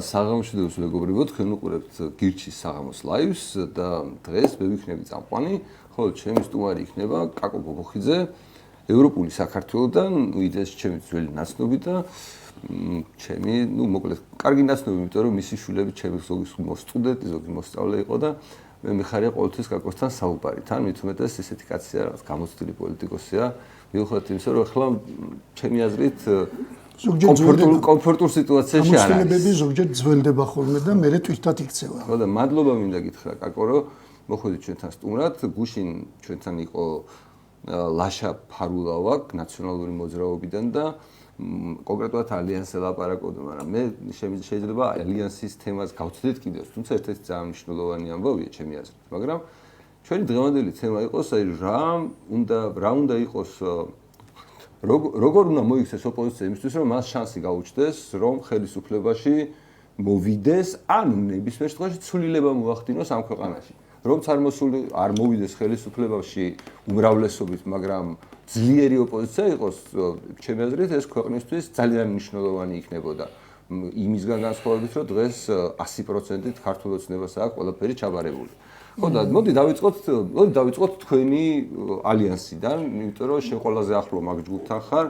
საღამოშიდოს მეგობრებო, თქვენ უყურებთ გირჩის საღამოს ლაივს და დღეს მე ვიქნები წამყვანი, ხოლო ჩემი სტუმარი იქნება კაკო გოგოხიძე, ევროპული საქართველოდან, უდიდესი ჩემი ძველი ნაცნობი და ჩემი, მოკლედ, კარგი ნაცნობი, იმიტომ რომ მისი შვილები ჩემი ზოგი სტუდენტი, ზოგი მოსწავლე იყო და მე მიხარია ყოველთვის კაკოსთან საუბარი. თან მით უმეტეს ესეთი კაცია, რაღაც გამოცდილი პოლიტიკოსია, მიუხედავად იმისა, რომ ახლა ჩემი აზრით კომფორტულ სიტუაციაში არ არის. გამოცდილებები ზოგჯერ ძველდება ხოლმე და მე თვითად იქცევა. ხო და მადლობა მინდა გითხრა კაკო, რომ მოხვედით ჩვენთან სტუმრად. გუშინ ჩვენთან იყო ლაშა ფარულავა ნაციონალური მოძრაობიდან და კონკრეტულად ალიანსზე ლაპარაკობდა, მაგრამ მე შეიძლება ალიანსის თემას გავცდით კიდევ, თუმცა ერთ-ერთი ძალიან მნიშვნელოვანი ამბავია ჩემი აზრით, მაგრამ ჩვენი დღევანდელი თემა იყოს, აი რა უნდა იყოს როგორ უნდა მოიქცეს ოპოზიცია იმისთვის, რომ მას შანსი გაუჩნდეს, რომ ხელისუფლებაში მოვიდეს, ან ნებისმიერ შემთხვევაში ცვლილება მოახდინოს ამ ქვეყანაში. Romც არ მოვიდეს ხელისუფლებაში უმრავლესობით, მაგრამ ძლიერი ოპოზიცია იყოს, ჩემი აზრით ეს ქვეყნისთვის ძალიან მნიშვნელოვანი იქნებოდა. იმისგან განსხვავებით, რომ დღეს 100%-ით ქართულ ოცნებას აქვს ყველაფერი ჩაბარებული. ხო და მოდი დავიწყოთ თქვენი ალიანსიდან, იმიტომ რომ შენ ყველაზე ახლო მაგ ჯგუფთან ხარ.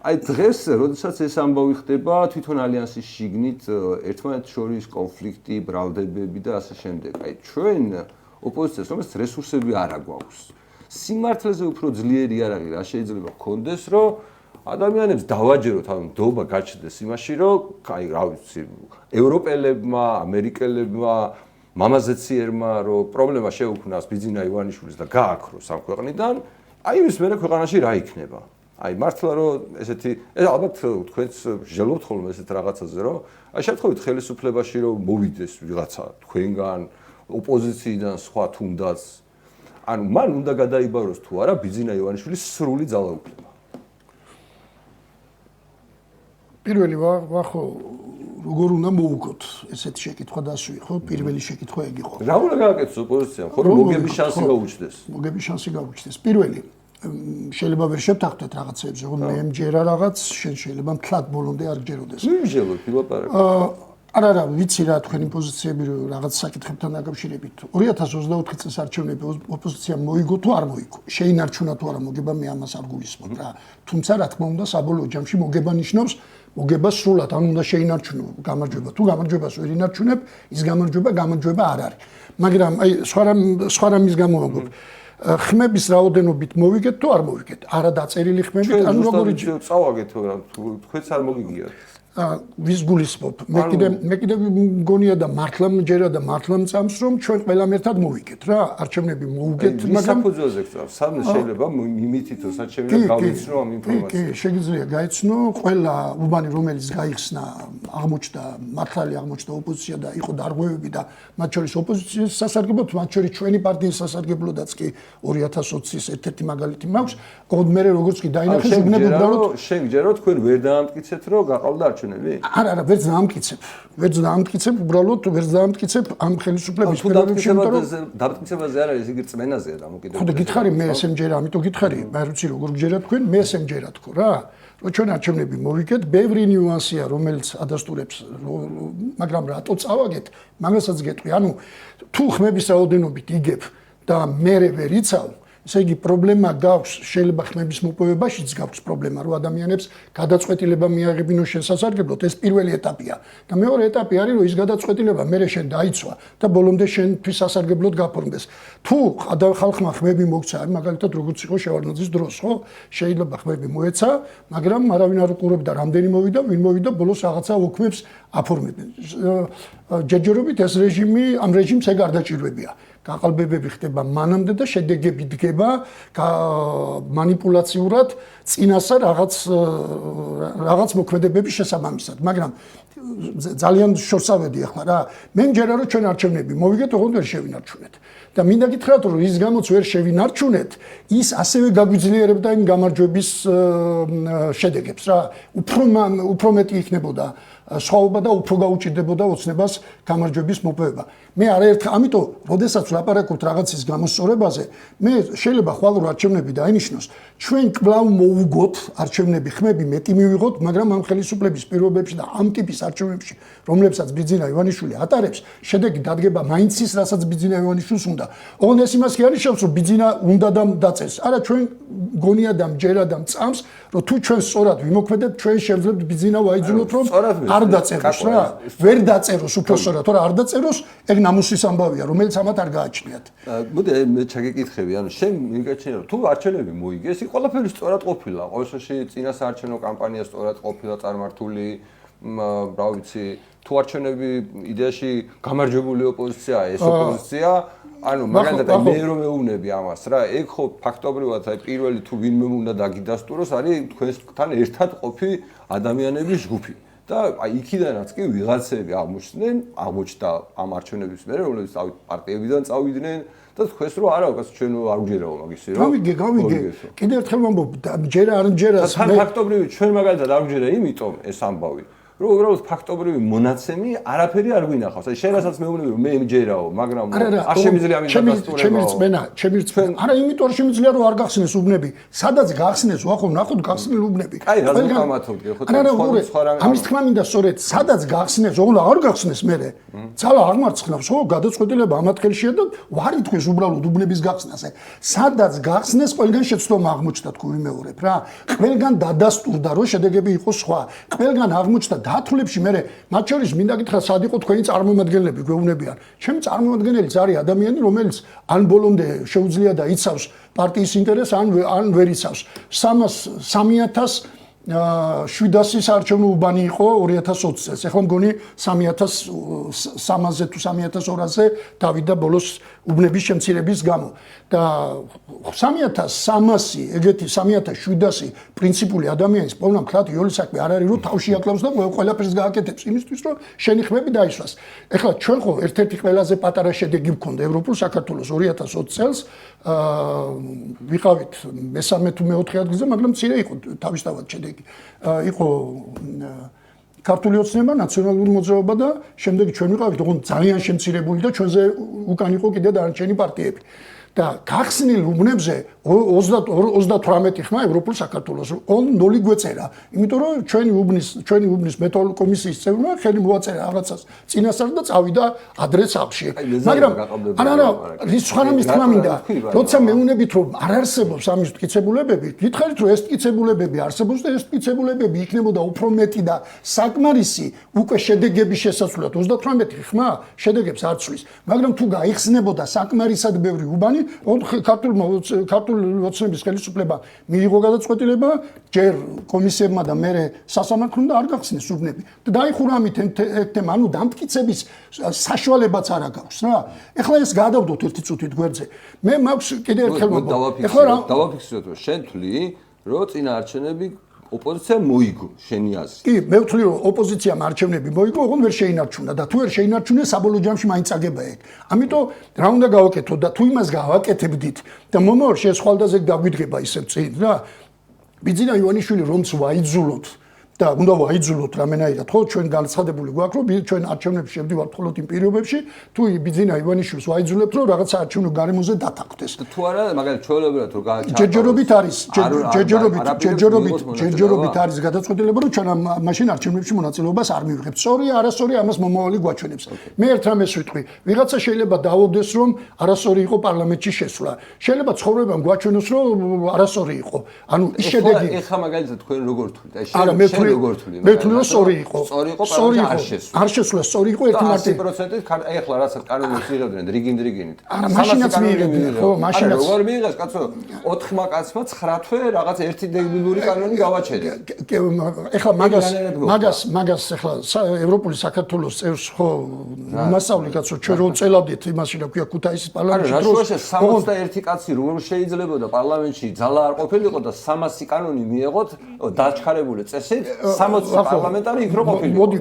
აი დღეს, როდესაც ეს ამბავი ხდება, თვითონ ალიანსის შიგნით ერთმანეთს შორის კონფლიქტი, ბრალდებები და ასე შემდეგ. აი ჩვენ ოპოზიციას რომელს რესურსები არ აქვს. სიმართლეზე უფრო ძლიერი არ არის, რა შეიძლება გქონდეს, რომ ადამიანებს დავაჯეროთ, ანუ ნდობა გაჩნდეს იმაში, რომ აი რა ვიცი, ევროპელებმა, ამერიკელებმა მამაზეციერმა რომ პრობლემა შეუქმნას ბიძინა ივანიშვილის და გააქროს ამ ქვეყნიდან, აი ის მერე ქვეყანაში რა იქნება? აი მართლა რომ ესეთი ალბათ თქვენც ჟელობთ ხოლმე ესეთ რაღაცაზე რომ აი შემთხვევით ხელისუფლებაში რომ მოვიდეს ვიღაცა თქვენგან ოპოზიციიდან სხვა თუნდაც ანუ მან უნდა გადაიბაროს თუ არა ბიძინა ივანიშვილის სრული ძალაუფლება. პირველი ხო როგორ უნდა მოუგოთ ესეთი შეკითხვა დასვი, ხო? პირველი შეკითხვა ეგ იყო. რა უნდა გააკეთოს ოპოზიციამ, ხო რომ მოგების შანსი გაუჩნდეს? მოგების შანსი გაუჩნდეს. პირველი შეიძლება ვერ შევთანხმდეთ რაღაცებს, რომ მე მჯერა რაღაც, შენ შეიძლება მთლად ბოლომდე არ გჯეროდეს. ვიმჟელოთ ილაპარაკეთ. არა, ვიცი რა თქვენი პოზიციები რაღაც საკითხებთან დაკავშირებით. 2024 წელს არჩევნები ოპოზიციამ მოიგო თუ არ მოიგო. შეინარჩუნა თუ არა მოგება, მე ამას არ გულისხმობ რა. თუმცა რა თქმა უნდა, საბოლოო ჯამში მოგება ნიშნავს მოგება სრულად, ან უნდა შეინარჩუნო გამარჯვება. თუ გამარჯვებას ვერ ინარჩუნებ, ის გამარჯვება არ არის. მაგრამ აი სხვა რამის გამო ვამბობ. ხმების რაოდენობით მოვიგეთ თუ არ მოვიგეთ? არა დაწერილი ხმებით, ან როგორი წავაგეთ რა, თქვენც არ მოგიგიათ. ვის გულისხმობ? მე კიდე მგონია და მართლა მჯერა და მართლა მწამს რომ ჩვენ ყველამ ერთად მოვიგეთ რა, არჩევნები მოვუგეთ, მაგრამ საფუძველზე გწევს, სამ შეიძლება მიმითითო საჩევნებად გავიცნო ამ ინფორმაციას. კი, შეგიძლია გაიცნო, ყველა უბანი რომელიც გაიხსნა, მართალი აღმოჩნდა ოპოზიცია და იყო დარღვევები და მათ შორის ოპოზიციის სასარგებლოდ, მათ შორის ჩვენი პარტიის სასარგებლოდაც კი 2020-ის ერთ-ერთი მაგალითი მაქვს, ოღონდ მე როგორც კი დაინახეს უბნებ უბრალოდ შენ გჯერო თქვენ ვერ დაამტკიცეთ რომ გაყავდა არა, ვერც დაამტკიცებ, უბრალოდ ვერც დაამტკიცებ ამ ხელისუფლების პირობებში, იმიტომ რომ დამტკიცებაზე არ არის, იგი რწმენაზეა დამოკიდებული. ხო და გითხარი, მე ესე მჯერა, ამიტომ გითხარი, მე არ ვიცი როგორ გჯერა თქვენ, მე ესე მჯერა თქო რა. რომ ჩვენ არჩევნები მოვიგეთ, ბევრი ნიუანსია, რომელიც ადასტურებს, მაგრამ რატო წავაგეთ, მაგასაც გეტყვი. ანუ თუ ხმების რაოდენობით იგებ და მე ვერ იცავ, ესე იგი პრობლემა გაქვს, შეიძლება ხმების მოპოვებაშიც გაქვს პრობლემა, რომ ადამიანებს გადაწყვეტილება მიაღებინოს შენ სასარგებლოდ, ეს პირველი ეტაპია. და მეორე ეტაპი არის, რომ ის გადაწყვეტილება მერე შენ დაიცვა და ბოლომდე შენთვის სასარგებლოდ გაფორმდეს. თუ ხალხმა ხმები მოგცა, მაგალითად როგორც იყო შევარდნაძის დროს, ხო? შეიძლება ხმები მოეცა, მაგრამ არავინ არ უყურებდა, რამდენი მოვიდა, ვინ მოვიდა, ბოლოს რაღაცა ოქმებს აფორმებენ. ჯერჯერობით ეს ამ რეჟიმს ეგ არ დაჭირვებია. გაყალბებები ხდება მანამდე და შედეგები დგება მანიპულაციურად წინასა რაღაც მოქმედებების შესაბამისად, მაგრამ ძალიან შორს ავედი ახლა რა. მე მჯერა რომ ჩვენ არჩევნები მოვიგეთ, ოღონდ ვერ შევინარჩუნეთ. და მინდა გითხრათ რომ რის გამოც ვერ შევინარჩუნეთ ის ასევე გაგვიძლიერებდა იმ გამარჯვების შედეგებს რა უფრო მეტი იქნებოდა სხვაობა და უფრო გაუჭირდებოდა ოცნებას გამარჯვების მოპოვება. მე არაერთხელ, ამიტომ, როდესაც ვლაპარაკობთ რაღაცის გამოსწორებაზე, მე შეიძლება ხვალ რო არჩევნები დაინიშნოს, ჩვენ კვლავ მოუგოთ არჩევნები, ხმები მეტი მივიღოთ, მაგრამ ამ ხელისუფლების პირობებში და ამ ტიპის არჩევნებში, რომლებსაც ბიძინა ივანიშვილი ატარებს, შედეგი დადგება მაინც ის, რასაც ბიძინა ივანიშვილს უნდა. ოღონდ ეს იმას კი არ ნიშნავს, რომ ბიძინა უნდა და დაწერს. არა, ჩვენ გონია და მჯერა და მწამს, რომ თუ ჩვენ სწორად ვიმოქმედებთ, ჩვენ შევძლებთ ბიძინა ვაიძულოთ, რომ არ დაწეროს რა, ვერ დაწეროს უფრო სწორად, თორე არ დაწეროს, ეგ ნამუსის ამბავია, რომელიც ამათ არ გააჩნიათ. მოდი მე ჩაგეკითხები, ანუ შენ მიგაჩნია რომ თუ არჩევნები მოიგე, ეს ყველაფერი სწორად ყოფილა, ყოველ შემთხვევაში წინასაარჩევნო კამპანია სწორად ყოფილა წარმართული, რა ვიცი, თუ არჩევნები იდეაში გამარჯვებული ოპოზიციაა, ეს ოპოზიცია, ანუ მაგალითად მე რომ მეუბნები ამას რა, ეგ ხო ფაქტობრივად აი პირველი თუ ვინმე უნდა დაგიდასტუროს, არის თქვენთან ერთად ყოფი ადამიანების ჯგუფი. და აი იქიდანაც კი ვიღაცები აღმოჩნდა ამ არჩევნების მერე, რომლებიც პარტიებიდან წავიდნენ და თქვენს რომ არა, უკაც ჩვენ არ უჯერაო მაგისი რომ გავიგე. კიდევ ერთხელ ვამბობ, ჯერა არ ჯერა. თან ფაქტობრივი ჩვენ მაგალითად არ უჯერა იმიტომ ეს ამბავი. რომ უბრალოდ ფაქტობრივი მონაცემი არაფერი არ გვინახავს. აი შენ რასაც მეუბნები რომ მე იმჯერაო, მაგრამ არ შემიძლია ამის დადასტურება. ჩემი რწმენა. არა, იმიტომ არ შემიძლია რომ არ გახსნეს უბნები. სადაც გახსნეს, ვახო, ნახოთ გახსნილ უბნები. აი, რა ზოგადად ხო ამის თქმა მინდა სწორედ, სადაც გახსნეს, ოღონდ არ გახსნეს მერე. ძალა არ მარცხნავს, ხო, გადაწყვეტილება ამათ ხელშია და ვარი თქვენს უბრალოდ უბნების გახსნაზე. სადაც გახსნეს, ყველგან შეცდომა აღმოჩნდა, თქვენ ვიმეორებ რა. ყველგან დადასტურდა, რომ შედეგები იყოს სხვა. ყველგან აღმოჩნდა დათვლებში მე მათ შორის მინდა გითხრა სად იყო თქვენი წარმომადგენლები გვეუბნებიან. ჩემი წარმომადგენელიც არის ადამიანი, რომელიც ან ბოლომდე შეუძლია და იცავს პარტიის ინტერესს, ან ვერ იცავს. 3700 არჩევნო უბანი იყო 2020 წელს. ეხლა მგონი 3300-ზე თუ 3200-ზე დავიდა ბოლოს უბნების შემცირების გამო. და 3300 ეგეთი 3700 პრინციპული ადამიანის პოვნა მქლად იოლი საქმე არ არის რომ თავში აკლავს და ყველაფერს გააკეთებს იმისთვის რომ შენი ხმები დაისვას. ეხლა ჩვენ ხო ერთ-ერთი ყველაზე პატარა შედეგი გვქონდა ევროპულ საქართველოს 2020 წელს ვიყავით მესამე თუ მეოთხე ადგილზე, მაგრამ მცირე იყო თავისთავად შედეგი. იყო ქართული ოცნება, ნაციონალური მოძრაობა და შემდეგ ჩვენ ვიყავით ოღონდ ძალიან შემცირებული და ჩვენზე უკან იყო კიდე დანარჩენი პარტიები. და გახსნილ უბნებზე 38 ხმა ევროპულ საქართველოს 0 გვეწერა. იმიტომ რომ ჩვენი უბნის მეტალ კომისიის წევრმა ხელი მოაწერა რაღაცას წინასწარ და წავიდა ადრე სახლში. მაგრამ არა, რის ხანამის თქმა მინდა, როცა მეუნებით რომ არ არსებობს ამის მტკიცებულებები, გითხარით რომ ეს მტკიცებულებები არსებობს და ეს მტკიცებულებები იქნებოდა უფრო მეტი და საკმარისი უკვე შედეგების შესაცვლად 38 ხმა შედეგებს არ ცვლის. მაგრამ თუ გაიხსნებოდა საკმარისად ბევრი უბანი ქართული ოცნების ხელისუფლება მიიღო გადაწყვეტილება, ჯერ კომისიებმა და მერე სასამართლომ და არ გახსნეს უბნები. და დაიხურა ამით ეგ თემა, ანუ დამტკიცების საშუალებაც არ აქვს რა. ეხლა ეს გადავდოთ ერთი წუთით გვერდზე. მე მაქვს კიდე ერთხელ დავაფიქსიროთ, რომ შენ თვლი, რომ წინა არჩევნები ოპოზიცია მოიგო, შენი აზრით. კი, მე ვთვლი, რომ ოპოზიციამ არჩევნები მოიგო, ოღონდ ვერ შეინარჩუნა და თუ ვერ შეინარჩუნეს, საბოლოო ჯამში მაინც აგება ეგ. ამიტომ რა უნდა გავაკეთოთ და თუ იმას გავაკეთებდით და მომავალში ეს ხვალდაზე დაგვიდგება ისევ წინ რა. ბიძინა ივანიშვილი რომც ვაიძულოთ და უნდა ვაიძულოთ რამენაირად, ხო, ჩვენ განცხადებული გვაქვს, რომ ჩვენ არჩევნებში შევდივართ მხოლოდ იმ პირობებში, თუ ბიძინა ივანიშვილს ვაიძულებთ, რომ რაღაცა არჩევნო გარემოზე დათანხმდეს. თუ არა, მაგალითად ჩვეულებრივად რომ გააჩაღოს. ჯერჯერობით არის, ჯერჯერობით არის გადაწყვეტილება, რომ ჩვენ მაშინ არჩევნებში მონაწილეობას არ მივიღებთ. სწორია, არასწორი, ამას მომავალი გვაჩვენებს. მე ერთ რამეს ვიტყვი, ვიღაცა შეიძლება დაუდდეს, რომ არასწორი იყო პარლამენტში შესვლა. შეიძლება ცხოვრებამ გვაჩვენოს, რომ არასწორი იყო. ანუ ის შედეგი. ეხლა მაგალითად თქვენ როგორ თვლით? აი შენ მე ვთვლი რომ სწორი იყო. სწორი იყო, არ შესვლა, სწორი იყო ერთი მარტივი. 100%-ით აი ახლა რასაც კანონს იღებდნენ რიგინდრიგინით. არა, მაშინაც მიიღებდნენ, ხო, მაშინაც. როგორ მიიღეს, კაცო? 4 კაცმა 9 თვე რაღაც ერთი დებილური კანონი გავაჩერეს. ეხლა მაგას ეხლა ევროპული საქართველოს წევრს ხო მასწავლი კაცო, ჩვენ რო წელავდით იმაში რა ქვია ქუთაისის პარლამენტში დროს. არა, რა შუაში 61 კაცი რომ შეიძლებოდა პარლამენტში ძალა არ ყოფილიყო და 300 კანონი მიეღოთ დაჩქარებული წესით 60 პარლამენტარი იქ რო ყოფილიყო. მოდი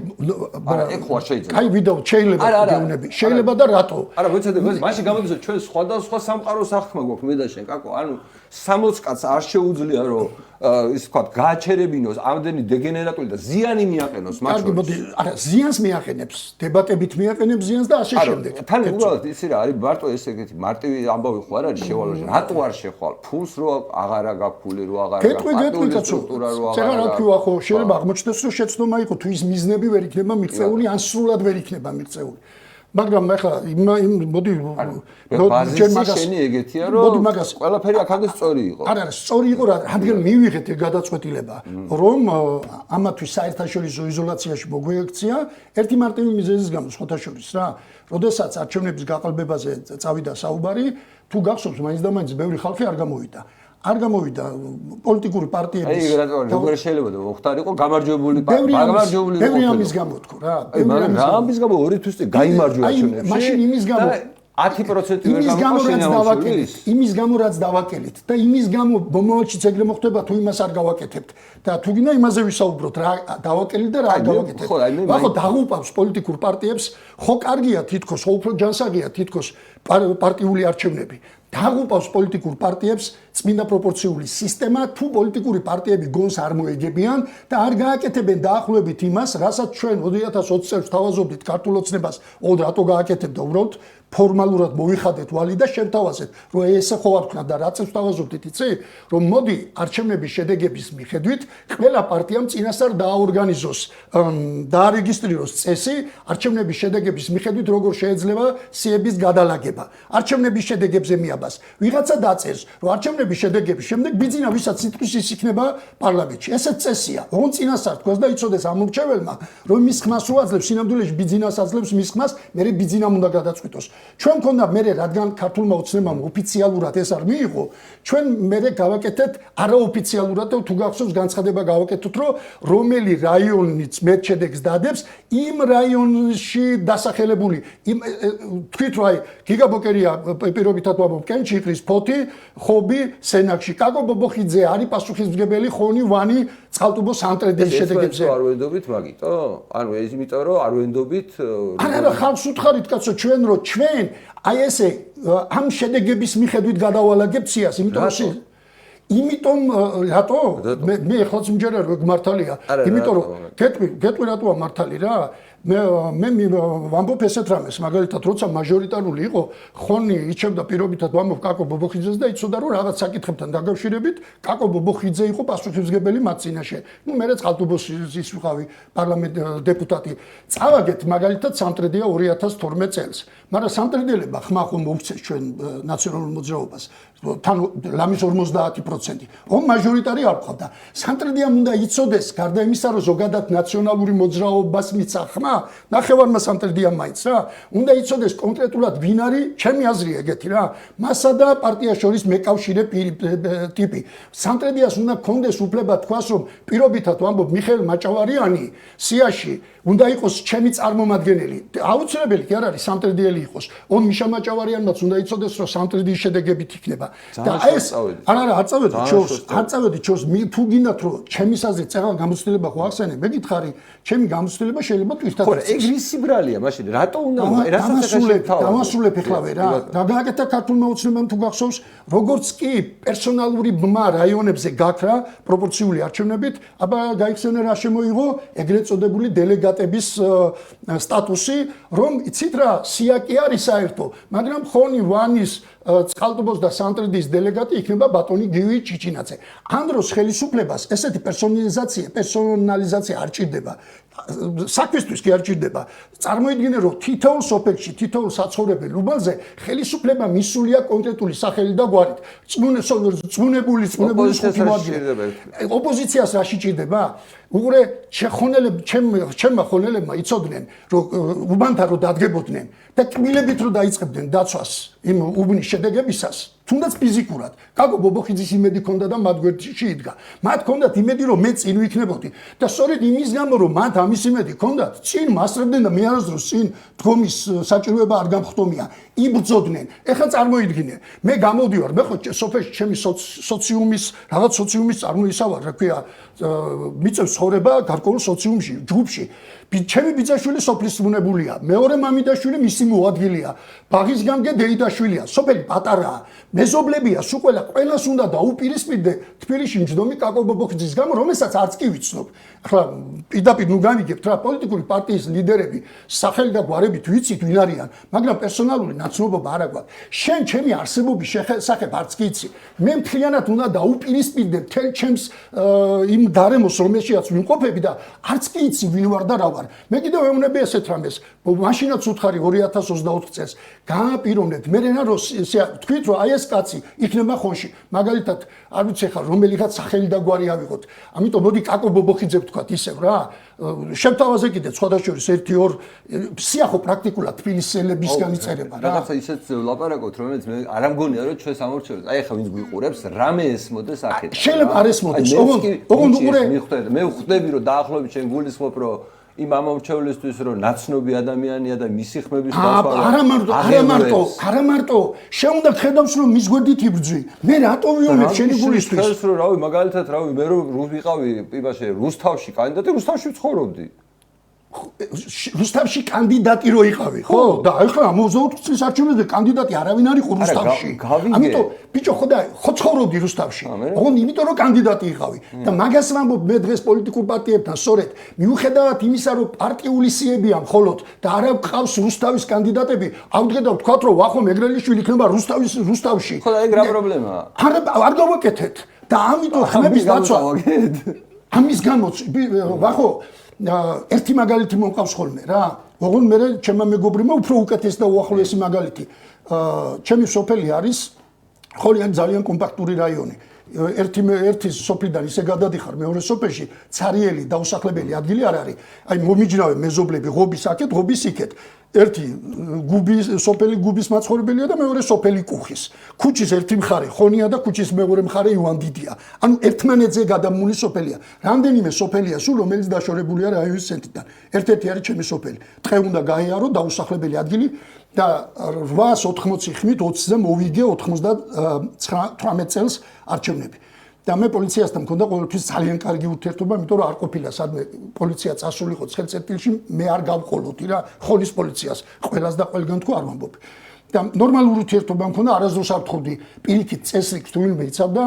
არა, ეგ ხო არ შეიძლება. აი ვიდეო შეიძლება გეუბნები. შეიძლება და რატო? არა, მოიცადე, მაშინ გამოდის ჩვენ სხვადასხვა სამყაროს აღქმა გვაქვს მე და შენ, კაკო, ანუ 60 კაცს არ შეუძლია რომ ის თქვა გააჩერებინოს ამდენი დეგენერატული და ზიანი მიაყენოს მათ კარგი, მოდი, არა, ზიანს მიაყენებს, დებატებით მიაყენებს ზიანს და ასე შემდეგ. თან უბრალოდ იცი რა არის მარტო ეს ეგეთი მარტივი ამბავი ხო არ არის შევალოჟე. რატო არ შეხვალ? ფულს რო აღარა გაფული, რო აღარა გეტყვი სტრუქტურა რო აღარა. წეგა რა თქვა ხო, შეიძლება აღმოჩნდეს რომ შეცდომა იყო თუ ის მიზნები ვერ იქნება მიღწეული, ან სრულად ვერ იქნება მიღწეული. მაგრამ ახლა მოდი ბაზისი შენი ეგეთია რომ ყველაფერი აქამდე სწორი იყო. არა, სწორი იყო, რადგან მივიღეთ ეგ გადაწყვეტილება, რომ ამათვის საერთაშორისო იზოლაციაში მოგვექცია ერთი მარტივი მიზეზის გამო, სხვათა შორის რა. როდესაც არჩევნების გაყალბებაზე წავიდა საუბარი, თუ გახსოვს, მაინც და მაინც ბევრი ხალხი არ გამოვიდა. არ გამოვიდა პოლიტიკური პარტიების. აი, როგორ შეიძლება და მოხდარიყო გამარჯვებული გამარჯვებული. ბევრი ამის გამო თქო რა. მაგრამ რა ამის გამო 2 თვის წინ გაიმარჯვა ჩვენებში. მაშინ იმის გამო 10% ვერ გამოვაკელით. იმის გამო რაც დავაკელით და იმის გამო მომავალშიც ეგრე მოხდება თუ იმას არ გავაკეთებთ. და თუ გინდა იმაზე ვისაუბროთ რა დავაკელით და რა გავაკეთებთ. ხო დაღუპავს პოლიტიკურ პარტიებს, ხო კარგია თითქოს, ხო უფრო ჯანსაღია თითქოს პარტიული არჩევნები. დაღუპავს პოლიტიკურ პარტიებს წმინდა პროპორციული სისტემა, თუ პოლიტიკური პარტიები გონს არ მოეგებიან და არ გააკეთებენ დაახლოებით იმას, რასაც ჩვენ 2020 წელს თავაზობდით ქართულ ოცნებას, რატო გააკეთებდა უბრალოდ ფორმალურად მოვიხადეთ ვალი და შევთავაზეთ, რომ ესე ხო არ ვქნა და რა წელს თავაზობდით, იცი? რომ მოდი არჩევნების შედეგების მიხედვით ყველა პარტიამ წინასწარ დააორგანიზოს, დაარეგისტრიროს წესი არჩევნების შედეგების მიხედვით როგორ შეიძლება სიების გადალაგება. არჩევნების შედეგებზე მიაბას. ვიღაცა დაწერს, რომ არჩევნების შედეგების შემდეგ ბიძინა ვისაც სიტყვის ის იქნება პარლამენტში. ესეც წესია. ოღონ წინასწარ თქვას და იცოდეს ამორჩეველმა, რომ მის ხმას უაძლევს სინამდვილეში ბიძინას აძლევს მის ხმას, მერე ბიძინამ უნდა გადაწყვიტოს. ჩვენ მქონდა მერე რადგან ქართულმა ოცნებამ ოფიციალურად ეს არ მიიღო, ჩვენ მერე გავაკეთეთ არაოფიციალურად და თუ გახსოვს განცხადება გავაკეთოთ, რომ რომელი რაიონიც მეტ შედეგს დადებს, იმ რაიონში დასახელებული თქვით რომ აი გიგაბოკერია პირობითად ვამბობ კენჩიხრის ფოთი ხობი სენაკში კაკო ბობოხიძე არის პასუხისმგებელი ხონი ვანი წყალტუბო სანტრედის შედეგებზე არ ვენდობით მაგიტო ანუ ეს იმიტომ რომ არ ვენდობით არა ხალხს უთხარით კაცო ჩვენ რომ ჩვენ აი ესე ამ შედეგების მიხედვით გადავალაგებთ სიას იმიტომ რატო მე ახლაც მჯერა რომ მართალია იმიტომ რომ გეტყვი რატოა მართალი რა მე ვამბობ ესეთ რამეს მაგალითად როცა მაჟორიტარული იყო ხონი იჩევდა პირობითად ვამბობ კაკო ბობოხიძეს და იცოდა რომ რაღაც საკითხებთან დაკავშირებით კაკო ბობოხიძე იყო პასუხისმგებელი მათ წინაშე ნუ მე წყალტუბოს ის ვიყავი პარლამენტ დეპუტატი წავაგეთ მაგალითად სამტრედია 2012 წელს მაგრამ სამტრედიელებმა ხმა ხომ მოუქცეს ჩვენ ნაციონალურ მოძრაობას თან ლამის 50%. ომ მაჟორიტარი არ ყავდა. სამტრედიამ უნდა იცოდეს, გარდა იმისა, რომ ზოგადად ნაციონალური მოძრაობას მიცა ხმა, ნახევარმა სამტრედიამ მაინც რა. უნდა იცოდეს კონკრეტულად ვინ არის, ჩემი აზრია ეგეთი რა. მასა და პარტიას შორის მეკავშირე ტიპი. სამტრედიას უნდა კონდეს უფლება თქვას, რომ პირობითად ვამბობ მიხეილ მაჭავარიანი სიაში უნდა იყოს ჩემი წარმომადგენელი. აუცილებელი კი არ არის სამტრედიელი იყოს. ონ მიშა მაჭავარიანმაც უნდა იცოდეს, რომ სამტრედიის შედეგებით იქნება. და ეს არა არ წავედი ჩოს თუ გინდათ რომ ჩემი საზრით წეღან გამოცდილება ხო ახსენე მე გითხარი ჩემი გამოცდილება შეიძლება თვითონ ხო ეგ რის ბრალია მაშინ რატო უნდა დამასრულებ ეხლავე რა და გააკეთა ქართულმა ოცნებამ თუ გახსოვს როგორც კი პერსონალური ბმა რაიონებზე გაქრა პროპორციული არჩევნებით აბა გაიხსენე რა შემოიღო ეგრეთ წოდებული დელეგატების სტატუსი რომ იცით რა სიაკი არის საერთო მაგრამ ხონი ვანის წყალტუბოს და სამტრედიის დელეგატი იქნება ბატონი გივი ჩიჩინაძე. ამ დროს ხელისუფლებას ესეთი პერსონალიზაცია არ ჭირდება. საქმისთვის კი არ ჭირდება. წარმოიდგინე რომ თითოეულ სოფელში, თითოეულ საცხოვრებელ უბანზე ხელისუფლება მისულია კონკრეტული სახელი და გვარით. წმუნებული ხუთი მოადგილე. ოპოზიციას რაში ჭირდება? უყურე ჩემმა ხონელებმა იცოდნენ რომ უბანთან რომ დადგებოდნენ და კმილებით რომ დაიწყებდნენ დაცვას იმ უბნის შედეგებისას თუნდაც ფიზიკურად. კაკო ბობოხიძის იმედი ქონდა და მათ გვერდში იდგა. მათ ქონდათ იმედი რომ მე წინ ვიქნებოდი და სწორედ იმის გამო რომ მათ ამის იმედი ქონდათ, წინ მასწრებდნენ და მე არასდროს წინ დგომის საჭიროება არ გამხდომია. იბრძოდნენ. ეხლა წარმოიდგინე, მე გამოდივარ, მე ხო სოფელში ჩემი სოციუმის, რაღაც სოციუმის წარმოისა ვარ, რა ქვია, მიწევს ცხოვრება გარკვეულ სოციუმში, ჯგუფში. ჩემი ბიძაშვილი სოფლის უნებულია, მეორე მამიდაშვილი მისი მოადგილეა, ბაღის გამგე დეიდაშვილია, სოფელი პატარაა, მეზობლებია, სულ ყველას უნდა დაუპირისპირდე თბილისში მჯდომი კაკო ბობოხიძის გამო, რომელსაც არც კი ვიცნობ. ახლა პირდაპირ ნუ გამიგებთ რა, პოლიტიკური პარტიის ლიდერები სახელი და გვარებით ვიცით ვინ არიან, მაგრამ პერსონალური ნაცნობობა არ აქვს. შენ ჩემი არსებობის შესახებ არც კი იცი. მე მთლიანად უნდა დაუპირისპირდე მთელ ჩემს იმ გარემოს, რომელშიც ვიმყოფები და არც კი იცი ვინ ვარ და რა ვარ. მე კიდევ ვეუბნები ესეთ რამეს, მაშინაც უთხარი 2024 წელს გააპიროვნეთ. მე რა თქვით რომ აი ეს კაცი იქნება ხონში. მაგალითად, არ ვიცი ხარ რომელიღაც სახელი და გვარი ავიღოთ. ამიტომ მოდი კაკო ბობოხიძე ვთქვათ ისევ რა. შემთავაზე კიდე სხვადასხვა ერთი-ორ სიახო პრაქტიკულად თბილისელებისგან იწერება რა. რაღაცა ისეთ ლაპარაკობთ, რომელიც მე არ ამგონია რომ ჩვენ სამორჩეულს. აი ახლა ვინც გვიყურებს, რამე ესმოდეს აქეთ. შეიძლება არ ესმოდეს. ოღონდ უყურე მე ვხვდები რომ დაახლოებით შენ გულისხმობ რომ იმ ამორჩეულისთვის რომ ნაცნობი ადამიანია და მისი ხმების დასვლა არა მარტო შენ უნდა ხედავს რომ მის გვერდით იბრძვი მე რატო ვიომებ შენი გულისთვის ეს რომ რავი მაგალითად რავი მე რომ ვიყავი იმაში რუსთავში კანდიდატი რუსთავში ვცხოვრობდი რუსთავში კანდიდატი რო იყავი ხო და ახლა 24 წლის არჩევნებზე კანდიდატი არავინ არ იყო რუსთავში ამიტომ ბიჭო ხო ცხოვრობდი რუსთავში ოღონდ იმიტომ რომ კანდიდატი იყავი და მაგას ვამბობ მე დღეს პოლიტიკურ პარტიებთან სწორედ მიუხედავად იმისა რომ პარტიული სიებია მხოლოდ და არ აქვს რუსთავის კანდიდატები ავდგე და ვთქვა რომ ვახო მეგრელიშვილი იქნება რუსთავში ხო და ეგ რა პრობლემაა არ გავაკეთეთ და ამიტომ ხმების დაცვა ამის გამო ვახო ერთი მაგალითი მომყავს ხოლმე რა. ოღონდ მე ჩემმა მეგობრებმა უფრო უკეთესი და უახლოესი მაგალითი. ჩემი სოფელი არის ხოლიან ძალიან კომპაქტური რაიონი. ერთი სოფლიდან ისე გადადიხარ მეორე სოფელში ცარიელი დაუსახლებელი ადგილი არ არის. აი მომიჯნავე მეზობლები ღობის აქეთ, ღობის იქეთ. ერთი სოფელი გუბის მაცხოვრებელია და მეორე სოფელი კუხის. ქუჩის ერთი მხარე ხონია და ქუჩის მეორე მხარე ივანდიდია. ანუ ერთმანეთზე გადამული სოფელია. რამდენიმე სოფელია სულ რომელიც დაშორებულია რაიონის ცენტრიდან. ერთ-ერთი არის ჩემი სოფელი. დღე უნდა გაიარო დაუსახლებელი ადგილი და 880 ხმით 20-ზე მოვიგე 98 წელს არჩევნები. და მე პოლიციასთან მქონდა ყოველთვის ძალიან კარგი ურთიერთობა, იმიტომ რომ არ ყოფილა სადმე პოლიცია წასულიყო ცხელწეთილში, მე არ გავყოლოდი რა, ხოლის პოლიციას, ყველას და ყველგან თქვა არ ვამბობ. და ნორმალური ურთიერთობა მქონდა, არასდროს არ ვთხოვდი პირიქით წესრიგს თუ ვინმე იცავდა,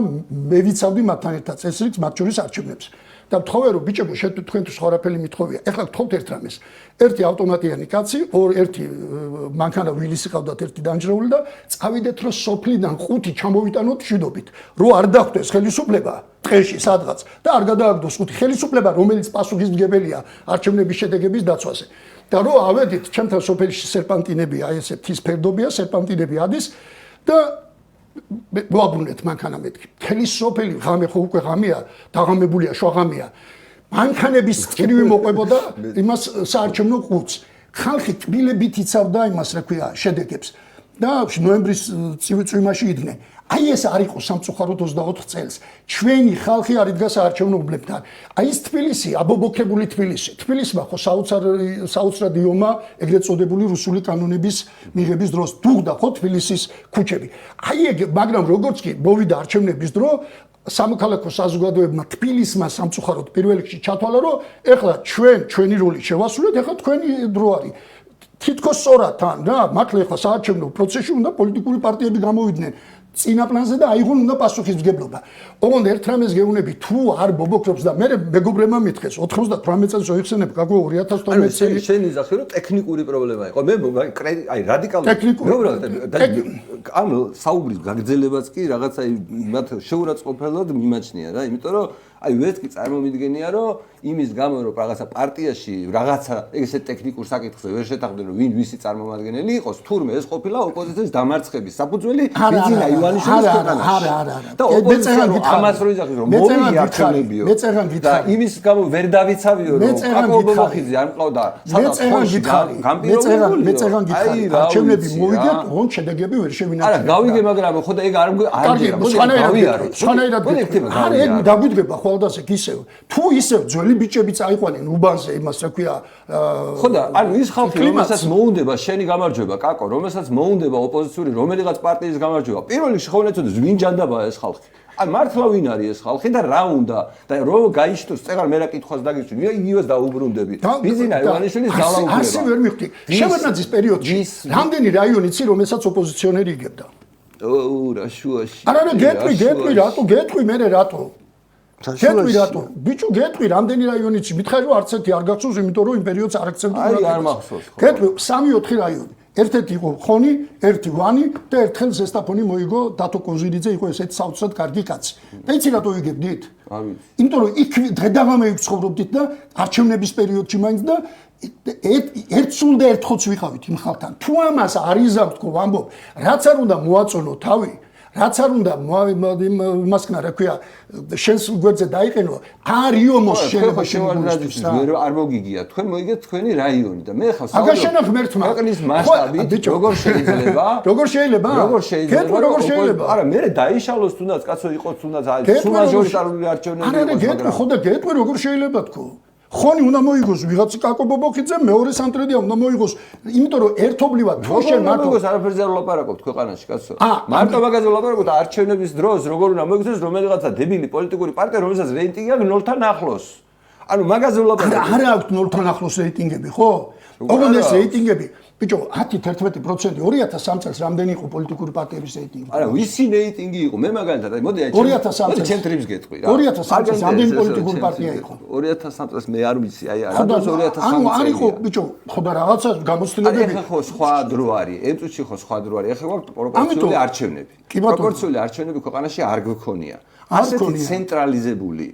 მე ვიცავდი მათთან ერთად წესრიგს, მათ შორის არჩევნებს. და ვთხოვე რომ ბიჭებო თქვენ თუ სხვა რაფერი მithოვია. ეხლა გთხოვთ ერთ რამეს. ერთი ავტომატიანი კაცი, ერთი მანქანა ვილისი ყავდათ, ერთი დამჯერებული და წავიდეთ რომ სოფლიდან 5 ჩამოვიტანოთ მშვიდობით. რო არ დახვდეს ხელისუფლება დღეში სადღაც და არ გადააგდოს 5 ხელისუფლება, რომელიც პასუხისმგებელია არჩევნების შედეგების დაცვაზე. და რო ავედით ჩემთან სოფელში სერპანტინები, აი ესე თის ფერდობია, სერპანტინები ადის და ვაბრუნეთ მანქანა მეთქი. მთელი სოფელი ღამე ხო უკვე ღამეა, დაღამებულია, შუაღამეა. მანქანების წრივი მოყვებოდა იმას საარჩევნო ყუთს. ხალხი კბილებით იცავდა იმას, რა ქვია, შედეგებს. და ნოემბრის წვიმაში იდგნენ. აი ეს არ იყო სამწუხაროდ 24 წელს. ჩვენი ხალხი არ იდგა საარჩევნო უბნებთან. აი ეს თბილისი, აბობოქებული თბილისი. თბილისმა ხო საოცრად იომა ეგრეთ წოდებული რუსული კანონების მიღების დროს დუღდა ხო თბილისის ქუჩები. აი ეგ, მაგრამ როგორც კი მოვიდა არჩევნების დრო, სამოქალაქო საზოგადოებმა თბილისმა სამწუხაროდ პირველ რიგში ჩათვალა, რომ ეხლა ჩვენი როლი შევასრულეთ, ეხლა თქვენი დრო არის. თითქოს სწორად თან რა, მართლა ეხლა საარჩევნო პროცესში უნდა პოლიტიკური პარტიები გამოვიდნენ. წინა პლანზე და აიღონ უნდა პასუხისმგებლობა. ოღონდ ერთ რამეს გეუბნები, თუ არ ბობოქრობს და მე მეგობრებმა მითხეს 98 წელს მოიხსენებ გაგო 2012 წელი შენ იზახი რომ ტექნიკური პრობლემა იყო. მე აი რადიკალური ამ საუბრის გაგრძელებაც კი რაღაცა მათ შეურაცხყოფელად მიმაჩნია რა, იმიტომ რომ აი ვერც კი წარმომიდგენია რომ იმის გამო რომ რაღაცა პარტიაში რაღაცა ეგრე ტექნიკურ საკითხზე ვერ შეთანხმდნენ რომ ვინ ვისი წარმომადგენელი იყოს თურმე ეს ყოფილა ოპოზიციის დამარცხების საფუძველი ბიძინა ივანიშვილის ქვეყანაში და ოპოზიცია ამას რო იძახის რომ მოვიგი არჩევნებიო და იმის გამო ვერ დავიცავიო რომ აკო ბობოხიძე არ მყავდა სადაც ხოში გამპირობებული მე წერან გითხარი არჩევნები მოვიგეთ ოღონდ შედეგები ვერ შევინარჩუნეთ არა გავიგე მაგრამ ხო და ეგ არ სხვანაირად არა ეგ დაგვიდგება ხოლმე ისევ თუ ისევ ძველი ბიჭები წაიყვანენ უბანზე იმას რა ქვია ხო და ანუ ის ხალხი რომელსაც მოუნდება შენი გამარჯვება კაკო რომელსაც მოუნდება ოპოზიციური რომელიღაც პარტიის გამარჯვება პირველ რიგში ხო უნდა იცოდეს ვინ ჯანდაბაა ეს ხალხი ან მართლა ვინ არის ეს ხალხი და რა უნდა და რომ გაიშტოს წეგარ მე რა კითხვას დაგიშვი იგივეს დაუბრუნდები ბიძინა ივანიშვილის ძალაუფლება ასე ვერ მივხვდი შევარდნაძის პერიოდში რამდენი რაიონი იცი რომელსაც ოპოზიციონერი იგებდა ოუ რა შუაში არა გეტყვი რატო გეტყვი მე რატო გეტყვი რატო ბიჭო გეტყვი რამდენი რაიონი იცი მითხარი რომ არც ერთი არ გახსოვს იმიტომ რომ იმ პერიოდს არ აქცენტურა არ მახსოვს გეტყვი 3-4 რაიონი ერთ-ერთი იყო ხონი, ერთი ვანი და ერთხელ ზესტაფონი მოიგო დათო კოზირიძე იყო ესეთი საოცრად კარგი კაცი. და იცი რატო იგებდით? არ ვიცი. იმიტომ რომ იქ დღე-დაღამე ვცხოვრობდით და არჩევნების პერიოდში მაინც და ერთ სულ და ერთ ხოც ვიყავით იმ ხალხთან. თუ ამას არ იზამთქო ვამბობ, რაც არ უნდა მოაწონო თავი რაც არ უნდა მასკნა რა ქვია შენს გვერდზე დაიყენო არიო მოსშენება შევარდნაძის ვერ არ მოგიგია თქვენ მოიგეთ თქვენი რაიონი და მე ხავ აგაშენა ღმერთმა ქვეყნის მასშტაბით როგორ შეიძლება არა მე დაიშალოს თუნდაც კაცო იყოს თუნდაც სულ მაჟორიტარული არჩევნები არა გეტყვი ხო და გეტყვი როგორ შეიძლება თქო ხონი უნდა მოიგოს ვიღაც კაკო ბობოხიძე მეორე სამტრედია უნდა მოიგოს იმიტომ რომ ერთობლივად თუ შენ მარტო არაფერზე არ ვლაპარაკობთ ქვეყანაში კაცო მარტო მაგაზე ვლაპარაკობთ არჩევნების დროს როგორ უნდა მოიგოს რომელიღაცა დებილი პოლიტიკური პარტია რომელსაც რეიტინგი აქვს 0-თან ახლოს ანუ მაგაზე ვლაპარაკობთ არა აქვს 0-თან ახლოს რეიტინგები ხო ოღონდ ეს რეიტინგები ბიჭო 10-11% 2003 წელს რამდენი იყო პოლიტიკური პარტიების რეიტინგი? არა, ვისი რეიტინგი იყო? მე მაგალითად, მოდი აი 2003 წელს ცენტრებს გეტყვი რა. 2003 წელს რამდენი პოლიტიკური პარტია იყო? 2003 წელს მე არ ვიცი, აი რატოს 2003 წელს. ანუ არ იყო ბიჭო, ხო და რაღაცა გამოცდილებები. ეხლა ხო სხვა დრო არის, იმ წუთში ხო სხვა დრო არის. ეხლა გვაქვს პროპორციული არჩევნები. პროპორციული არჩევნები ქვეყანაში არ გქონია. ასეთი ცენტრალიზებული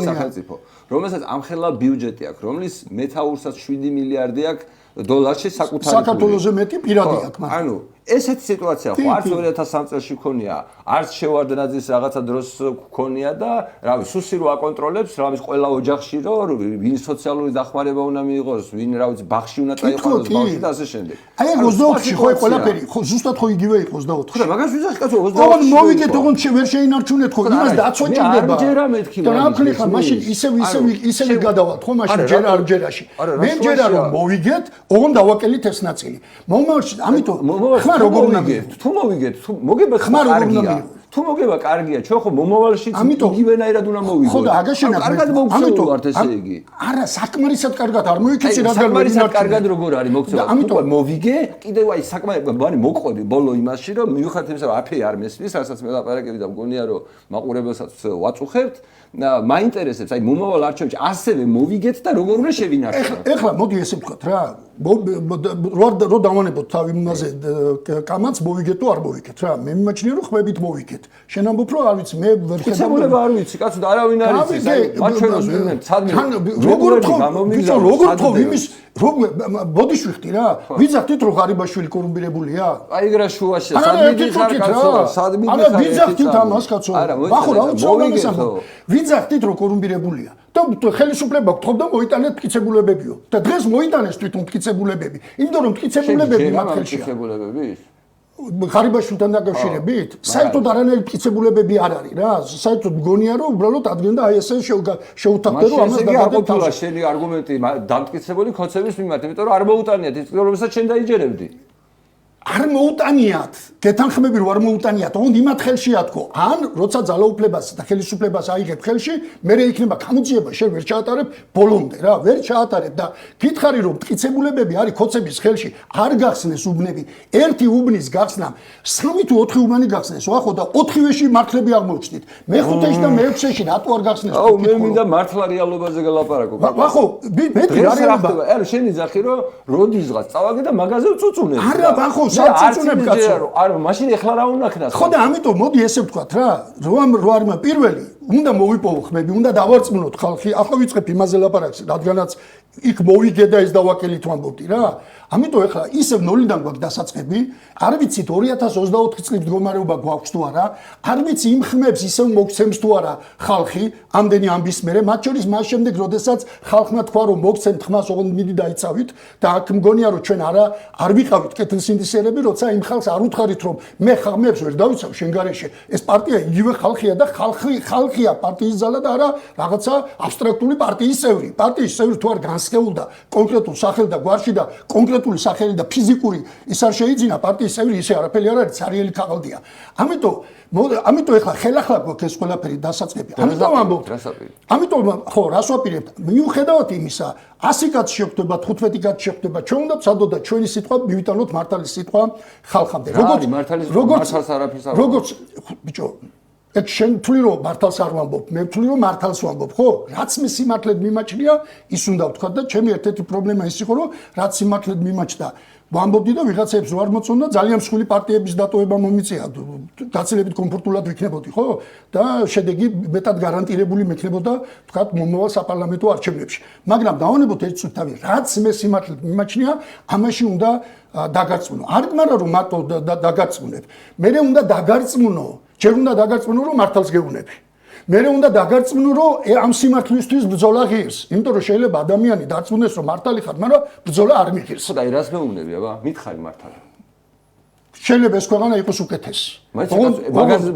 სახელმწიფო, რომელსაც ამხელა ბიუჯეტი აქვს, რომლის მეთაურსაც 7 მილიარდი აქვს დოლარში საკუთარი საქართველოზე მეტი პირადი აქვს მაგრამ ანუ ესეთი სიტუაცია ხო არც 2003 წელში ქონია არც შევარდნაძის რაღაცა დროს ქონია და რავი სუსი რო აკონტროლებს რამის ყველა ოჯახში რო ვინ სოციალური დახმარება უნდა მიიღოს ვინ რა ვიცი ბაღში უნდა წაიყვანოს ბაღში და ასე შემდეგ აი 24-ში ხო ყველაფერი ხო ზუსტად ხო იგივე იყო 24-ში ხო მაგას ვიზახ კაცო 24-ში ოღონდ მოვიგეთ ოღონდ ვერ შეინარჩუნეთ ხო იმას დაცვეჭდება ჯერა მეთქი და რა ვქნი ხა მაშინ ისევ გადავალთ ხო მაშინ ჯერა არ ჯერაში მე ჯერა რომ მოვიგეთ ოღონდ დავაკელით ეს ნაწილი მომავალში ამიტომ ხმა როგორ მოვიგეთ თუ მოვიგეთ თუ მოგება ხმა კარგია თუ მოგება კარგია ჩვენ ხო მომავალში იგივენაირად უნდა მოვიგოთ ხო და აგაშენა კარგად მოგცევთ ესე იგი არა საკმარისად კარგად არ მოიქეცი რადგან საკმარისად კარგად როგორ არის მოგცევა თუ მოვიგე კიდევ აი საკმარისად მოყვები ბოლო იმაში რომ მივხვდეთ იმისა რომ აფე არ მესმის რასაც მე ლაპარაკები და მგონია რომ მაყურებელსაც ვაწუხებთ მაინტერესებს აი მომავალ არჩევნებში ასევე მოვიგეთ და როგორ უნდა შევინარჩუნოთ ეხლა მოდი ესე ვთქვათ რა რო დავანებოთ თავი იმაზე კამაც მოვიგეთ თუ არ მოვიგეთ რა მე მიმაჩნია რომ ხვებით მოვიგეთ შენ ამბობ რომ არ ვიცი მე ვერ ხედავ არ ვიცი კაცო და არავინ არ იცის აი მაჩვენოს ვინმე ცადმე როგორ თქო იმის ბოდიშ ვიხდი რა ვიძახდით რომ ღარიბაშვილი კორუმპირებულია აი ეგ რა შუაშია სადმიდი ხარ კაცო სადმიდი ხარ არა ვიძახდით ამას კაცო ახო რა უცხოვრის ამბობ ვიძახდით რომ კორუმპირებულია და ხელისუფლება გთხოვ და მოიტანეთ მტკიცებულებებიო და დღეს მოიტანეს თვითონ მტკიცებულებები იმიტომ რომ მტკიცებულებები მათ ხელშია მტკიცებულებები ღარიბაშვილთან დაკავშირებით საერთოდ არანაირი მტკიცებულებები არ არის რა საერთოდ მგონია რომ უბრალოდ ადგენდა აი ესე შეუთანხმდე რომ ამას დაგაკეთებულა შენი არგუმენტი დამტკიცებული ხოცების მიმართ იმიტომ რომ არ მოუტანიათ ის რომელსაც შენ დაიჯერებდი არ მოუტანიათ გეთანხმები რომ არ მოუტანიათ ოღონდ იმათ ხელშია თქო ან როცა ძალაუფლებას და ხელისუფლებას აიღებ ხელში მე იქნება გამოძიება შენ ვერ ჩაატარებ ბოლომდე რა ვერ ჩაატარებ და გითხარი რომ მტკიცებულებები არის ხოცების ხელში არ გახსნეს უბნები ერთი უბნის გახსნამ 3 თუ 4 უბანი გახსნეს ხო და 4-ვეში მართლები აღმოჩნდით მე-5-ში და მე-6-ში რატო არ გახსნეს აუ მე მინდა მართლა რეალობაზე გელაპარაკო ხო მეტი რა რეალობა ანუ შენი ძახი რომ როდისღაც წავაგე და მაგაზე ვწუწუნებ არა ბახო როცა აწუწუნებ კაცო. არა, მაშინ ეხლა რა უნდა ქნას? ხო და ამიტომ მოდი ესე ვთქვათ რა, რო არმა პირველი უნდა მოვიპოვო ხმები, უნდა დავარწმუნოთ ხალხი. ახლა ვიწყებ იმაზე ლაპარაკს, რადგანაც იქ მოვიგე და ეს დავაკელით ვამბობდი რა. ამიტომ ეხლა ისევ ნოლიდან გვაქვს დასაწყები, არ ვიცით 2024 წლის მდგომარეობა გვაქვს თუ არა, არ ვიცი იმ ხმებს ისევ მოგცემს თუ არა ხალხი, ამდენი ამბის მერე, მათ შორის მას შემდეგ, როდესაც ხალხმა თქვა რომ მოგცემთ ხმას, ოღონდ მიდი დაიცავით და აქ მგონია რომ ჩვენ არ ვიყავით კეთილსინდისერები, როცა იმ ხალხს არ უთხარით რომ მე ხმებს ვერ დავიცავ შენ გარეშე. ეს პარტია იგივე ხალხია და ხალხია პარტიის ძალა და არა რაღაცა აბსტრაქტული პარტიის წევრი. პარტიის წევრი თუ არ განსხეულდა კონკრეტულ სახელ და გვარში და კონკრეტული სახელი და ფიზიკური ის არ შეიძინა პარტიის წევრი ისე არაფერი არ არის, ცარიელი ქაღალდია. ამიტომ ეხლა ხელახლა გვაქვს ეს ყველაფერი დასაწყები. ამიტომ ამბობთ. ამიტომ ხო, რას ვაპირებთ? მიუხედავად იმისა, 100 კაცი შეხვდება, 15 კაცი შეხვდება, ჩვენ უნდა ვცადოთ და ჩვენი სიტყვა მივიტანოთ მართალი სიტყვა ხალხამდე. როგორც ბიჭო, ეგ შენ თვლი რომ მართალს არ ვამბობ, მე ვთვლი რომ მართალს ვამბობ, ხო? რაც მე სიმართლედ მიმაჩნია, ის უნდა ვთქვა და ჩემი ერთ-ერთი პრობლემა ის იყო, რომ რაც სიმართლედ მიმაჩნდა, ვამბობდი და ვიღაცებს რო არ მოწონდა, ძალიან მსხვილი პარტიების დატოვება მომიწია, გაცილებით კომფორტულად ვიქნებოდი, ხო? და შედეგი მეტად გარანტირებული მექნებოდა, ვთქვათ, მომავალ საპარლამენტო არჩევნებში. მაგრამ დავანებოთ ერთ წუთავი, რაც მე სიმართლედ მიმაჩნია, ამაში უნდა დაგარწმუნო. არ მარა რომ მარტო დაგარწმუნებ. მე უნდა დაგარწმუნო. ჯერ უნდა დაგარწმუნო რომ მართალს გეუბნები. მე უნდა დაგარწმუნო რომ ამ სიმართლისთვის ბრძოლა ღირს. იმიტომ რომ შეიძლება ადამიანი დარწმუნდეს რომ მართალი ხარ, მაგრამ ბრძოლა არ მიღირს. ხო და რას მეუბნები, აბა? მითხარი მართალი. შეიძლება ეს ქვეყანა იყოს უკეთესი.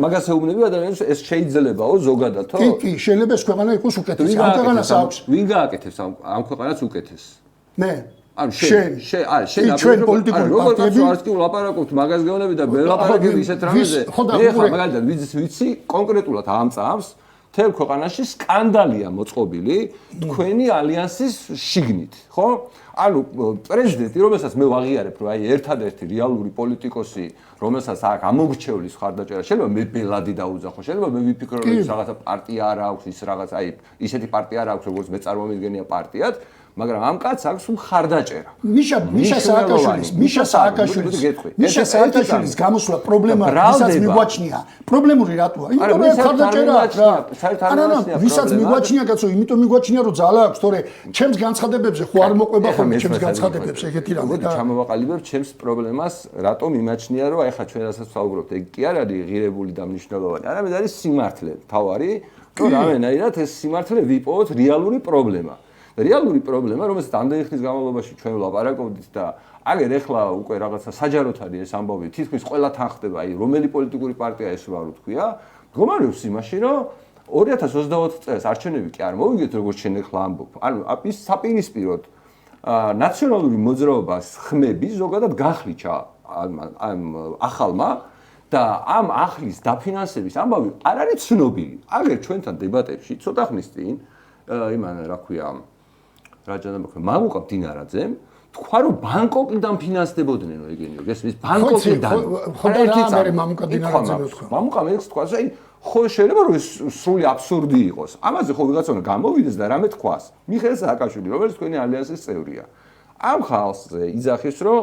მაგას ეუბნები ადამიანს ეს შეიძლებაო ზოგადად, ხო? კი, შეიძლება ეს ქვეყანა იყოს უკეთესი. ამ ქვეყანას აქვს. ვინ გააკეთებს ამ ქვეყანას უკეთეს? მე ანუ შენ ჩვენ პოლიტიკური პარტიები არც კი ვლაპარაკობთ მაგას გეუბნები და მე ვლაპარაკები ისეთ რამეზე. მე ხა მაგალითად ვიცი კონკრეტულად ამ წამს თელ ქვეყანაში სკანდალია მოწყობილი თქვენი ალიანსის შიგნით, ხო? ანუ პრეზიდენტი, რომელსაც მე ვაღიარებ, რომ აი ერთადერთი რეალური პოლიტიკოსი, რომელსაც აქ ამორჩევლის ხარდაჭერა, შეიძლება მე ბელადი დაუძახო, შეიძლება მე ვიფიქრო, რომ ის რაღაცა პარტია არ აქვს, ის რაღაც აი ისეთი პარტია არ აქვს, როგორც მე წარმომიდგენია პარტიად, მაგრამ ამ კაცს აქვს მხარდაჭერა. მიშა სააკაშვილის გამოსვლა პრობლემა, ვისაც მიგვაჩნია. პრობლემური რატოა? იმიტომ რომ მხარდაჭერა აქვს რა. ვისაც მიგვაჩნია კაცო, იმიტომ მიგვაჩნია რომ ძალა აქვს, თორე ჩემს განცხადებებზე ხო არ მოყვება ხოლმე ჩემს განცხადებებს ეგეთი რამე და ჩამოვაყალიბებ ჩემს პრობლემას, რატომ იმაჩნია რომ აი ხა ჩვენ რასაც ვსაუბრობთ, ეგ კი არ არის ღირებული და მნიშვნელოვანი. არამედ არის სიმართლე, თავარი, რომ რამენაირად ეს სიმართლე ვიპოვოთ რეალური პრობლემა. რეალური პრობლემა, რომელსაც ამდენი ხნის განმავლობაში ჩვენ ვლაპარაკობდით და აგერ ეხლა უკვე რაღაცა საჯაროდ არის ეს ამბავი, თითქმის ყველა თან ხდება, აი რომელი პოლიტიკური პარტია ეს რა ვთქვია, მდგომარეობს იმაში, რომ 2024 წელს არჩევნები კი არ მოვიგეთ, როგორც შენ ეხლა ამბობ. ანუ ის საპირისპიროდ ნაციონალური მოძრაობას ხმები ზოგადად გახლიჩა ამ ახალმა და ამ ახლის დაფინანსების ამბავი არ არის ცნობილი. აგერ ჩვენთან დებატებში ცოტა ხნის წინ იმან რა ქვია რაჯანამოქ მამუკა დინარაძემ თქვა რომ ბანკოკიდან ფინანსდებოდნენ ეგენიო გესმის ბანკოკიდან ხო და რა მე მამუკა დინარაძემ თქვა მამუკა მე თქვა აი ხო შეიძლება რომ ეს სრული აბსურდი იყოს ამაზე ხო ვიღაცანა გამოვიდეს და რამე თქვას მიხეილ სააკაშვილი რომელიც თქვენი ალიანსის წევრია ამ ხალხზე იძახის რომ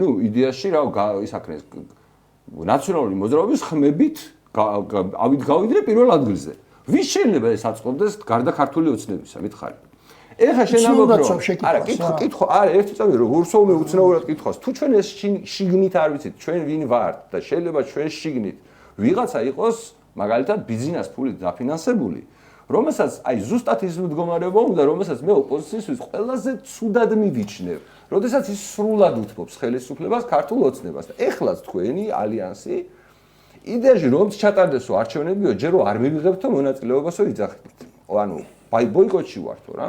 ნუ იდეაში რა ისაქნეს ნაციონალური მოძრაობის ხმებით გავიდრე პირველ ადგილზე ვის შეიძლება ეს აწყობდეს გარდა ქართული ოცნებისა მითხარი ეხა შენ ამბობ რომ არა კითხო არა ერთი წამი როგორ სოუმე უცნაურად კითხავს თუ ჩვენ ეს შიგნით არ ვიცით ჩვენ ვინ ვართ და შეიძლება ჩვენ შიგნით ვიღაცა იყოს მაგალითად ბიზნეს ფულით დაფინანსებული რომელსაც აი ზუსტად ის მდგომარეობა უნდა რომელსაც მე ოპოზიციისთვის ყველაზე ცუდად მივიჩნევ როდესაც ის სრულად უთმობს ხელისუფლებას ქართულ ოცნებას და ეხლაც თქვენი ალიანსი იდეაში რომ ჩატარდესო არჩევნებიო ჯერო არ მივიღებთო მონაწილეობასო იძახით ანუ ბოიკოტში ვართო რა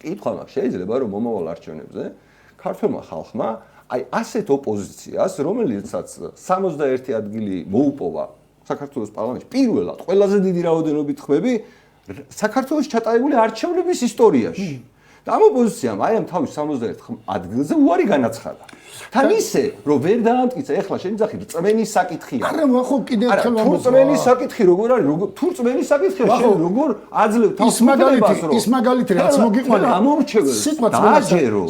კითხვა მაქვს შეიძლება რომ მომავალ არჩევნებზე ქართულმა ხალხმა აი ასეთ ოპოზიციას რომელიცაც 61 ადგილი მოუპოვა საქართველოს პარლამენტში პირველად ყველაზე დიდი რაოდენობით ხმები საქართველოს ჩატარებული არჩევნების ისტორიაში და ამ ოპოზიციამ აი ამ თავის 61 ადგილზე უარი განაცხადა. თან ისე, რომ ვერ დაამტკიცა, ეხლა შენი ძახი რწმენის საკითხია. არა, ხო, კიდე ერთხელ თუ რწმენის საკითხი როგორ არის, თუ რწმენის საკითხია, შენ როგორ აძლევ თავს ის მაგალითი რაც მოგიყვანა, ამომრჩეველ.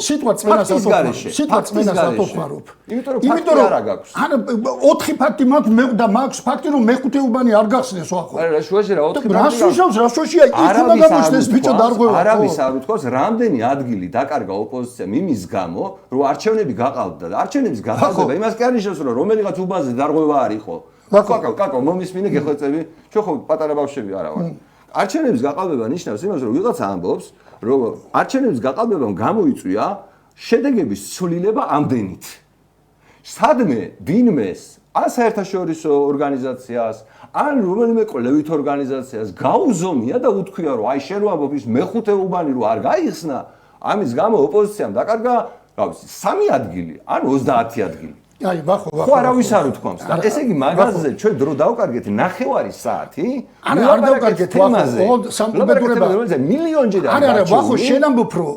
სიტყვა წმენას ატოხმარობ. იმიტომ რომ არა გაქვს. არა, 4 ფაქტი მაქვს ფაქტი რომ მეხუთე უბანი არ გახსნეს ვახო. არა, რა შუაში რა 4 ფაქტი. რა შუშია, იქ უნდა გამოჩნდეს ბიჭო დარღვევა. არავის არ უთქვას, რამდენი ადგილი დაკარგა ოპოზიციამ იმის გამო, რომ არჩევნები გაყალბდა. არჩევნების გაყალბება იმას კი არ ნიშნავს, რომ რომელიღაც უბანზე დარღვევა არ იყო. კაკო, მომისმინე გეხვეწები, ჩვენ ხო პატარა ბავშვები არა ვარ. არჩევნების გაყალბება ნიშნავს იმას, რომ ვიღაცა ამბობს, რომ არჩევნების გაყალბებამ გამოიწვია შედეგების ცვლილება ამდენით. სადმე ვინმეს ან საერთაშორისო ორგანიზაციას, ან რომელიმე კვლევით ორგანიზაციას გაუზომია და უთქვია, რომ აი შენ რო ამბობ ის მეხუთე უბანი რო არ გაიხსნა, ამის გამო ოპოზიციამ დაკარგა, რა ვიცი, 3 ადგილი, ან 30 ადგილი. აი, ვახო. ხო არავის არ უთქვამს. და ესე იგი მაგაზე ჩვენ დრო დავკარგეთ 9 საათი. არ დავკარგეთ ვახო, სამკუთხედურება მილიონჯერ არა, ვახო, შენ ამბობ, რომ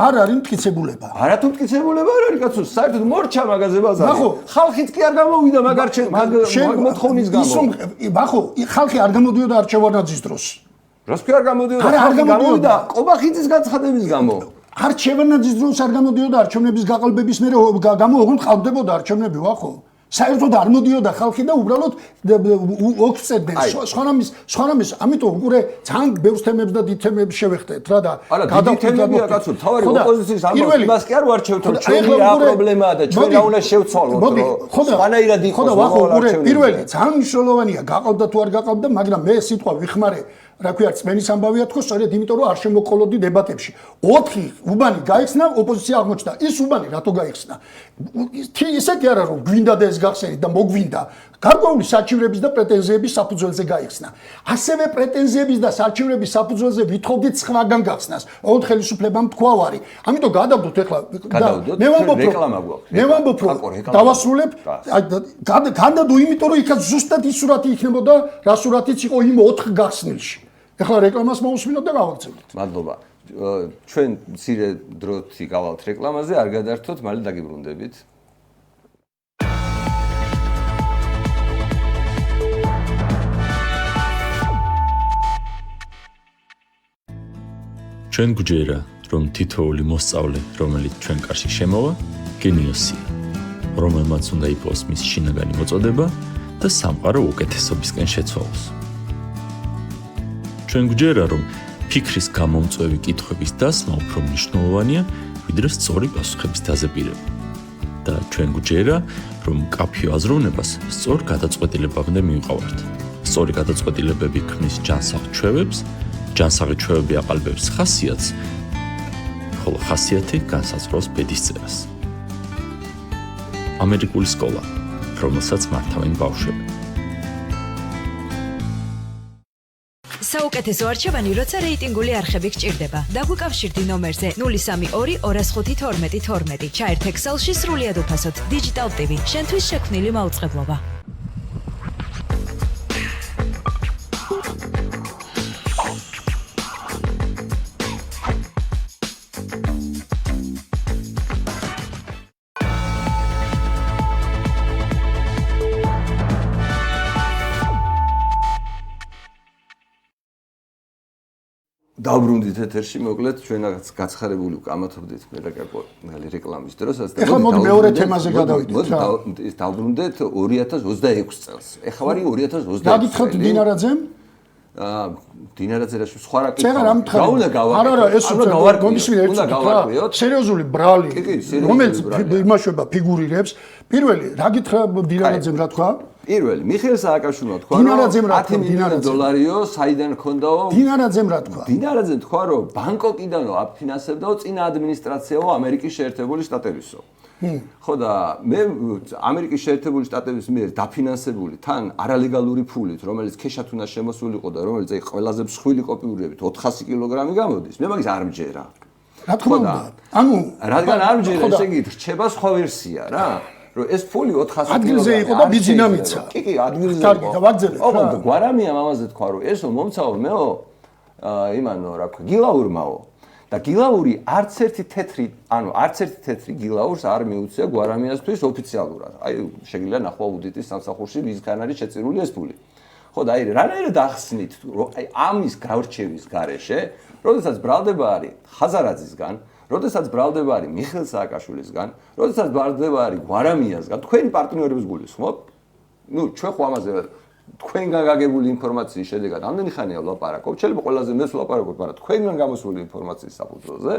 არ არის მტკიცებულება. არა თუ მტკიცებულება არ არის, კაცო, საერთოდ მორჩა მაგაზე ბაზარი. ხალხიც კი არ გამოვიდა მაგ მოთხოვნის გამო. ვახო, ხალხი არ გამოდიოდა არჩევანაძის დროს. რას კი არ გამოდიოდა? არ გამოდიოდა ყობახიძის განცხადების გამო. არჩევანაძის დროს არ გამოდიოდა არჩევნების გაყალბების მერე გამო ოღონდ ყალბდებოდა არჩევნები ვახო. საერთოდ არ მოდიოდა ხალხი და უბრალოდ ოქცედნენ. სხვანაირად, ამიტომ უკვე ძალიან ბევრ თემებს და დიდ თემებს შევეხტეთ რა და გადავთემებია კაცო, თავარი ოპოზიციის ამბობს, იმას კი არ ვარჩევთ, რომ ჩვენი რა პრობლემაა და ჩვენ რა უნდა შევცვალოთ, რომ სხვანაირად იყოს. ხო და ვახო, პირველი ძალიან მნიშვნელოვანია, გაყალბდა თუ არ გაყალბდა, მაგრამ მე სიტყვა ვიხმარე რა ქვია, წმენის ამბავია თქო, სწორედ იმიტომ რომ არ შემოყოლოდი დებატებში. 4 უბანი გაიხსნა, ოპოზიცია აღმოჩნდა. ის უბანი რატო გაიხსნა? ისეთი არა რომ გვინდა და ეს გახსენით და მოგვინდა. გარკვეული საჩივრების და პრეტენზიების საფუძველზე გაიხსნა. ასევე პრეტენზიების და საჩივრების საფუძველზე ვითხოვდით სხვაგან გახსნას. ოღონდ ხელისუფლებამ თქვა ვარი. ამიტომ გადავდოთ ეხლა მე ვამბობ რომ დავასრულებ. გადადო იმიტომ რომ იქაც ზუსტად ის სურათი იქნებოდა, რა სურათიც იყო იმ 4 გახსნილში. ეხლა რეკლამას მოусმინოთ და გავაგრძელებთ. მადლობა. ჩვენ მცირე დროთი გავალთ რეკლამაზე, არ გადართოთ, მალე დაგიბრუნდებით. ჩვენ გვჯერა, რომ თითოეული მოსწავლე, რომელიც ჩვენ კარში შემოვა, გენიოსია, რომელმაც უნდა იყოს მის შინაგანი მოწოდება და სამყარო უკეთესობისკენ შეცვალოს. ჩვენ გვჯერა, რომ ფიქრის გამომწვევი კითხვების დასმა უფრო მნიშვნელოვანია, ვიდრე სწორი პასუხების დაზეპირება. და ჩვენ გვჯერა, რომ მკაფიო აზროვნებას სწორ გადაწყვეტილებამდე მივყავართ. სწორი გადაწყვეტილებები ქმნის ჯანსაღ ჩვევებს, ჯანსაღი ჩვევები აყალბებს ხასიათს, ხოლო ხასიათი განსაზღვრავს ბედისწერას. ამერიკული სკოლა, რომელსაც მართავენ ბავშვები. საუკეთესო არჩევანი, როცა რეიტინგული არხები გჭირდება. დაგვიკავშირდი ნომერზე 032 205 12 12. ჩაერთ ექსელში სრულიად უფასოდ. Digital TV, შენთვის შექმნილი მაუწყებლობა. დავბრუნდით ეთერში, მოკლედ ჩვენაც გაცხარებული ვკამათობდით მე და კაკო რეკლამის დროსაც და ეხლა მოდი მეორე თემაზე გადავიდეთ რა. დავბრუნდეთ 2026 წელს. ეხლა ვარი 2026. დაგითხრათ დინარაძემ? დინარაძე რა სხვა რა კითხვა. რა უნდა გავაკეთო? არა, ეს უნდა გავარკვიოთ. უნდა გავარკვიოთ. სერიოზული ბრალი, რომელიც იმაშობა ფიგურირებს. პირველი, რა გითხრა დინარაძემ რა თქვა? პირველი, მიხეილ სააკაშვილმა თქვა, რომ $10 მილიონ საიდან ჰქონდაო? დინარაძემ რა თქვა? დინარაძემ თქვა, რომ ბანკოკიდანო აფინანსებდაო წინა ადმინისტრაციაო ამერიკის შეერთებული შტატებისო. ხო და მე ამერიკის შეერთებული შტატების მიერ დაფინანსებული თან არალეგალური ფულით, რომელიც ქეშად უნდა შემოსულიყო და რომელიც აი ყველაზე მსხვილი კოპიურებით 400 კილოგრამი გამოდის, მე მაგის არ მჯერა. რა თქმა უნდა. ანუ რადგან არ მჯერა, ესე იგი რჩება სხვა ვერსია რა. რომ ეს ფული 400 ადგილზე იყო და ბიძინამიცა. კი, ადგილზე იყო. კარგი, დავაგზავნე. ოღონდ გვარამია ამაზე თქვა, რომ ესო მომცაო მეო იმანო რა ქვია, გილაურმაო. და გილაური არც ერთი თეთრი გილაურს არ მიუწია გვარამიასთვის ოფიციალურად. აი შეგიძლია ნახვა უდიტის სამსახურში ვისგან არის შეწირული ეს ფული. ხო და აი რანაირად ახსნით აი ამის გავრჩევის გარეშე, როდესაც ბრალდება არის ხაზარაძისგან, როდესაც ბრალდება არის მიხეილ სააკაშვილისგან, როდესაც ბრალდება არის გვარამიასგან, თქვენი პარტნიორებს გულისხმობ? ნუ ჩვენ ხო ამაზე თქვენგან გაგებული ინფორმაციის შედეგად ამდენი ხანია ვლაპარაკობ, შეიძლება ყველაზე მეც ვლაპარაკობ, მაგრამ თქვენგან გამოსული ინფორმაციის საფუძველზე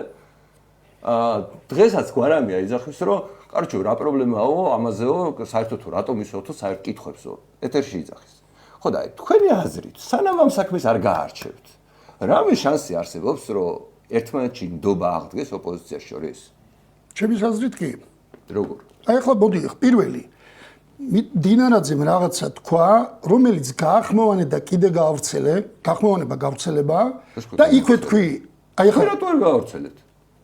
დღესაც გვარამია იძახის, რომ კარჩო რა პრობლემაო, ამაზეო, საერთოდ თუ რატომ ისოთო საერთ კითხვებსო, ეთერში იძახის. ხო და თქვენი აზრით, სანამ ამ საქმეს არ გაარჩევთ, რამე შანსი არსებობს, რომ ერთმანეთში ნდობა აღდგეს ოპოზიციას შორის? ჩემი აზრით კი. როგორ? აი ახლა მოდი პირველი დინარაძემ რაღაცა თქვა, რომელიც გაახმოვანე და კიდე გაახმოვანება გავრცელება და იქვე თქვი, აი ახლა რატო არ გავრცელეთ?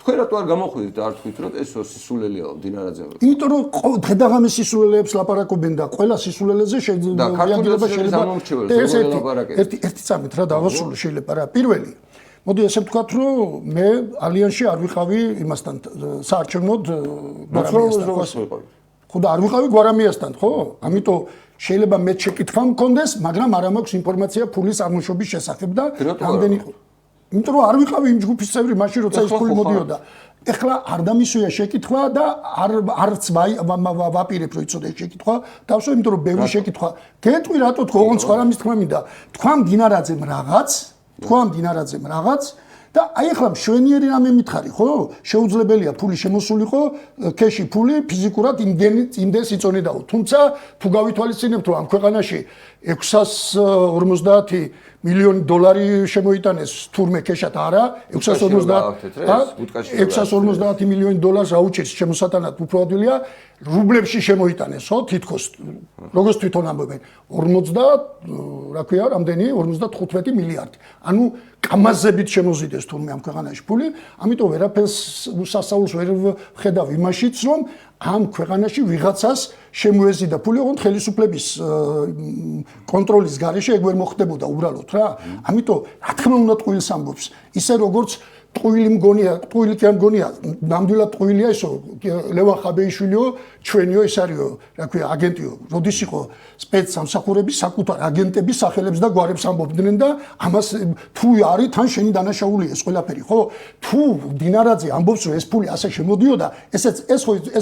თქვენ რატო არ გამოხვიდით და არ თქვით, რომ ეს სისულელეა დინარაძემ? იმიტომ რომ დღედაღამის სისულელეებს ლაპარაკობენ და ყველა სისულელეზე რეაგირება შეიძლება ერთი წამით რა დავასრულო შეიძლება რა. პირველი მოდი ესე ვთქვათ, რომ მე ალიანსში არ ვიყავი იმასთან საარჩევნოდ გვარამიასთან. ხო და არ ვიყავი გვარამიასთან, ხო? ამიტომ შეიძლება მე შეკითხვა მქონდეს, მაგრამ არ მაქვს ინფორმაცია ფულის წარმოშობის შესახებ და რამდენი იყო. იმიტომ რომ არ ვიყავი იმ ჯგუფის წევრი მაშინ როცა ეს ფული მოდიოდა. ეხლა არ დამისვია შეკითხვა და არც ვაპირებ რომ იცოდე შეკითხვა, დავსვე იმიტომ რომ ბევრი შეკითხვა. გეტყვი რატო თქო, ოღონდ სხვა რამის თქმა მინდა. თქვა დინარაძემ რაღაც და აი ახლა მშვენიერი რამე მითხარი, ხო? შეუძლებელია ფული შემოსულიყო, ქეში ფული ფიზიკურად იმდენს იწონედაო. თუმცა თუ გავითვალისწინებთ, რომ ამ ქვეყანაში 650 მილიონი დოლარი შემოიტანეს თურმე ქეშად არა, 650 მილიონი დოლარს აუჭირს შემოსატანად უფრო ადვილია, რუბლებში შემოიტანეს, ხო, თითქოს როგორც თვითონ ამბობენ, 45 მილიარდი. ანუ კამაზებით შემოზიდეს თურმე ამ ქვეყანაში ფული, ამიტომ ვერაფერს სასაულს ვერ ვხედავ იმაშიც, რომ ამ ქვეყანაში ვიღაცას შემოეზიდა ფული, ოღონდ ხელისუფლების კონტროლის გარეშე ეგ ვერ მოხდებოდა უბრალოდ რა. ამიტომ რა თქმა უნდა ტყუილს ამბობს, ისე როგორც ტყუილი მგონია, ტყუილი კი ამგონია, ნამდვილად ტყუილია ისო ლევან ხაბეიშვილიო, ჩვენიო ეს არისო, რა ქვია, აგენტიო, როდის იყო სპეცსამსახურების საკუთარ აგენტების სახელებს და გვარებს ამბობდნენ და ამას თუ არის თან შენი დანაშაულია ეს ყველაფერი, ხო? თუ დინარაძე ამბობს, რომ ეს ფული ასე შემოდიოდა, ეს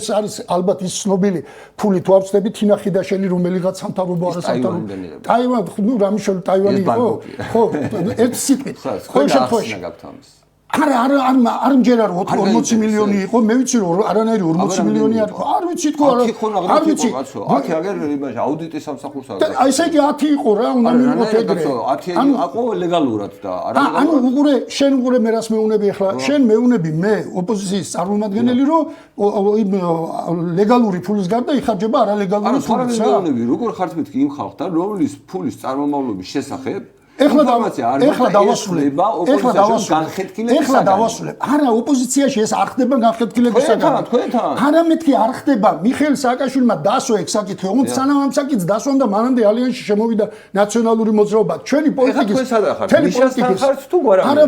არის ალბათ ის ცნობილი ფული თუ ავწდები თინა ხიდაშელი რომელიღაც სამთავრობო არასამთავრობო. ტაივანი, ნუ რამიშელი ტაივანი იყო, ხო? ერთ სიტყვით. ხო შემთხვევაში არ მჯერა რომ 40 მილიონი იყო, მე ვიცი რომ არანაირი 40 მილიონი არ იყო. არ ვიცი თქო არა. არ ვიცი. აქ აგერ იმაში აუდიტის სამსახურსა. აი ესე იგი 10 იყო რა, უნდა მივიღოთ ეგრე. 10 აყო ლეგალურად და არა. ანუ უყურე, შენ უყურე მე რას მეუნები ახლა? შენ მეუნები მე ოპოზიციის წარმომადგენელი რომ ლეგალური ფულის გარდა იხარჯება არალეგალური ფული. არა, მეუნები, როგორ ხართ მეთქი იმ ხალხთან, რომლის ფულის წარმომავლობის შესახებ ეხლა დავასრულებ. არა, ოპოზიციაში ეს არ ხდება განხეთქილების საგანად. არა, მეთქი არ ხდება. მიხეილ სააკაშვილმა დასვა ეგ საკითხი. ოღონდ სანამ ამ საკითხს დასვან და მანამდე ალიანსში შემოვიდა ნაციონალური მოძრაობა. ჩვენი პოლიტიკის არა,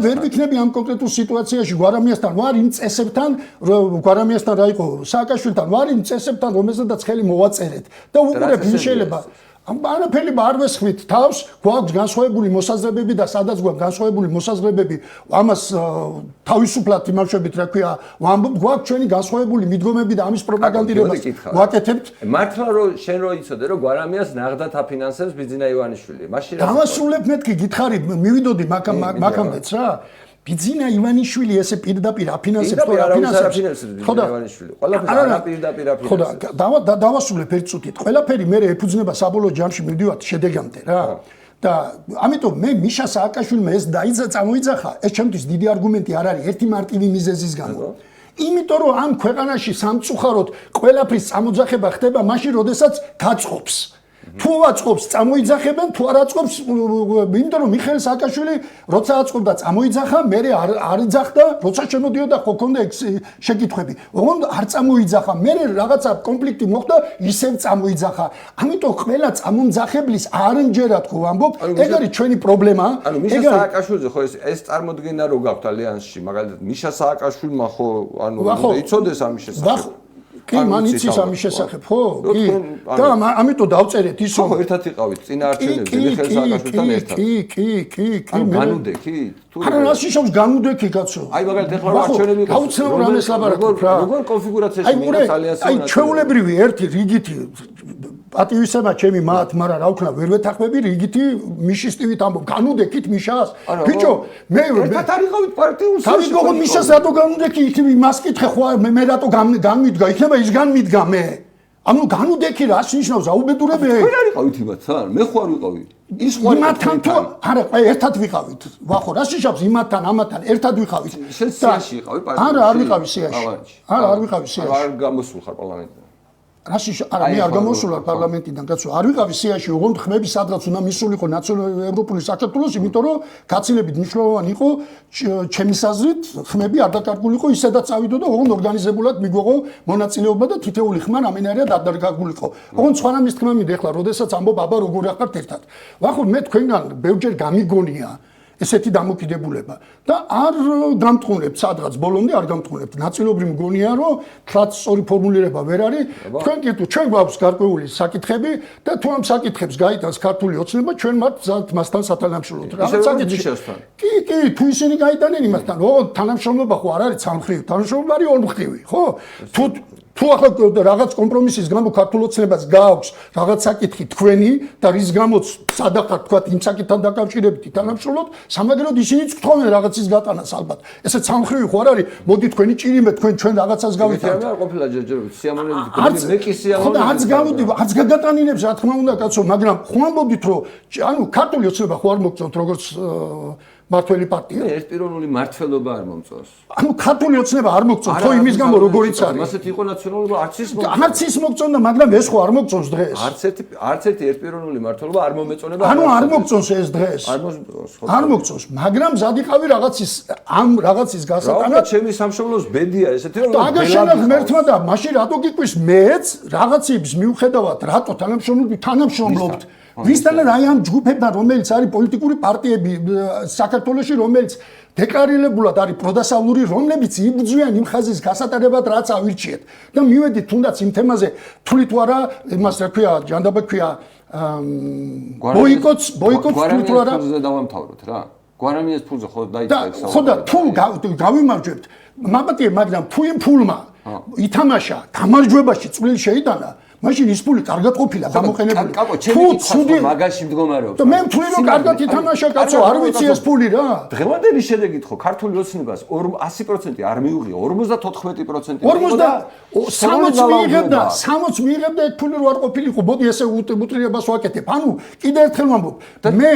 ვერ ვიქნები ამ კონკრეტულ სიტუაციაში გვარამიასთან, ვარ იმ წესებთან, გვარამიასთან რა იყო, სააკაშვილთან, ვარ იმ წესებთან, რომელზედაც ხელი მოვაწერეთ. და უყურებ ის შეიძლება არაფერი არ ვესხვით თავს, გვაქვს განსხვავებული მოსაზრებები და სადაც გვაქვს განსხვავებული მოსაზრებები, ამას თავისუფლად იმავშებით, რა ქვია, ვამბობ, გვაქვს ჩვენი განსხვავებული მიდგომები და ამის პროპაგანდირებას ვაკეთებთ. მართლა რომ შენ რო იცოდე, რომ გვარამიას ნაღდათ აფინანსებს ბიძინა ივანიშვილი. მაშინ რა დავასრულებ მეთქი, გითხარით, მივიდოდი მაგამდეც რა. ბიძინა ივანიშვილი ესე პირდაპირ აფინანსებს თუ არ აფინანსებს? ხო და ივანიშვილი. ყველაფერს არა პირდაპირ აფინანსებს. ხო და დავასრულებ ერთ წუთით. ყველაფერი მე ეფუძნება საბოლოო ჯამში მივდივართ შედეგამდე რა. და ამიტომ მე მიშა სააკაშვილმა ეს წამოიძახა, ეს ჩემთვის დიდი არგუმენტი არ არის ერთი მარტივი მიზეზის გამო. იმიტომ რომ ამ ქვეყანაში სამწუხაროდ ყველაფრის წამოძახება ხდება მაშინ, როდესაც გაწყობს. თუ აწყობს წამოიძახებენ, თუ არ აწყობს, იმიტომ რომ მიხეილ სააკაშვილი როცა აწყობდა წამოიძახა, მე არ იძახდა, როცა შემოდიოდა ხო ქონდა შეკითხვები. ოღონდ არ წამოიძახა, მე რაღაცა კონფლიქტი მოხდა, ისევ წამოიძახა. ამიტომ ყველა წამომძახებლის არამჯერად ხო ვამბობ, ეგ არის ჩვენი პრობლემა. ანუ მიშა სააკაშვილიძე ხო ეს წარმოდგენა რო გაქვთ ალიანსში, მაგალითად მიშა სააკაშვილმა ხო ანუ უნდა იცოდეს ამის შესახებ. კი, მან იცის ამის შესახებ, ხო? კი. და ამიტომ დავწერეთ ის რომ ხო ერთად იყავით წინა არჩევნებზე მიხეილ სააკაშვილთან ერთად. კი. განუდექი? არა, რას ნიშნავს განუდექი კაცო? აი მაგალითად ეხლა არჩევნები იყო. აუცილებლად ამას ლაპარაკობ რა. როგორ კონფიგურაციაში მიიღეს ალიანსი? აი ჩვეულებრივი ერთი რიგითი პატივისცემა ჩემი მათ, მაგრამ რა ვქნა, ვერ ვეთანხმები რიგითი მიშისტივით ამბობ, განუდექით მიშას. ბიჭო, მე ერთად არ იყავით პარტიულ თავის გოგონ მიშას რატო განუდექი? იქ მას კითხე ხო მე რატო განმიდგა? იქნება ის განმიდგა მე. ანუ განუდექი რას ნიშნავს? აუბედურებე. ვერ არ იყავით იმათთან? მე ხო არ ვიყავი. ის ხო იმათთან თუ არა, აი ერთად ვიყავით. ვახო, რას ნიშნავს იმათთან, ამათთან ერთად ვიყავით? სიაში იყავი პარტიაში. არა, არ ვიყავი სიაში. არა, არ ვიყავი სიაში. არ გამოსულ ხარ პარლამენტიდან. რაში არა მე არ გამოსულა პარლამენტიდან კაცო არ ვიყავი სიაში ოღონდ ხმები სადღაც უნდა მისულიყო ნაციონალური ევროპული საქართველოს იმიტომ რომ გაცილებით მნიშვნელოვანი იყო ჩემის აზრით ხმები არ დაკარგულიყო ისედაც წავიდო და ოღონდ ორგანიზებულად მიგვეღო მონაწილეობა და თითეული ხმა რამენარია დაკარგულიყო ოღონდ სხვა რამის თქმა მინდა ეხლა როდესაც ამბობ აბა როგორ ახართ ერთად ვახო მე თქვენგან ბევრჯერ გამიგონია ესეთი დამოკიდებულება და არ გამტყუნებთ სადღაც ბოლომდე არ გამტყუნებთ ნაწილობრივ მგონია რომ თლაც სწორი ფორმულირება ვერ არის თქვენ კითხავთ ჩვენ გვაქვს გარკვეული საკითხები და თუ ამ საკითხებს გაიტანს ქართული ოცნება ჩვენ მათ მასთან სათანამშრომლოთ რაღაც საკითხი კი თუ ისინი გაიტანენ იმასთან თანამშრომლობა ხო არ არის სამხრივი თანამშრომლობა არის ორმხრივი ხო თუ ახლა რაღაც კომპრომისის გამო ქართულ ოცნებას გააქვს რაღაც საკითხი თქვენი და რის გამოც სადახარ თქვა იმ საკითხთან დაკავშირებით თანამშრომლობთ სამაგეროდ ისინიც გთხოვენ რაღაცის გატანას ალბათ ესე სამხრივი ხო არ არის მოდი თქვენი ჭირიმე თქვენ ჩვენ რაღაცას გავიტანთ არ ყოფილა ჯერჯერობით სიამოვნებით მე კი სიამოვნებით არც გავუდი არც გაგატანინებს რა თქმა უნდა კაცო მაგრამ ხო ამბობდით რომ ანუ ქართული ოცნება ხო არ მოგწონთ როგორც მართველი პარტია. მე ერთპიროვნული მართლობა არ მომწონს. ანუ ქართული ოცნება არ მოგწონს, ხო იმის გამო როგორიც არის. ასეთი იყო ნაციონალობა არც ის მოგწონს. არც ის მოგწონდა, მაგრამ ეს ხო არ მოგწონს დღეს. არც ერთი ერთპიროვნული მართლობა არ მომეწონება. ანუ არ მოგწონს ეს დღეს. არ მომწონს. არ მოგწონს, მაგრამ ზადიყავი რაღაცის გასატანად. ჩემი სამშობლოს ბედია ესეთი რომ დაგაშენა ღმერთმა და მაშინ რატო გიყვის მეც რაღაცების მიუხედავად რატო თანამშრომლობთ ვისთან აი ამ ჯგუფებთან რომელიც არის პოლიტიკური პარტიები საქართველოში რომელიც დეკლარირებულად არის პროდასავლური რომლებიც იბრძვიან იმ ხაზის გასატარებად რაც ავირჩიეთ და მივედით თუნდაც იმ თემაზე თulit თუ არა იმას რა ქვია ჯანდაბა ქვია ბოიკოტს თulit თუ არა დავამთავროთ რა გვარამიეს ფულზე ხო დაიწყეს ხო და თუ გავიმარჯვებთ მაგრამ თუ იმ ფულმა ითამაშა გამარჯვებაში წვლილი შეიტანა მაშინ ის ფული კარგად ყოფილა გამოყენებული. თუ ცუდი მაგაში მდგომარეობს. და მე ვთვლი რომ კარგად ითამაშა კაცო, არ ვიცი ეს ფული რა. დღევანდელი შედეგით ხო ქართული ოცნებას 100% არ მიუღია, 54%. 60 მიიღებდა ეს ფული რო არ ყოფილიყო, მოდი ესე უტრირებას ვაკეთებ. ანუ კიდე ერთხელ ვამბობ, მე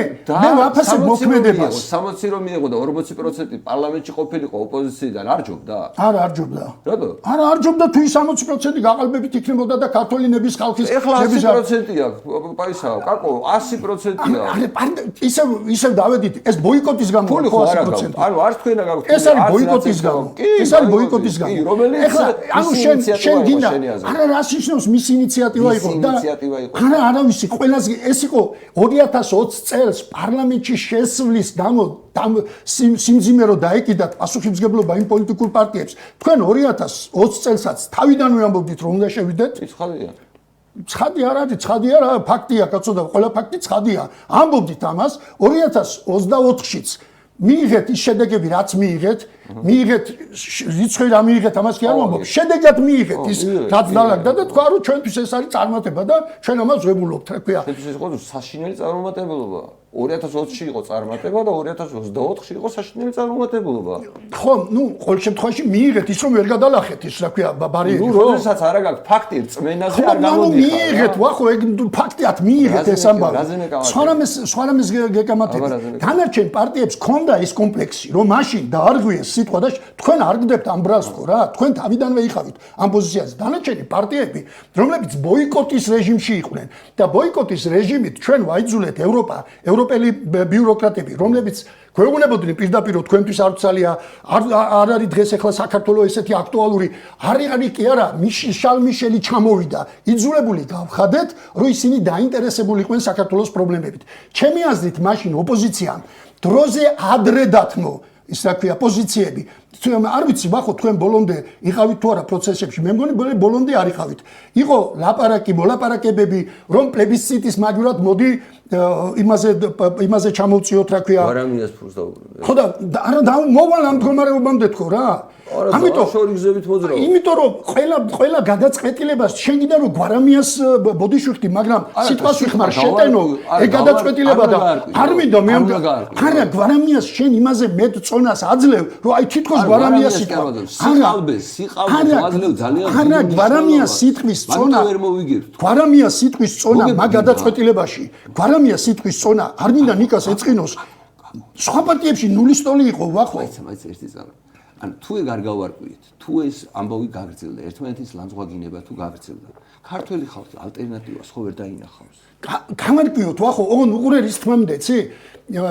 ვაფასებ მოქმედებას. 60 რომ მიიღო და 40% პარლამენტში ყოფილიყო ოპოზიციიდან არ ჯობდა? არა, არ ჯობდა. რატო? არა, არ ჯობდა თუ 60% გაყალბებით იქნებოდა და ქართული ნების ხალხის ეხლა 100%-ია, პაისა, კაკო, 100%-ია. ისევ დავედით, ეს ბოიკოტის გამო ხო 100%. ანუ არც თქვენა გაგვთ. ეს არის ბოიკოტის გამო. ეს არის ბოიკოტის გამო. ეხლა ანუ შენ გინდა არა რას ნიშნავს მის ინიციატივა იყო და არა არავისი ყველაზე ეს იყო 2020 წელს პარლამენტში შესვლის გამო სიმძიმე რო დაეკიდათ პასუხისმგებლობა იმ პოლიტიკურ პარტიებს თქვენ 2020 წელსაც თავიდანვე ამბობდით რომ უნდა შევიდეთ ცხადი არ არის ცხადი არა ფაქტია კაცო და ყველა ფაქტი ცხადია ამბობდით ამას 2024-შიც მიიღეთ ის შედეგები რაც მიიღეთ რიცხვი რა მიიღეთ ამას კი არ ვამბობ შედეგად მიიღეთ ის რაც დალაგდა და თქვა რომ ჩვენთვის ეს არის წარმატება და ჩვენ ამას ვებულობთ რა ქვია ეს იყო საშინელი წარმატებულობა 2020-ში იყო წარმატება და 2024-ში იყო საშინელი წარმატებულობა. ხო, ყოველ შემთხვევაში მიიღეთ ის რომ ვერ გადალახეთ ის რა ქვია ბარიერი. როდესაც არ აქვს ფაქტი რწმენაზე არ გამოდიხარ. მიიღეთ, ვახო, ეგ ფაქტიად მიიღეთ ეს ამბავი. სვანამის გეკამათებით. განარჩენ პარტიებს ქონდა ის კომპლექსი, რომ მაშინ დაარღვიეს სიტყვა და თქვენ არ გდებთ ამ ბრალს ხო რა, თქვენ თავიდანვე იყავით ამ პოზიციაზე. დანარჩენი პარტიები, რომლებიც ბოიკოტის რეჟიმში იყვნენ და ბოიკოტის რეჟიმით ჩვენ ვაიძულეთ ევროპელი ბიუროკრატები, რომლებიც გვეუბნებოდნენ პირდაპირ თქვენთვის არ ცალია, არ არის დღეს ახლა საქართველოს ესეთი აქტუალური, არის კი არა, შარლ მიშელი ჩამოვიდა, იძულებული გავხადეთ, რომ ისინი დაინტერესებული იყვნენ საქართველოს პრობლემებით. ჩემი აზრით, მაშინ ოპოზიციამ დროზე ადრე დათმო ის რა ქვია პოზიციები. არ ვიცი, ვახო, თქვენ ბოლომდე იყავით თუ არა პროცესებში. მე მგონი ბოლომდე არ იყავით. იყო ლაპარაკი, მოლაპარაკებები, რომ პლებისციტის მაგივრად მოდი იმაზე ჩამოვწიოთ, რა ქვია. გვარამიას ფულს დაუბრუნდეთ. ხო და არა მოვალ ამ მდგომარეობამდე თქო რა. ამიტომ შორიგზებით მოძრაობა. იმიტომ რომ ყველა გადაწყვეტილებას შენ გინდა რომ გვარამიას ბოდიშვიხდი, მაგრამ სიტყვას ვიხმარ შეტენო, ეგ გადაწყვეტილება და არ მინდა მე არა გვარამიას შენ იმაზე მეტ წონას აძლევ, რომ აი თითქოს გვარამიას სიტყვა. სიყალბე აძლევ ძალიან. არა გვარამიას სიტყვის წონა. გვარამიას სიტყვის წონა მაგ გადაწყვეტილებაში. გვარამიას სიტყვის წონა არ მინდა ნიკას ეწყინოს. სხვა პარტიებში ნულის სტოლი იყო, ვახო. მაიც ერთი წამი. ან თუ ეგ არ გავარკვიეთ, თუ ეს ამბავი გაგრძელდა, ერთმანეთის ლანძღვაგინება თუ გაგრძელდა, ქართველი ხალხი ალტერნატივას ხო ვერ დაინახავს. გავარკვიოთ, ვახო, ოღონ უყურე რის თქმამდე, ცი?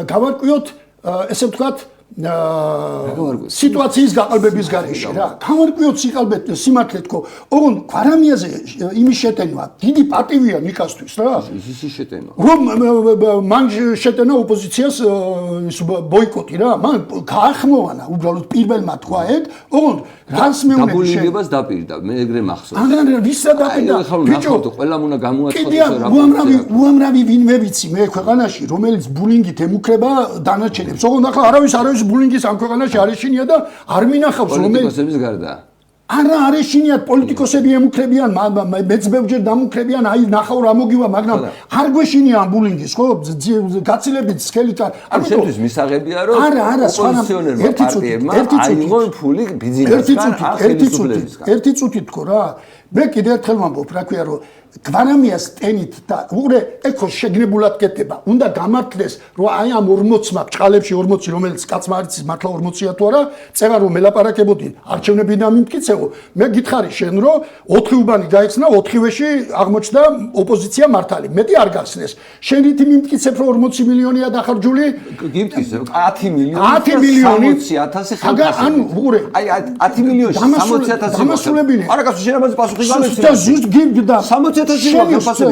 გავარკვიოთ, ესე ვთქვათ, სიტუაციის გაყალბების გარეშე რა. გავარკვიოთ სიმართლე თქო, ოღონ გვარამიაზე იმის შეტენა დიდი პატივია ნიკასთვის რა. ისი შეტენა. რომ მან შეტენა ოპოზიციას ბოიკოტი რა. მან გაახმოვანა უბრალოდ პირველმა თქვა ეგ, ოღონ რას მეუნები დაბულინებას დაპირდა, მე ეგრე მახსოვს. არა, ვისა დაპირდა? ბიჭო, ყველამ უნდა გამოაცხადოს რა. უამრავი ვინმე ვიცი მე ქვეყანაში, რომელიც ბულინგით ემუქრება დანარჩენებს. ოღონ ახლა არავის ბულინგის ამ ქვეყანაში არ ეშინია და არ მინახავს პოლიტიკოსების გარდა. არა არ ეშინიათ პოლიტიკოსები ემუქრებიან, მეც ბევრჯერ დამუქრებიან, აი ნახავ რა მოგივა, მაგრამ არ გვეშინია ამ ბულინგის, ხო? გაცილებით სქელით არ შენთვის მისაღებია რომ ოპოზიციონერმა პარტიებმა აიღონ ფული ბიზნესთან ახალისუფლებისგან. ერთი წუთი თქო რა. მე კიდევ ერთხელ ვამბობ, რა ქვია რომ გვარამიას ტენით და უყურე ეკო შეგნებულად კეთდება. უნდა გამართლდეს, რომ აი ამ 40-მა ბჭყალებში 40, რომელიც კაცმა არის მართლა 40-ია თუ არა, წერა რომ მელაპარაკებოდი არჩევნები დამიმტკიცეო. მე გითხარი შენ რომ 4 უბანი გაიხსნა, 4-ვეში აღმოჩნდა ოპოზიცია მართალი. მეტი არ გახსნეს. შენ რითი მიმტკიცებ რომ 40 მილიონია დახარჯული? გიმტკიცებ 10 მილიონი 60,000 ხალხი. ანუ უყურე აი 10 მილიონში 60,000 დამასრულებინე. არა კაცო შენ ამაზე პასუხი გამეცი. და ზუსტ გიმგდა 60,000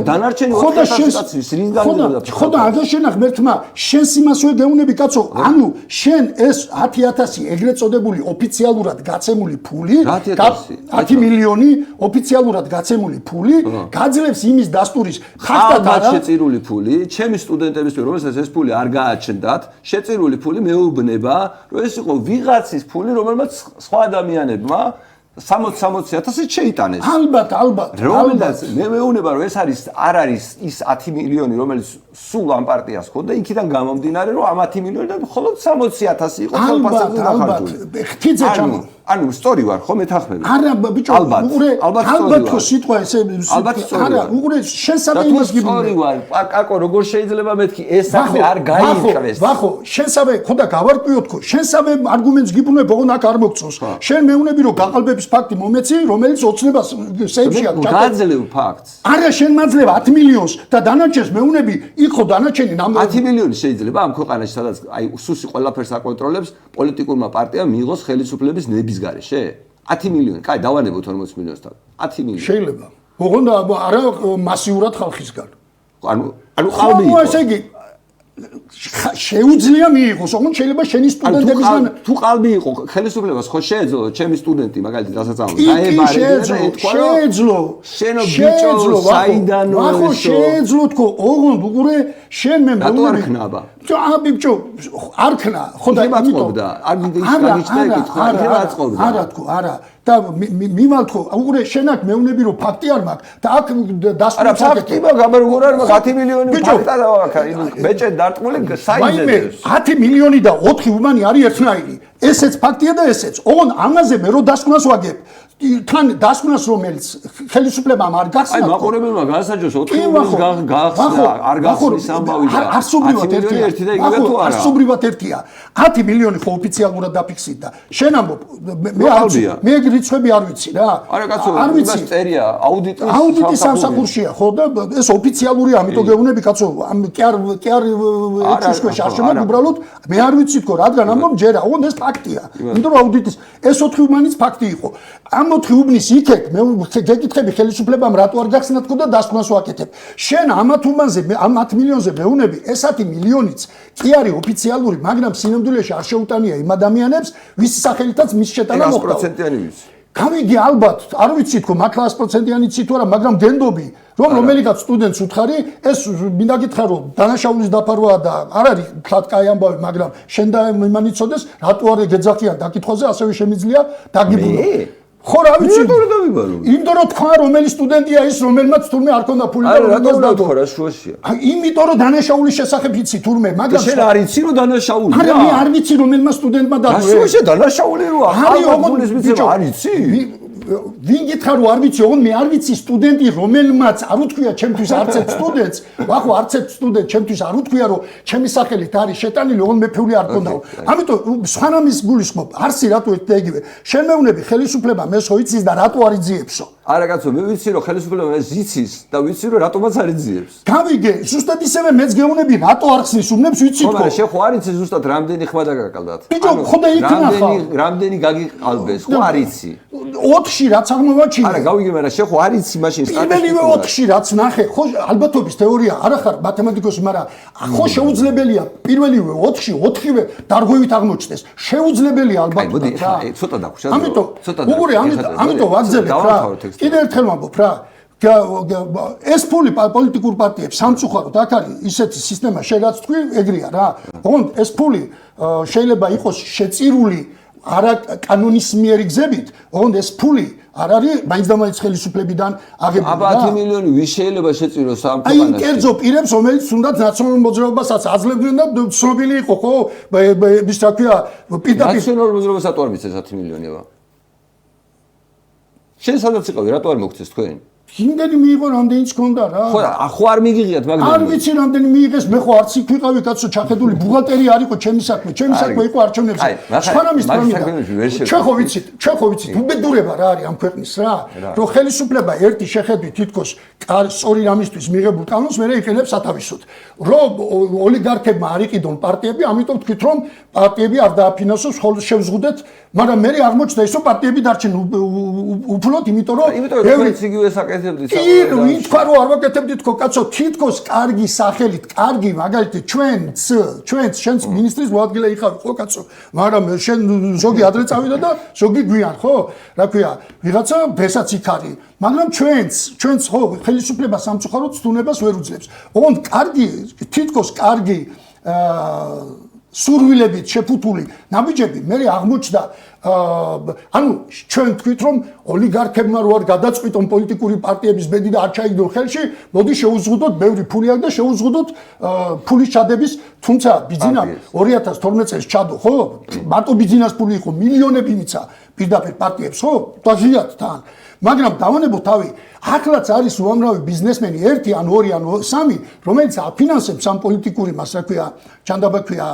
დანარჩენი 4,000 რინ განმეორდა. ხო და აგა შენ ღმერთმა შენ სიმასვე გეუნები კაცო. ანუ შენ ეს 10,000 ეგრეთ წოდებული ოფიციალურად გაცემული ფული 10 მილიონი ოფიციალურად გაცემული ფული გაძლევს იმის დასტურის ხახტად არა შეწირული ფული ჩემი სტუდენტების რომელსაც ეს ფული არ გააჩნდათ შეწირული ფული მეუბნება რომ ეს იყო ვიღაცის ფული რომელმაც სხვა ადამიანებმა 60,000 შეიტანეს. ალბათ. რომელსაც მე მეუბნება რომ ეს არ არის ის 10 მილიონი რომელიც სულ ამ პარტიას ხონდა იქიდან გამომდინარე რომ ამ 10 მილიონიდან მხოლოდ 60,000 იყო ხელფასებზე დახარჯული. ხიძე ჩამო. ანუ სტორი ვარ ხო მეთახმები. არა ბიჭო, უყურე ალბათ ხო სიტყვა ესე არა, უყურე შენ სამე იმას გიბუნე. სტორი ვარ. აკაკო როგორ შეიძლება მეთქი ეს საქმე არ გაიყვეს. ვახო, შენ სამე ხო და გავარკვიოთ ხო. შენ სამე არგუმენტს გიბუნებ, ოღონ აქ არ მოგწონს. შენ მეუნები რომ გაყალბების ფაქტი მომეცი, რომელიც ოცნებას სეიფშია ჩაკეთე. გაძლევ ფაქტს. არა, შენ მაძლევა 10 მილიონს და დანარჩენს მეუნები იქო დანარჩენი 10 მილიონი შეიძლება ამ ქვეყანაში სადაც აი სუსი ყველაფერს აკონტროლებს პოლიტიკურმა პარტიამ მიიღოს ხელისუფლების ნების გარეშე 10 მილიონი. კაი, დავანებოთ 40 მილიონსთან. 10 მილიონი. შეიძლება. ოღონდ არა მასიურად ხალხისგან. ანუ ყალბი იყო. ესე იგი შეუძლია მიიღოს, ოღონდ შეიძლება შენი სტუდენტებისგან თუ ყალბი იყო ხელისუფლებას ხო შეეძლო ჩემი სტუდენტი მაგალითად დასაცავად დაებარე და ეთქვა შეეძლო შენო ბიჭო საიდანო ახო შეეძლო თქო ოღონდ უყურე შენ მე რატო არ ხნაბა ბიჭო არ ქნა ხო და იმაწყობდა არ გიგიჩდა ეკითხა რა აწყობდა არა თქო არა და მიმალთხო უყურე შენ აქ მეუბნები რომ ფაქტი არ მაქვს და აქ დასკვნებს არა ფაქტი მაქვს აბა როგორ არ მაქვს 10 მილიონი ფაქტა და აქ ბეჭე დარტყმული საიძებს 10 მილიონი და 4 უბანი არის ერთნაირი ესეც ფაქტია და ესეც ოღონ ამაზე მე რო დასკვნას ვაგებ თან დასკვნას რომელიც ხელისუფლებამ არ გახსნა აი მაყურებელმა განსაჯოს 4 მილიონს გახსნა არ გახსნის ამბავი და არსობრივად ერთია ერთი და იგივე თუ არა არსობრივად ერთია 10 მილიონი ხო ოფიციალურად დაფიქსირდა და შენ ამბობ მე რიცხვები არ ვიცი რა არა კაცო იმას წერია აუდიტის სამსახურშია ხო და ეს ოფიციალური ამიტომ გეუბნები კაცო კი არ ეჩუშქვეშ არ შემოგ უბრალოდ მე არ ვიცი თქო რადგან ამბობ ჯერა ოღონდ ეს ფაქტია იმიტომ რომ აუდიტის ეს 4 უბანიც ფაქტი იყო ამ 4 უბნის იქეთ მე გეკითხები ხელისუფლებამ რატო არ გახსნა თქო და დასკვნას ვაკეთებ შენ ამათ უბანზე ამ 10 მილიონზე მეუბნები ეს 10 მილიონიც კი არის ოფიციალური მაგრამ სინამდვილეში არ შეუტანია იმ ადამიანებს ვის სახელითაც მის შეტანა მოხდა 100%-იანი ვიცი გავიგი ალბათ არ ვიცი თქო მართლა 100%-იანი ცი თუ არა მაგრამ გენდობი რომ რომელიღაც სტუდენტს უთხარი ეს მინდა გითხრა რომ დანაშაულის დაფარვაა და არ არის თლად კაი ამბავი მაგრამ შენ და იმან იცოდეს რატო არ გეძახიან დაკითხვაზე ასევე შემიძლია დაგიბუნო ხო რა ვიცი იმიტომ რომ თქვა რომელი სტუდენტია ის რომელმაც თურმე არ ქონდა ფული და რატო თქვა რა შუაშია იმიტომ რომ დანაშაულის შესახებ იცი თურმე მაგრამ შენ არ იცი რომ დანაშაულია არა მე არ ვიცი რომელმა სტუდენტმა დადო შუაშია დანაშაული როა ალბათ ფულის მიცემა არ იცი ვინ გითხრა რომ არ ვიცი ოღონდ მე არ ვიცი სტუდენტი რომელმაც არ უთქვია ჩემთვის არც ერთ სტუდენტს ვახო არც ერთ სტუდენტ ჩემთვის არ უთქვია რომ ჩემი სახელით არის შეტანილი ოღონდ მე ფული არ ქონდაო ამიტომ სხვანაირად გულისხმობ არსი რატო ერთ და იგივე შენ მეუბნები ხელისუფლება მე ხო იცის და რატო არ იძიებსო არა კაცო მე ვიცი რომ ხელისუფლება ეს იცის და ვიცი რომ რატომაც არ იძიებს გავიგე ზუსტად ისევე მეც გეუბნები რატო არ ხსნის უბნებს ვიცი თქო მაგრამ შენ ხო არ იცი ზუსტად რამდენი ხმა დაგაკალდათ ბიჭო ხო და იქნა ხა რამდენი გაგიყალბეს ხო არ იცი 4-ში რაც აღმოვაჩინე არა გავიგე მაგრამ შენ ხო არ იცი მაშინ პირველივე 4-ში რაც ნახე ხო ალბათობის თეორია არ ახარ მათემატიკოსი მაგრამ ხო შეუძლებელია პირველივე 4-ში 4-ივე დარღვევით აღმოჩნდეს შეუძლებელია ალბათად რა ცოტა დაგვშა ამიტომ უგურე ამიტომ ვაგზავნებ რა კიდევ ერთხელ ვამბობ რა ეს ფული პოლიტიკურ პარტიებს სამწუხაროდ აქ არის ისეთი სისტემა შეგაც თქვი ეგრეა რა ოღონდ ეს ფული შეიძლება იყოს შეწირული არა კანონისმიერი გზებით ოღონდ ეს ფული არ არის მაინც და მაინც ხელისუფლებიდან აღებული აბა 10 მილიონი ვის შეიძლება შეწიროს ამ აი იმ კერძო პირებს რომელიც თუნდაც ნაციონალურ მოძრაობასაც აძლევდნენ და ცნობილი იყო ხო ის რა ქვია პირდაპირ ნაციონალურ მოძრაობას რატო არ მიცეს 10 მილიონი აბა შენ სადაც იყავი რატო არ მოგცეს თქვენ იმდენი მიიღო რამდენიც ქონდა რა ხო არ მიგიღიათ მაგრამ არ ვიცი რამდენი მიიღეს მე ხო არც იქ ვიყავი კაცო ჩახედული ბუღალტერი არ იყო ჩემი საქმე იყო არჩევნებზე სხვანაირად პროგრამა ჩვენ ხო ვიცით უბედურება რა არის ამ ქვეყნის რა რომ ხელისუფლება ერთი შეხედვით თითქოს სწორი რამისთვის მიღებულ კანონს მე იყენებს სათავისოდ რომ ოლიგარქებმა არ იყიდონ პარტიები ამიტომ თქვით რომ პარტიები არ დააფინანსოს ხოლმე შევზღუდეთ მაგრამ მე აღმოჩნდა ის რომ პარტიები დარჩენ უფლოდ იმიტომ რომ იგივე საკეთებდით კი თქვა რომ არ ვაკეთებდით თქო კაცო თითქოს კარგი სახელით კარგი მაგალითად ჩვენც შენს მინისტრის მოადგილე იყავი ხო კაცო მაგრამ შენ ზოგი ადრე წავიდა და ზოგი გვიან ხო რა ქვია ვიღაცა ბესაც იქ არის მაგრამ ჩვენც ხო ხელისუფლება სამწუხაროდ სტუნებას ვერ უძლებს ოღონდ კარგი თითქოს კარგი სურვილებით შეფუთული ნაბიჯები მე აღმოჩნდა ანუ ჩვენ თქვით რომ ოლიგარქებმა რო არ გადაწყვიტონ პოლიტიკური პარტიების ბედი და არ ჩაიგდონ ხელში მოდი შეუზღუდოთ ბევრი ფული აქვს და შეუზღუდოთ ფულის ჩადების თუმცა ბიძინა 2012 წელს ჩადო ხო მარტო ბიძინას ფული იყო მილიონები მიცა პირდაპირ პარტიებს ხო დაგიათ თან მაგრამ დავანებო თავი ახლაც არის უამრავი ბიზნესმენი ერთი ან ორი ან სამი რომელიც აფინანსებს ამ პოლიტიკური მას რა ქვია ჩანდაბაქვია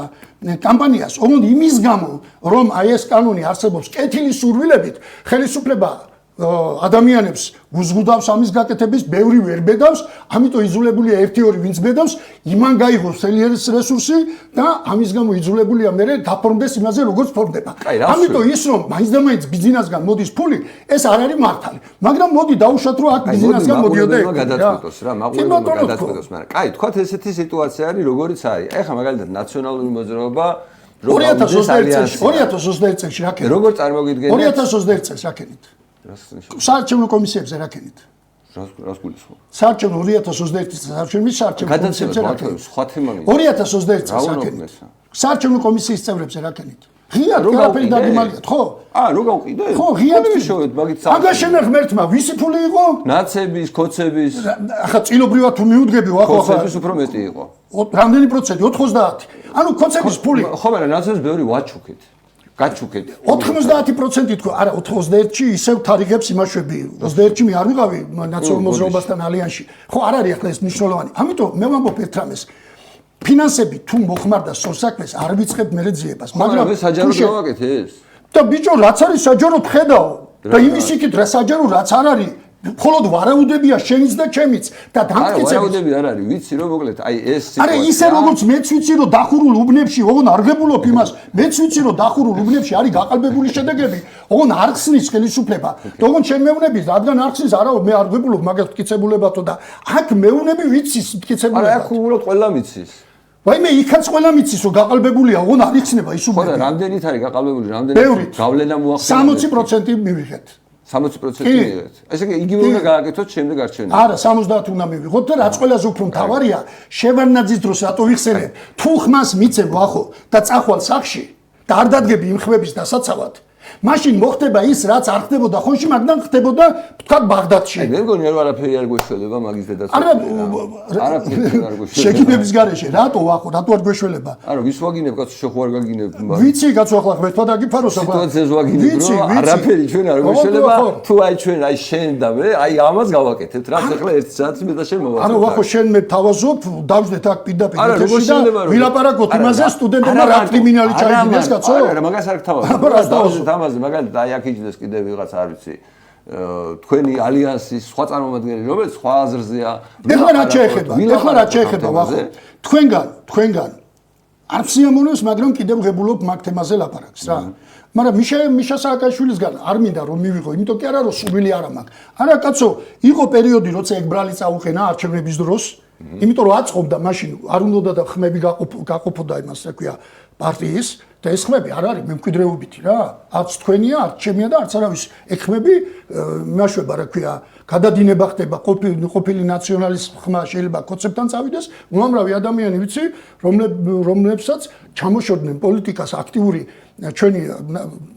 კამპანიას ოღონდ იმის გამო რომ აი ეს კანონი არსებობს კეთილი სურვილებით ხელისუფლება ადამიანებს უზღუდავს ამის გაკეთების ბევრი ვერ ბედავს ამიტომ იძულებულია ერთი-ორი ვინც ბედავს იმან გაიღოს მთელი რესურსი და ამის გამო იძულებულია მე გაფორმდეს იმაზე როგორც ფორმდება ამიტომ ის რომ მაინც და მაინც ბიზნესგან მოდის ფული ეს არ არის მართალი მაგრამ მოდი დაუშვათ რომ აქ ბიზნესგან მოდიოდა გადაწყვეტოს რა მაყურებელმა გადაწყვეტოს მაგრამ კაი თქვათ ესეთი სიტუაცია არის როგორიც არის ეხლა მაგალითად ნაციონალური მოძრაობა 2021 წელს რა ქენით როგორ წარმოგიდგენთ 2021 წელს რა ქენით საარჩევნო კომისიებზე რა ქენით რას გულისხმობ? საარჩევნო 2021 წლის საარჩევნო საარჩევნო კომისიებზე რა ქენით? სხვა თემა მინდა. 2021 წელს რა ქენით? საარჩევნო კომისიის წევრებზე რა ქენით? ღიად ყველაფერი დაგიმალიათ, ხო? რო გავყიდე? ხო, ღიად შევეთ, მაგით აგაშენა ღმერთმა, ვისი ფული იყო? ნაცების, კოცების, ახლა წილობრივად თუ მიუდგები, ახლა კოცების უფრო მეტი იყო. რამდენი პროცენტი? 90. ანუ კოცების ფული. ხო, მაგრამ ნაცებს ბევრი ვაჩუქეთ. გაჩუქეთ. 90% თქო, არა 91-ში ისევ თარიღებს იმაშვები. 21-ში მე არ ვიყავი ნაციონალურ მოძრაობასთან ალიანსში. ხო, არ არის ახლა ეს მნიშვნელოვანი. ამიტომ მე ვამბობ ერთ რამეს. ფინანსები თუ მოხმარდა სორსაქმეს არ ვიწყებ მე ძიებას, მაგრამ მე საჯარო გავაკეთე ეს. და ბიჭო, რაც არის საჯარო ხედავ და იმის იქით რა საჯარო რაც არ არის, მხოლოდ ვარაუდებია შენიც და ჩემიც და დამტკიცებით. არა, ვარაუდები არ არის, ვიცი რომ მოკლედ, აი ეს სიტუაცია. არა, ისე როგორც მეც ვიცი რომ დახურულ უბნებში, ოღონ არ ღებულობ იმას, მეც ვიცი რომ დახურულ უბნებში არის გაყალბებული შედეგები, ოღონ არ ხსნის ხელისუფლება. და ოღონ შენ მეუნები, რადგან არ ხსნის, არა, მე არ ღებულობ მაგას მტკიცებულებათო და აქ მეუნები ვიცის მტკიცებულებათ. არა, აქ უბრალოდ ყველა მიცის. ვაიმე, იქაც ყველა მიცის რომ გაყალბებულია, ოღონ არ იხსნება ის უბნები. ხო და რამდენით არის გაყალბებული, რამდენით გავლენა მოახდინა? 60% მივიღეთ. 60% მივიღეთ. ესე იგი იგივე უნდა გააკეთოთ შემდეგ არჩევნებში. არა, 70 უნდა მივიღოთ და რაც ყველაზე უფრო მთავარია, შევარნაძის დროს რატო ვიხსენებ? თუ ხმას მიცემ ვახო და წახვალ სახში და არ დადგები იმ ხმების დასაცავად, მაშინ მოხდება ის, რაც არ ხდებოდა ხონში, მაგრამ ხდებოდა თქვა ბაღდადში. აი, მე მგონი რომ არაფერი არ გვეშველება მაგის დედას. არაფერი არ გვეშველება. შეგინების გარეშე, რატო ვახო, რატო არ გვეშველება? არა, ვის ვაგინებ, კაცო, შეხო არ გაგინებ. ვიცი, კაცო, ახლა ღმერთმა დაგიფაროს ახლა. სიტუაციას ვაგინებ, რომ არაფერი ჩვენ არ გვეშველება, თუ აი ჩვენ აი შენ და მე, აი ამას გავაკეთებთ, რაც ახლა 1 საათი მე და შენ მოვაკეთებ. არა, ვახო, შენ მე თავაზობ, დავждეთ აქ პირდაპირ ეთერში და ვილაპარაკოთ იმაზე, სტუდენტებმა რა კრიმინალი ჩაიგდეს, კაცო? არა, მაგას არ გთავაზობ. ამაზე მაგალითად აი აქ იჯდეს კიდევ ვიღაც არ ვიცი თქვენი ალიანსის სხვა წარმომადგენელი რომელიც სხვა აზრზეა ეხლა რა შეეხება ვახო თქვენგან არ სიამოვნებს მაგრამ კიდევ ღებულობ მაგ თემაზე ლაპარაკს რა მაგრამ მიშა სააკაშვილისგან არ მინდა რომ მივიღო იმიტომ კი არა რომ სულვილი არა მაქვს არა კაცო იყო პერიოდი როცა ეგ ბრალი წაუყენა არჩევნების დროს იმიტომ რომ აწყობდა მაშინ არ უნდა და ხმები გაყოფოდა იმას რა ქვია პარტიის და ეს ხმები არ არის მემკვიდრეობითი რა არც თქვენია არც ჩემია და არც არავის ეგ ხმები მეშვება რა ქვია გადადინება ხდება ყოფილი ნაციონალის ხმა შეიძლება კონცეპტთან წავიდეს უამრავი ადამიანი ვიცი რომლებსაც ჩამოშორდნენ პოლიტიკას აქტიური ჩვენი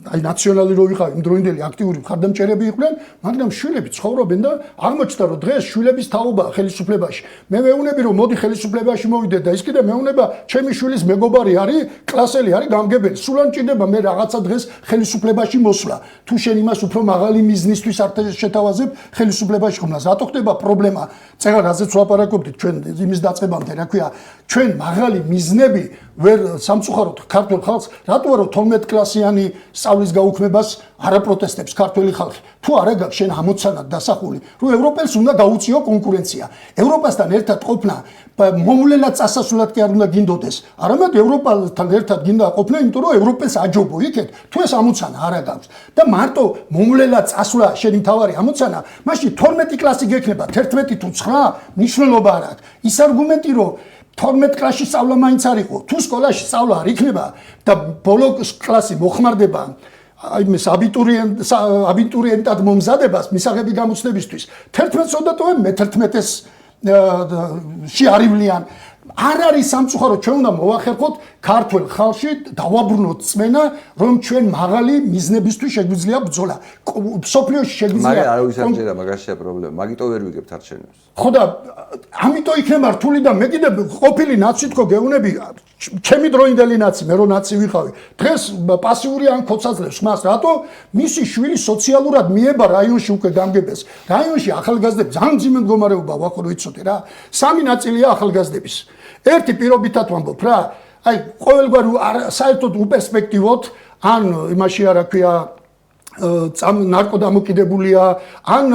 აი ნაციონალი რო ვიყავი იმ დროინდელი აქტიური მხარდამჭერები იყვნენ მაგრამ შვილები ცხოვრობენ და აღმოჩნდა რომ დღეს შვილების თაობა ხელისუფლებაში მე მეუნები რომ მოდი ხელისუფლებაში მოვიდეთ და ის კიდე მეუნება ჩემი შვილის მეგობარი არის კლასელი არის გამგებელი სულ არ მჭირდება მე რაღაცა დღეს ხელისუფლებაში მოსვლა თუ შენ იმას უფრო მაღალი მიზნისთვის არ შეთავაზებ ხელისუფლებაში ხმას რატო ხდება პრობლემა წეგა რაზეც ვლაპარაკობდით ჩვენ იმის დაწყებამდე რა ქვია ჩვენ მაღალი მიზნები ვერ სამწუხაროდ ქართულ ხალხს რატო არა 12 კლასიანი სწავლის გაუქმებას არა პროტესტებს ქართული ხალხი თუ არა გაქვს შენ ამოცანად დასახული რომ ევროპელს უნდა გაუწიო კონკურენცია ევროპასთან ერთად ყოფნა მომვლელად წასასვლელად კი არ უნდა გინდოდეს არამედ ევროპასთან ერთად გინდა ყოფნა იმიტომ რომ ევროპელს აჯობო იქეთ თუ ეს ამოცანა არა გაქვს და მარტო მომვლელად წასვლა შენი მთავარი ამოცანა მაშინ 12 კლასი გექნება 11 თუ 9 მნიშვნელობა არ აქვს ის არგუმენტი რომ 12 კლასში სწავლა მაინც არ იყო. თუ სკოლაში სწავლა არ იქნება და ბოლო კლასი მოხმარდება აი მის აბიტურიენტად მომზადებას მისაღები გამოცდებისთვის 11 წოდატოვე მე-11-ს ში არივლიან არ არის სამწუხარო ჩვენ უნდა მოვახერხოთ ქართულ ხალხში დავაბრუნოთ წმენა რომ ჩვენ მაღალი მიზნებისთვის შეგვიძლია ბრძოლა სოფლიოში შეგვიძლია მაგრამ არავის არ ჭირა მაგაშია პრობლემა მაგიტო ვერ ვიგებთ არჩევნებს ხო და ამიტომ იქნება რთული და მე კიდე ყოფილი ნაცი თქო გეუნები ჩემი დროინდელი ნაცი მე რო ნაცი ვიყავი დღეს პასიური ან ქოცაძლევს მას რატო მისი შვილი სოციალურად მიება რაიონში უკვე გამგებელს რაიონში ახალგაზრდები ძალიან მძიმე მდგომარეობა ვახო რო იცოდე რა სამი ნაწილია ახალგაზრდების ერთი პირობითად ვამბობ რა აი ყოველგვარ საერთოდ უპერსპექტივოდ ან იმაში არა ქვია ნარკოდამოკიდებულია ან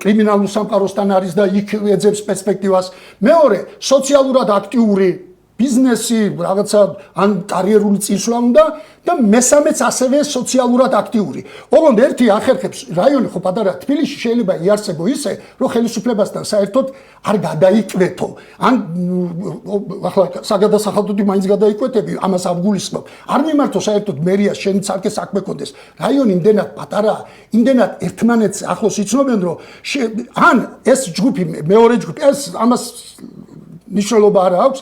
კრიმინალურ სამყაროსთან არის და იქ ეძებს პერსპექტივას მეორე სოციალურად აქტიური ბიზნესი, რაღაცა ან კარიერული წინსვლა უნდა და მესამეც ასევე სოციალურად აქტიური. ოღონდ ერთი ახერხებს რაიონი ხო პატარა თბილისში შეიძლება იარსებო ისე, რომ ხელისუფლებასთან საერთოდ არ გადაიკვეთო. ან ახლა საგადასახადოდი მაინც გადაიკვეთები, ამას ავგულისხმობ. არ მიმართო საერთოდ მერიას შენ ცალკე საქმე კონდეს. რაიონი იმდენად პატარაა, იმდენად ერთმანეთს ახლოს იცნობენ, რომ ან ეს ჯგუფი მეორე ჯგუფი ეს ამას ნიშნულობა არ აქვს,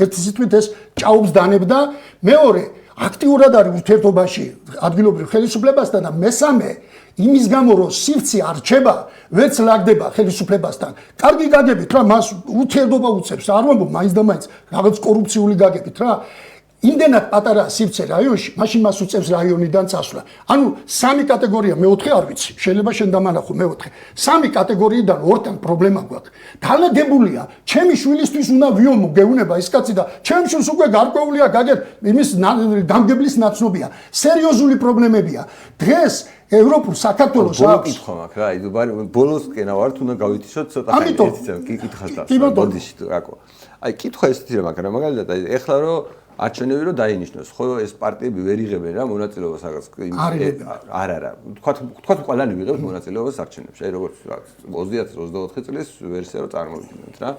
ერთი სიტყვით ეს ჭაობს დანებდა, მეორე აქტიურად არის ურთიერთობაში ადგილობრივ ხელისუფლებასთან და მესამე იმის გამო რომ სივრცე არ რჩება, ვერც ლაგდება ხელისუფლებასთან. კარგი გაგებით რა, მას ურთიერთობა უწევს, არ ვამბობ მაინც და მაინც რაღაც კორუფციული გაგებით რა. იმდენად პატარა სივრცე რაიონში, მაშინ მას უწევს რაიონიდან წასვლა. ანუ სამი კატეგორია, მეოთხე არ ვიცი, შეიძლება შენ დამანახო მეოთხე. სამი კატეგორიიდან ორთან პრობლემა გვაქვს. დალაგებულია, ჩემი შვილისთვის უნდა ვიომო, გეუნება ის კაცი და ჩემ შვილს უკვე გარკვეულია გაგებ იმის გამგებლის ნაცნობია. სერიოზული პრობლემებია. დღეს ევროპულ საქართველოს აქვს. კითხვა მაქვს რა, ბოლოს კენა ვარ, თუნდა გავითიშოთ ცოტა ხანი კითხავს და. ბოდიში რაკო. აი კითხვა ესეთი რა მაგრამ მაგალითად აი ეხლა რომ არჩევნები რომ დაინიშნოს, ხო ეს პარტიები ვერ იღებენ რა მონაწილეობას რაღაც არა. თქვათ ყველანი ვიღებთ მონაწილეობას არჩევნებში. აი როგორც 30-24 წლის ვერსია რომ წარმოვიდგინოთ რა.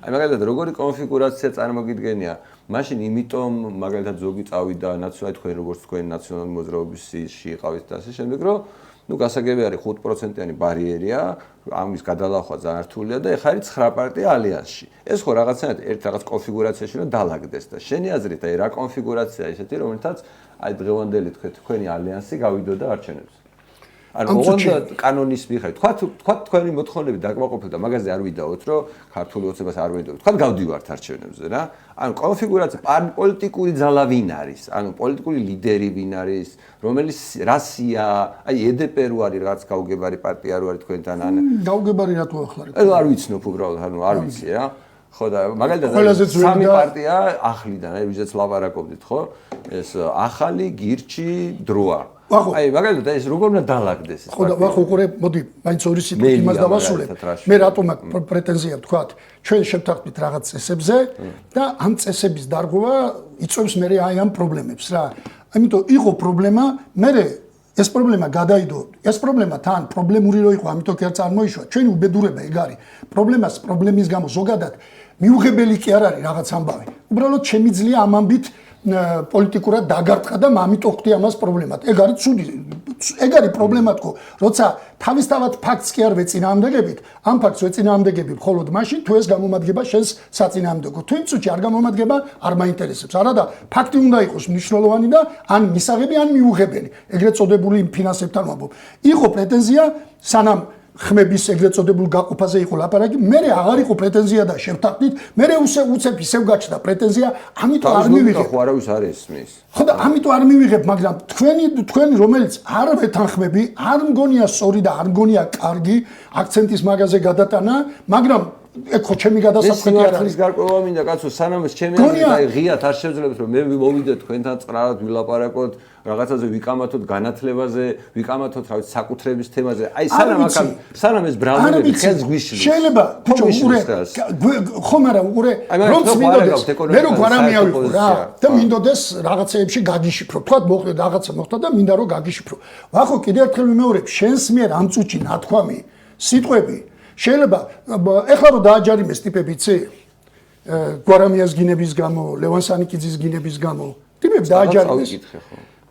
აი მაგალითად როგორი კონფიგურაცია წარმოგიდგენია, მაშინ იმიტომ მაგალითად ზოგი წავიდა ნაციონალური თქვენ როგორც თქვენ ნაციონალური მოძრაობის სიში იყავით და ასე შემდეგ რომ ну გასაგები არის 5%-იანი ბარიერია, ამის გადალახვა ძალიან რთულია და ეხლა არის 9 პარტია ალიანსში. ეს ხო რაღაცნაირად ერთ რაღაც კონფიგურაციაში უნდა დაალაგდეს და შენი აზრით აი რა კონფიგურაცია ისეთი, რომელთაც აი დღევანდელი თქვენი ალიანსი გავიდოდა არჩევნებზე. ანუ ოღონდ კანონის მიხედვით, თქვა თქვენი მოთხოვნები დაკმაყოფილდა და მაგაზე არ ვიდაოთ, რომ ქართული ოცებას არ ვიდაოთ. თქვა გავდივართ არჩევნებზე რა. ანუ კონფიგურაცია პოლიტიკური ძალა ვინ არის? ანუ პოლიტიკური ლიდერი ვინ არის? რომელიც რასია? აი EDP რო არის რაღაც გაუგებარი პარტია რო არის თქვენთან ან გაუგებარი რატო ახლა? არ ვიცნობ უბრალოდ, ანუ არ ვიცი რა. ხო და მაგალითად სამი პარტია ახლიდან, აი ვიზეც ლაპარაკობდით, ხო? ეს ახალი გირჩი დროა. აი მაგალითად ეს როგორ უნდა დაალაგდეს ეს ხო და ვახ უყურე მოდი მაინც ორი სიტყვით იმას დავასრულებ მე რატომ აქ პრეტენზია ვთქვათ ჩვენ შევთანხმდით რაღაც წესებზე და ამ წესების დარღვევა იწვევს მე აი ამ პრობლემებს რა ამიტომ იყო პრობლემა მე ეს პრობლემა გადაიდო ეს პრობლემა თან პრობლემური რო იყო ამიტომ კი არ წარმოიშვა ჩვენი უბედურება ეგ არის პრობლემის გამო ზოგადად მიუღებელი კი არ არის რაღაც ამბავი უბრალოდ შემიძლია ამ ამბით პოლიტიკურად დაგარტყა და ამიტომ ხვდი ამას პრობლემად. ეგ არის ცუდი. ეგ არის პრობლემა თქო, როცა თავისთავად ფაქტს კი არ ვეწინააღმდეგებით, ამ ფაქტს ვეწინააღმდეგები მხოლოდ მაშინ თუ ეს გამომადგება შენს საწინააღმდეგო. თუ იმ წუთში არ გამომადგება, არ მაინტერესებს. არა და ფაქტი უნდა იყოს მნიშვნელოვანი და ან მისაღები, ან მიუღებელი. ეგრეთ წოდებული იმ ფინანსებთან ვამბობ. იყო პრეტენზია სანამ ხმების ეგრეთ წოდებულ გაყოფაზე იყო ლაპარაკი, მე აღარ იყო პრეტენზია და შევთანხმდით, მე უცებ ისევ გაჩნდა პრეტენზია, ამიტომ არ მივიღებ. ხო არავის არ ესმის. ხო და ამიტომ არ მივიღებ, მაგრამ თქვენი რომელიც არ ვეთანხმები, არ მგონია სწორი და არ მგონია კარგი აქცენტის მაგაზე გადატანა, მაგრამ ეგ ხო ჩემი გადასაწყვეტი არ არის. ეს გარკვევა მინდა კაცო, სანამ ეს ჩემი აზრით აი ღიად არ შევძლებთ რომ მე მოვიდე თქვენთან წყნარად ვილაპარაკოთ რაღაცაზე ვიკამათოთ განათლებაზე, ვიკამათოთ რა ვიცი საკუთრების თემაზე. აი სანამ ეს ბრალდები ხელს გვიშლის. შეიძლება ბიჭო უყურე ხო მაგრამ უყურე რომ მინდოდეს მე რო გვარამი ავიყო რა და მინდოდეს რაღაცეებში გაგიშიფრო. თქვა მოხდა რაღაცა მოხდა და მინდა რომ გაგიშიფრო. ვახო კიდევ ერთხელ ვიმეორებ შენს მიერ ამ წუთში ნათქვამი სიტყვები შეიძლება ეხლა რომ დააჯარიმეს ტიპები იცი გვარამიას გინების გამო, ლევან სანიკიძის გინების გამო ტიპები დააჯარიმეს.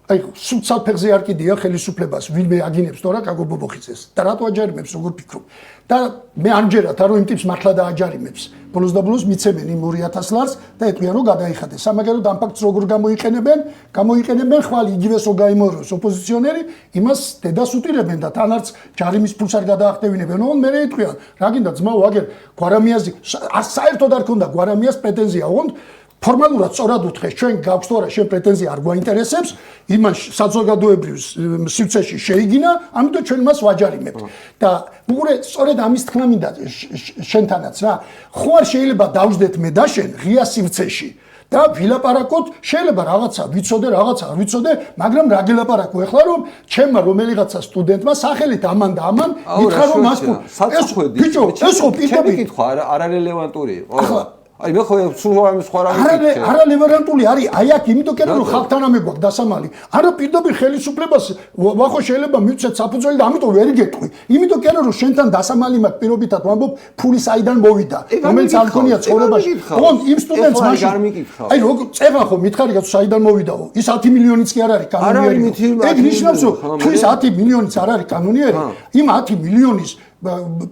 აი სულცალფეხზე არ კიდია ხელისუფლებას ვინმე აგინებს თორა კაგო ბობოხიძეს და რატო აჯარიმებს როგორ ფიქრობ და მე არ მჯერათ რომ იმ ტიპს მართლა დააჯარიმებს ბოლოს და ბოლოს მიცემენ იმ 200 ლარს და ეტყვიან რომ გადაიხადეს სამაგერო ამ ფაქტს როგორ გამოიყენებენ ხვალ იგივეს რო გაიმოროს ოპოზიციონერი იმას დედას უტირებენ და თან არც ჯარიმის ფულს არ გადაახტევინებენ ოღონდ მე ეტყვიან რა გინდა ძმაო აგერ გვარამიაზე საერთოდ არ ქონდა გვარამიას პრეტენზია ოღონდ ფორმალურად სწორად უთხრეს ჩვენ გაქვს თუ არა შენ პრეტენზია არ გვაინტერესებს იმან საზოგადოებრივ სივრცეში შეიგინა ამიტომ ჩვენ მას ვაჯარიმებთ და უყურე სწორედ ამის თქმა მინდა შენთანაც რა ხო არ შეიძლება დავждეთ მე და შენ ღია სივრცეში და ვილაპარაკოთ შეიძლება რაღაცა ვიცოდე რაღაცა არ ვიცოდე მაგრამ რა გელაპარაკო ეხლა რომ ჩემმა რომელიღაცა სტუდენტმა სახელით ამან და ამან ითხრა რომ მას ეს ბიჭო ეს ხო პირდაპირ კითხვა არარელევანტური იყო აი მე ხო სულ სხვა რამე არა ლევერანტული არის აი აქ იმიტომ კი რომ ხალხთან ამე გვაქვს დასამალი არა პირდაპირ ხელისუფლებას ვახო შეიძლება მივცეთ საფუძველი და ამიტომ ვერ გეტყვი იმიტომ კი რომ შენთან დასამალი მაქვს პირობითად ვამბობ ფული საიდან მოვიდა რომელიც არ ქონია ცხოვრებაში ოღონდ იმ სტუდენტს მაშინ აი როგორ წეღან ხო მითხარი გაც საიდან მოვიდაო ის 10 მილიონიც კი არ არის კანონიერი ეგ ნიშნავს რომ თუ ის 10 მილიონიც არ არის კანონიერი იმ 10 მილიონის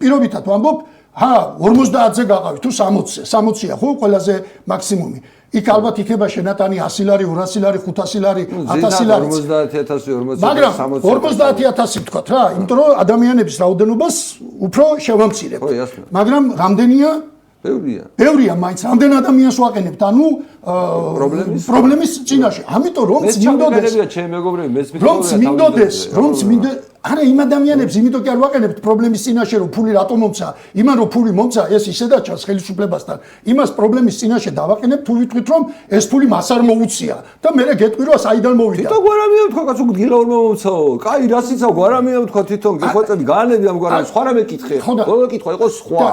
პირობითად ვამბობ 50-ზე გაყავი თუ 60-ზე 60-ია ხო ყველაზე მაქსიმუმი იქ ალბათ იქნება შენატანი 100 ლარი 200 ლარი 500 ლარი 1000 ლარი 50000 მაგრამ 50000 ვთქვათ რა იმიტომ რომ ადამიანების რაოდენობას უფრო შევამცირებ მაგრამ რამდენია ბევრია მაინც რამდენ ადამიანს ვაყენებთ ანუ პრობლემის წინაშე ამიტომ რომ არა იმ ადამიანებს იმიტომ კი არ ვაყენებთ პრობლემის წინაშე რომ ფული რატომ მომცა იმან რომ ფული მომცა ეს ისედაც ჩანს ხელისუფლებასთან იმას პრობლემის წინაშე დავაყენებთ თუ ვიტყვით რომ ეს ფული მას არ მოუწია და მე გეტყვი რომ საიდან მოვიდა თვითონ გვარამია თქვა კაცო გილაურ მომცაო კაი რას იცავ გვარამია თქვა თვითონ გიხვეწები გაანები ამ გვარამი სხვა რამე კითხე ბოლო კითხვა იყო სხვა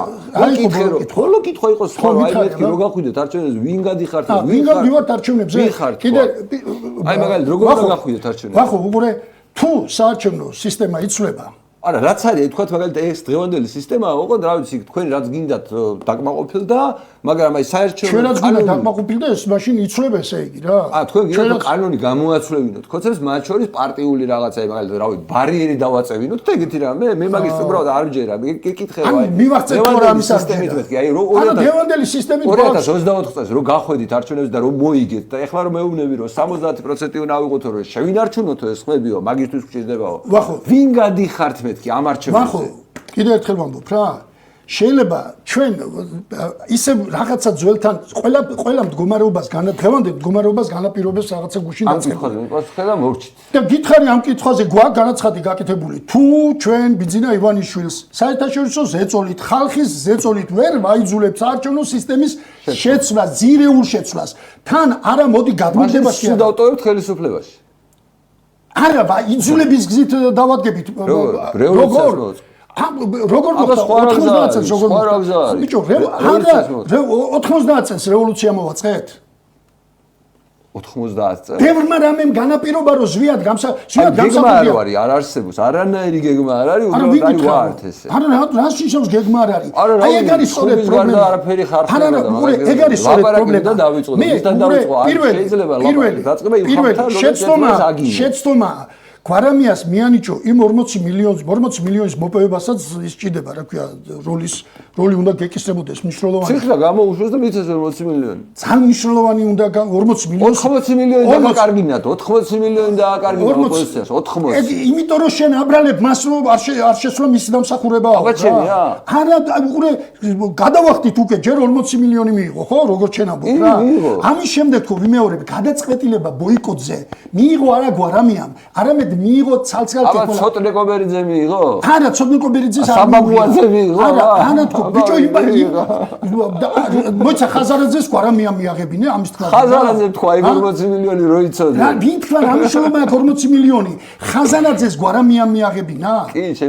ბოლო კითხვა იყო სხვა აი მეთქი რო გახვიდეთ არჩევნებზე ვინ გადიხართ ვინ გადივართ არჩევნებზე კიდე აი მაგალითად როგორ გახვიდეთ არჩევნებზე ვახო უყურე თუ საარჩევნო სისტემა იცვლება არა რაც არის თქვათ მაგალითად ეს დღევანდელი სისტემაა ოღონდ რა ვიცი თქვენ რაც გინდათ დაკმაყოფილ და მაგრამ აი საარჩევნო ჩვენ რაც გინდა დაკმაყოფილ და ეს მაშინ იცვლება ესე იგი რა თქვენ გინდათ რომ კანონი გამოაცვლევინოთ ხოცებს მათ შორის პარტიული რაღაცა მაგალითად რავი ბარიერი დავაწევინოთ და ეგეთი რამე მე მაგის უბრალოდ არ ვჯერა გიკითხება აი მივახცეთ თუ რა ამის სისტემით მეთქი აი 2024 წელს რო გახვედით არჩევნებზე და რომ მოიგეთ და ეხლა რომ მეუბნები რომ 70% ნავიღოთო რომ შევინარჩუნოთო ეს ხმებიო მაგისთვის გჭირდებაო ვინ გადიხართ მეთქი ამ არჩევნებზე ვახო კიდე ერთხელ ვამბობ რა შეიძლება ჩვენ ისე რაღაცა ძველთან ყველა მდგომარეობას დღევანდელ მდგომარეობას განაპირობებს რაღაცა გუშინ დაწყებული და მოვჭით და გითხარი ამ კითხვაზე გვაქვს განაცხადი გაკეთებული თუ ჩვენ ბიძინა ივანიშვილს საერთაშორისო ზეწოლით ხალხის ზეწოლით ვერ ვაიძულებთ საარჩევნო სისტემის შეცვლას ძირეულ შეცვლას თან არა მოდი გადმოდება სულ დავტოვებთ ხელისუფლებაში არა ვაიძულების გზით დავადგებით როგორ როგორ მოხდა 90 წელს როგორ მოხდა ბიჭო 90 წელს რევოლუცია მოვაწყეთ 90 წელს ბევრმა რამემ განაპირობა რომ ზვიად გამსახურდია არ არსებობს არანაირი გეგმა არ არის უბრალოდ აი ვართ ესე არა რა შეიძლება გეგმა არ არის აი ეგ არის სწორედ პრობლემა არაფერი ხარხდება და ეგ არის სწორედ პრობლემა და დავიწყო და ისთან დავიწყო შეიძლება ლაპარაკი დაწყება იმ ხალხთან შეცდომა გვარამიას მიანიჭო იმ 40 მილიონის მოპოვებასაც ის ჭირდება რა ქვია როლი უნდა გეკისრებოდეს მნიშვნელოვანი ციხე გამოუშვეს და მიცეს 40 მილიონი ძალიან მნიშვნელოვანი უნდა 40 მილიონი 80 მილიონი დააკარგინათ 80 მილიონი დააკარგინათ ოპოზიციას 80 ეგ იმიტომ რომ შენ აბრალებ მას რომ არ შეცვლა მისი დამსახურება არა უყურე გადავახდით უკვე ჯერ 40 მილიონი მიიღო ხო როგორ შენ ამბობ რა ამის შემდეგ თუ ვიმეორებ გადაწყვეტილება ბოიკოტზე მიიღო არა გვარამიამ არამედ მიიღო ცალ-ცალკე აბა ცოტნე კობერიძე მიიღო? არა, ცოტნე კობერიძეს არ საბაბუაძე მიიღო? არა თქო, ბიჭო მოიცა ხაზარაძეს გვარამია მიაღებინე ამის თქმა. ხაზარაძე თქვა 40 მილიონი რო იცოდე. რა ვიქნა რამიშოვმა 40 მილიონი. ხაზარაძეს გვარამია მიაღებინა?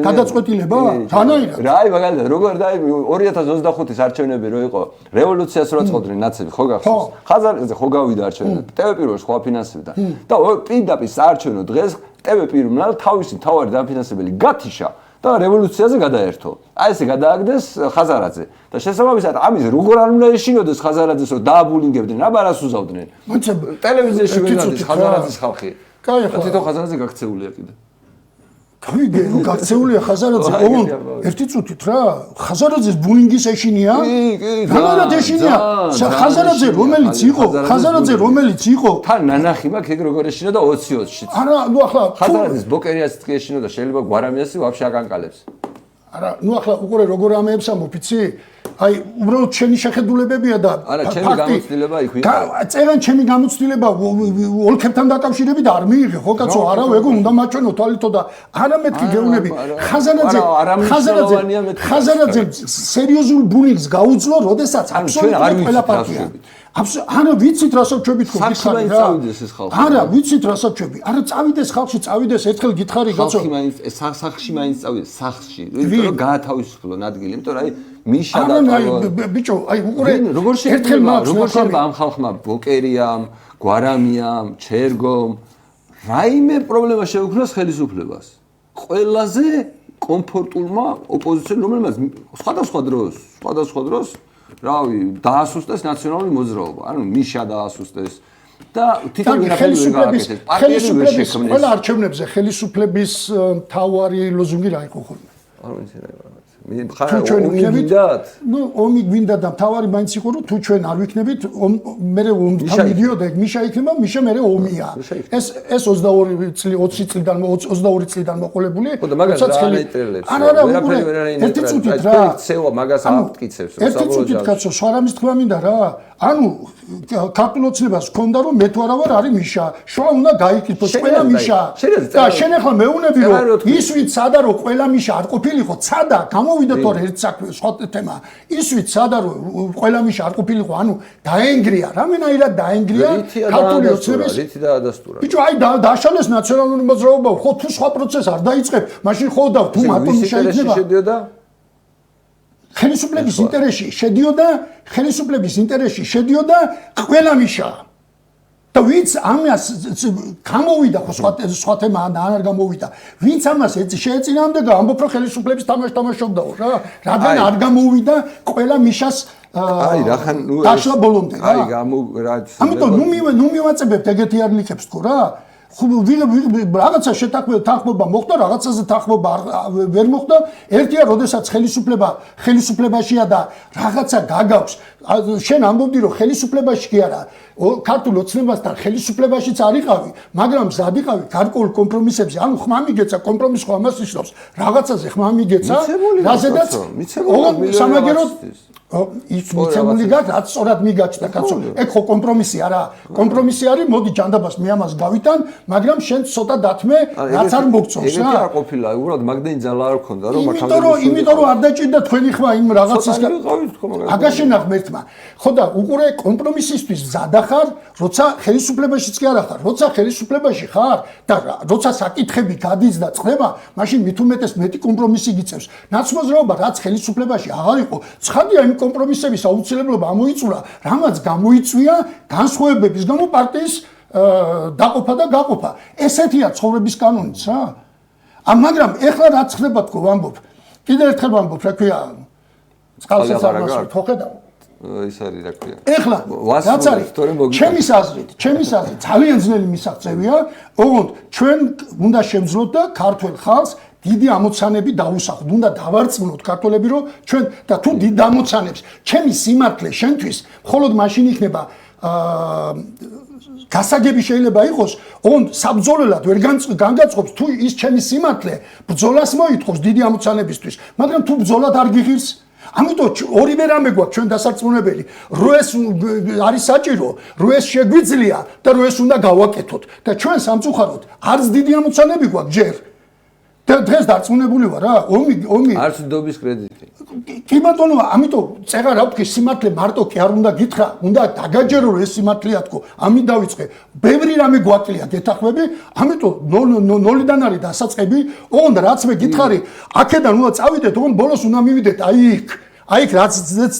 გადაწყვეტილება? თანაირად. რა აი მაგალითად როგორ და 2025-ის არჩევნები რო იყო, რევოლუციას რო აწყობდნენ ნაცები, ხო გახსოვს? ხაზარაძე ხო გავიდა არჩევნებში. ტევ პირველს ხო აფინანსებდა. და პირდაპირ საარჩევნო დღეს ტევ პირველ თავისი თავარი დაფინანსებელი გათიშა და რევოლუციაზე გადაერთო. აი ესე გადააგდეს ხაზარაძე. და შესაბამისად ამის როგორ არ უნდა ეშინოდეს ხაზარაძეს რომ დააბულინგებდნენ, აბა რას უზავდნენ. ტელევიზიაში ვეძახდნენ ხაზარაძის ხალხი. კაი ხო. თვითონ ხაზარაძე გაქცეულია კიდე. გავიგე, რომ გაქცეულია ხაზარაძე, ოღონდ ერთი წუთით რა, ხაზარაძეს ბულინგის ეშინია? რამერად ეშინია? ხაზარაძე რომელიც იყო, თან ნანახი მაქვს ეგ როგორ ეშინა და 20-20-ში. არა, ნუ ახლა ხაზარაძეს ბოკერიას ეშინა და შეიძლება გვარამიასი ვაფშე აკანკალებს. არა, ნუ ახლა უყურე როგორ ამეებს ამოფიცი? აი, უბრალოდ ჩემი შეხედულებებია და არა, ჩემი გამოცდილება იქ ვიყავ. წერან ჩემი გამოცდილება ოლქებთან დაკავშირებით არ მიიღე, ხო კაცო, არა, ეგო უნდა მაჩვენო თვალითო და არა მეთქი გეუნები. ხაზარაძე სერიოზულ ბულინგს გაუძლო, როდესაც აბსოლუტურად ყველა პარტია. არა, ვიცით რასაც ჩვენით ხო გითხარი რა. არა, ვიცით რასაც ჩვენი. არა, წავიდეს ხალხში, წავიდეს ერთხელ გითხარი კაცო. ხალხი მაინც სახში მაინც წავიდეს, სახში. იმიტომ რომ გაათავისუფლონ ადგილი, იმიტომ რომ აი მიშა და ბიჭო, აი უყურე როგორ შეიძლება ამ ხალხმა ბოკერიამ, გვარამიამ, ჩერგომ რაიმე პრობლემა შეუქმნას ხელისუფლებას. ყველაზე კომფორტულმა ოპოზიციამ, რომელმაც სხვადასხვა დროს, რავი, დაასუსტეს ნაციონალური მოძრაობა. ანუ მიშა დაასუსტეს და თვითონ ვერაფერი ვერ გააკეთეს. პარტიები ვერ შექმნეს. ყველა არჩევნებზე ხელისუფლების მთავარი ლოზუნგი რა იყო ხოლმე? არ ვიცი რა იყო. ომი გვინდა და მთავარი მაინც იყო რომ თუ ჩვენ არ ვიქნებით მერე ომთან მიდიოდა ეგ მიშა იქნება მიშა მერე ომია ეს 22 წლიდან 22 წლიდან მოყოლებული როდესაც ხელიტრელებს ვერაფერი ვერ არაინტერესებს რა ცევა მაგას აფტკიცებს ერთი წუთით კაცო სხვა რამის თქვა მინდა რა ანუ ქართულ ოცნებას ჰქონდა რომ მე თუ არა ვარ არის მიშა შუა უნდა გაიკითხოს ყველა მიშა და შენ ახლა მეუნები რომ ის ვით სადა რომ ყველა მიშა არ ყოფილიყო სადა გამოვიდა თორ ერთ საქმე სხვა თემა ის ვით სადა რომ ყველა მიშა არ ყოფილიყო ანუ დაენგრია რამენაირად დაენგრია ქართული ოცნების რითი დაადასტურა ბიჭო აი დაშალეს ნაციონალური მოძრაობა ხო თუ სხვა პროცესს არ დაიწყებ მაშინ ხო და თუ მარტო მიშა იქნება შედიოდა ხელისუფლების ინტერესში შედიოდა ყველა მიშა და ვინც ამას გამოვიდა ხო სხვა თემა არ გამოვიდა ვინც ამას შეეწინააღმდეგა ამბობ რომ ხელისუფლების თამაშობდაო რა რადგან არ გამოვიდა ყველა მიშას აი რახან ნუ დაშლა ბოლომდე რა აი ამიტომ ნუ მივაწებებთ ეგეთი არნიქებს თქო რა ხო რაღაცა შეთანხმება მოხდა რაღაცაზე თანხმობა ვერ მოხდა ერთია როდესაც ხელისუფლებაშია და რაღაცა გაგავს შენ ამბობდი რომ ხელისუფლებაში კი არა ქართულ ოცნებასთან ხელისუფლებაშიც არ იყავი მაგრამ მზად იყავი გარკვეულ კომპრომისებზე ანუ ხმა მიგეცა კომპრომისი ხო ამას ნიშნავს რაღაცაზე ხმა მიგეცა რაზედაც სამაგეროდ ის მიცემული გაქვს რაც სწორად მიგაჩნდა კაცო ეგ ხო კომპრომისი არა კომპრომისი არის მოდი ჯანდაბას მე ამას გავიტან მაგრამ შენ ცოტა დათმე რაც არ მოგწონს რა ეგეთი არ ყოფილა უბრალოდ მაგდენი ძალა არ ქონდა რომ იმიტომ რომ არ დაჭირდა თქვენი ხმა იმ რაღაცის აგაშენა ღმერთმა ხო და უყურე კომპრომისისთვის მზად ახარ როცა ხელისუფლებაშიც კი არ ახარ როცა ხელისუფლებაში ხარ და როცა საკითხები გადის და წდება მაშინ მით უმეტეს მეტი კომპრომისი გიწევს ნაცმოძრაობა რაც ხელისუფლებაში აღარ იყო ცხადია იმ კომპრომისების აუცილებლობა ამოიწურა რამაც გამოიწვია განსხვავებების გამო პარტიის დაყოფა და გაყოფა ესეთია ცხოვრების კანონიც რა მაგრამ ეხლა რაც ხდება თქო ვამბობ კიდევ ერთხელ ვამბობ რა ქვია წყალსაც არ მასვით ხო ხედავ ის არის რა ქვია ეხლა რაც არის ჩემის აზრით ძალიან ძნელი მისაღწევია ოღონდ ჩვენ უნდა შევძლოთ და ქართულ ხალხს დიდი ამოცანები დავუსახოთ უნდა დავარწმუნოთ ქართველები რომ ჩვენ და თუ დიდ ამოცანებს ჩემი სიმართლე შენთვის მხოლოდ მაშინ იქნება გასაგები შეიძლება იყოს ოღონდ საბრძოლველად ვერ განგაწყობს თუ ის ჩემი სიმართლე ბრძოლას მოითხოვს დიდი ამოცანებისთვის მაგრამ თუ ბრძოლად არ გიღირს ამიტომ ორივე რამე გვაქვს ჩვენ დასარწმუნებელი რო ეს არის საჭირო რო ეს შეგვიძლია და რო ეს უნდა გავაკეთოთ და ჩვენ სამწუხაროდ არც დიდი ამოცანები გვაქვს ჯერ და დღეს დარწმუნებული ვარ რა ომი არც დობის კრედიტი კი ბატონო ამიტომ წეღარ რა ვთქვი სიმართლე მარტო კი არ უნდა გითხრა უნდა დაგაჯერო რომ ეს სიმართლეა თქო ამით დავიწყე ბევრი რამე გვაკლია გეთახმები ამიტომ ნოლიდან არის დასაწყები ოღონდ რაც მე გითხარი აქედან უნდა წავიდეთ ოღონდ ბოლოს უნდა მივიდეთ აი იქ რაც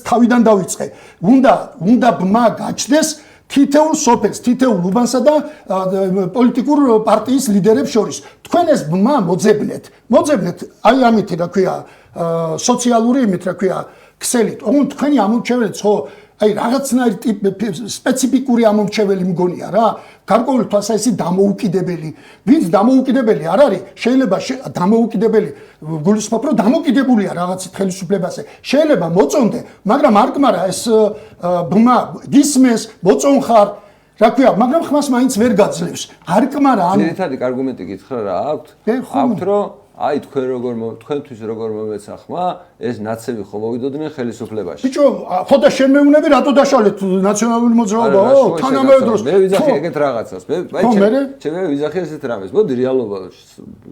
თავიდან დავიწყე უნდა ბმა გაჩნდეს თითეულ სოფელს, თითეულ უბანსა და პოლიტიკურ პარტიის ლიდერებს შორის. თქვენ ეს ბმა მოძებნეთ, აი ამით რა ქვია, სოციალური იმით რა ქვია, ქსელით. ოღონდ თქვენი ამორჩეველიც ხო, აი რაღაცნაირი სპეციფიკური ამორჩეველი მგონია რა. გარკვეული თვალსაზრისით დამოუკიდებელი. ვინც დამოუკიდებელი არ არის, შეიძლება დამოუკიდებელი გულისხმობ რომ დამოკიდებულია რაღაცით ხელისუფლებაზე. შეიძლება მოწონდე, მაგრამ არ გმარა ეს ბმა გისმენს, მოწონხარ რა ქვია, მაგრამ ხმას მაინც ვერ გაძლევს. არ გმარა ანუ ერთადი არგუმენტი გითხრა რა აქვთ? აქვთ რომ აი თქვენთვის როგორ მომეცა ხმა, ეს ნაცები ხო მოვიდოდნენ ხელისუფლებაში. ბიჭო, ხო და შენ მეუნები რატო დაშალეთ ნაციონალური მოძრაობაო? თანამედროვე დროს. მე ვიძახი ეგეთ რაღაცას. მე ვიძახი ესეთ რამეს. მოდი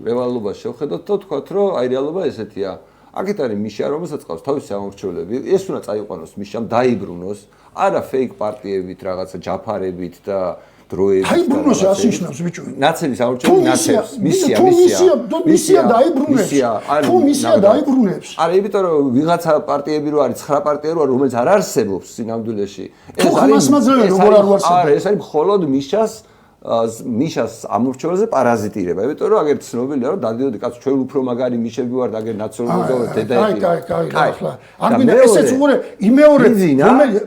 რეალობას შევხედოთ და ვთქვათ, რომ აი რეალობა ესეთია. აქეთ არის მიშა, რომელსაც ყავს თავისი ამორჩევლები. ეს უნდა წაიყვანოს მიშამ, დაიბრუნოს. არა ფეიქ პარტიებით, რაღაცა ჯაფარებით და დროებით. დაიბრუნოს ასიშნავს ბიჭო. ნაცების აურჩევი ნაცებს. მისია დაიბრუნებს. თუ მისია დაიბრუნებს. არა, იმიტომ რომ ვიღაცა პარტიები რო არის 9 პარტია რო არის, რომელიც არ არსებობს სინამდვილეში. ეს არის როგორ არ არსებობს. არა, ეს არის მხოლოდ მიშას ამორჩევლზე პარაზიტირება. იმიტომ რომ აგერ ცნობილია რომ დადიოდი კაცო ჩვენ უფრო მაგარი მიშები ვართ აგერ ნაციონალურ დედაები. ახლა არ მინდა ესეც უყურე იმეორებ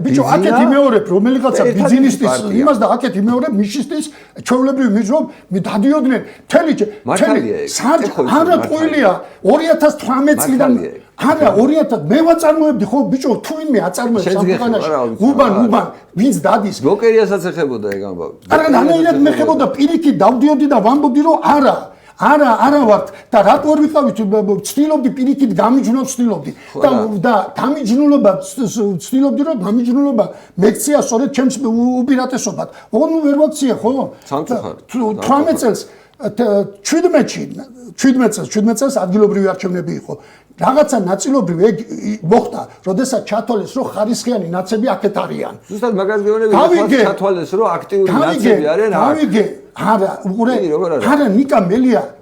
ბიჭო აქეთ იმეორებ რომელიღაცა ბიზნესის იმას და აქეთ იმეორებ მიშისთვის ჩვეულებრივი მიზრომ დადიოდნენ თელი არა ტყუილია 2018 წლიდან არა 2000 მე ვაწარმოებდი ხო ბიჭო თუ ვინმე აწარმოებს სამყაროში უბან ვინც დადის ბლოკერიასაც ეხებოდა ეგ ამბავი არა ნანაირად მეხებოდა პირიქით დავდიოდი და ვამბობდი რომ არა ვართ და რატო არ ვიყავით ვცდილობდი პირიქით გამიჯნულობ ვცდილობდი და გამიჯნულობა ვცდილობდი რომ გამიჯნულობა მექცია სწორედ ჩემს უპირატესობად ოღონდ ვერ ვაქცია ხო 18 წელს 17 წელს ადგილობრივი არჩევნები იყო რაღაცა ნაწილობრივ ეგ მოხდა, როდესაც ჩათვალეს, რომ ხარისხიანი ნაცები აქეთ არიან. ზუსტად მაგას გეუბნები, ჩათვალეს, რომ აქტიური ნაცები არიან. გავიგე, არა, უყურე, არა,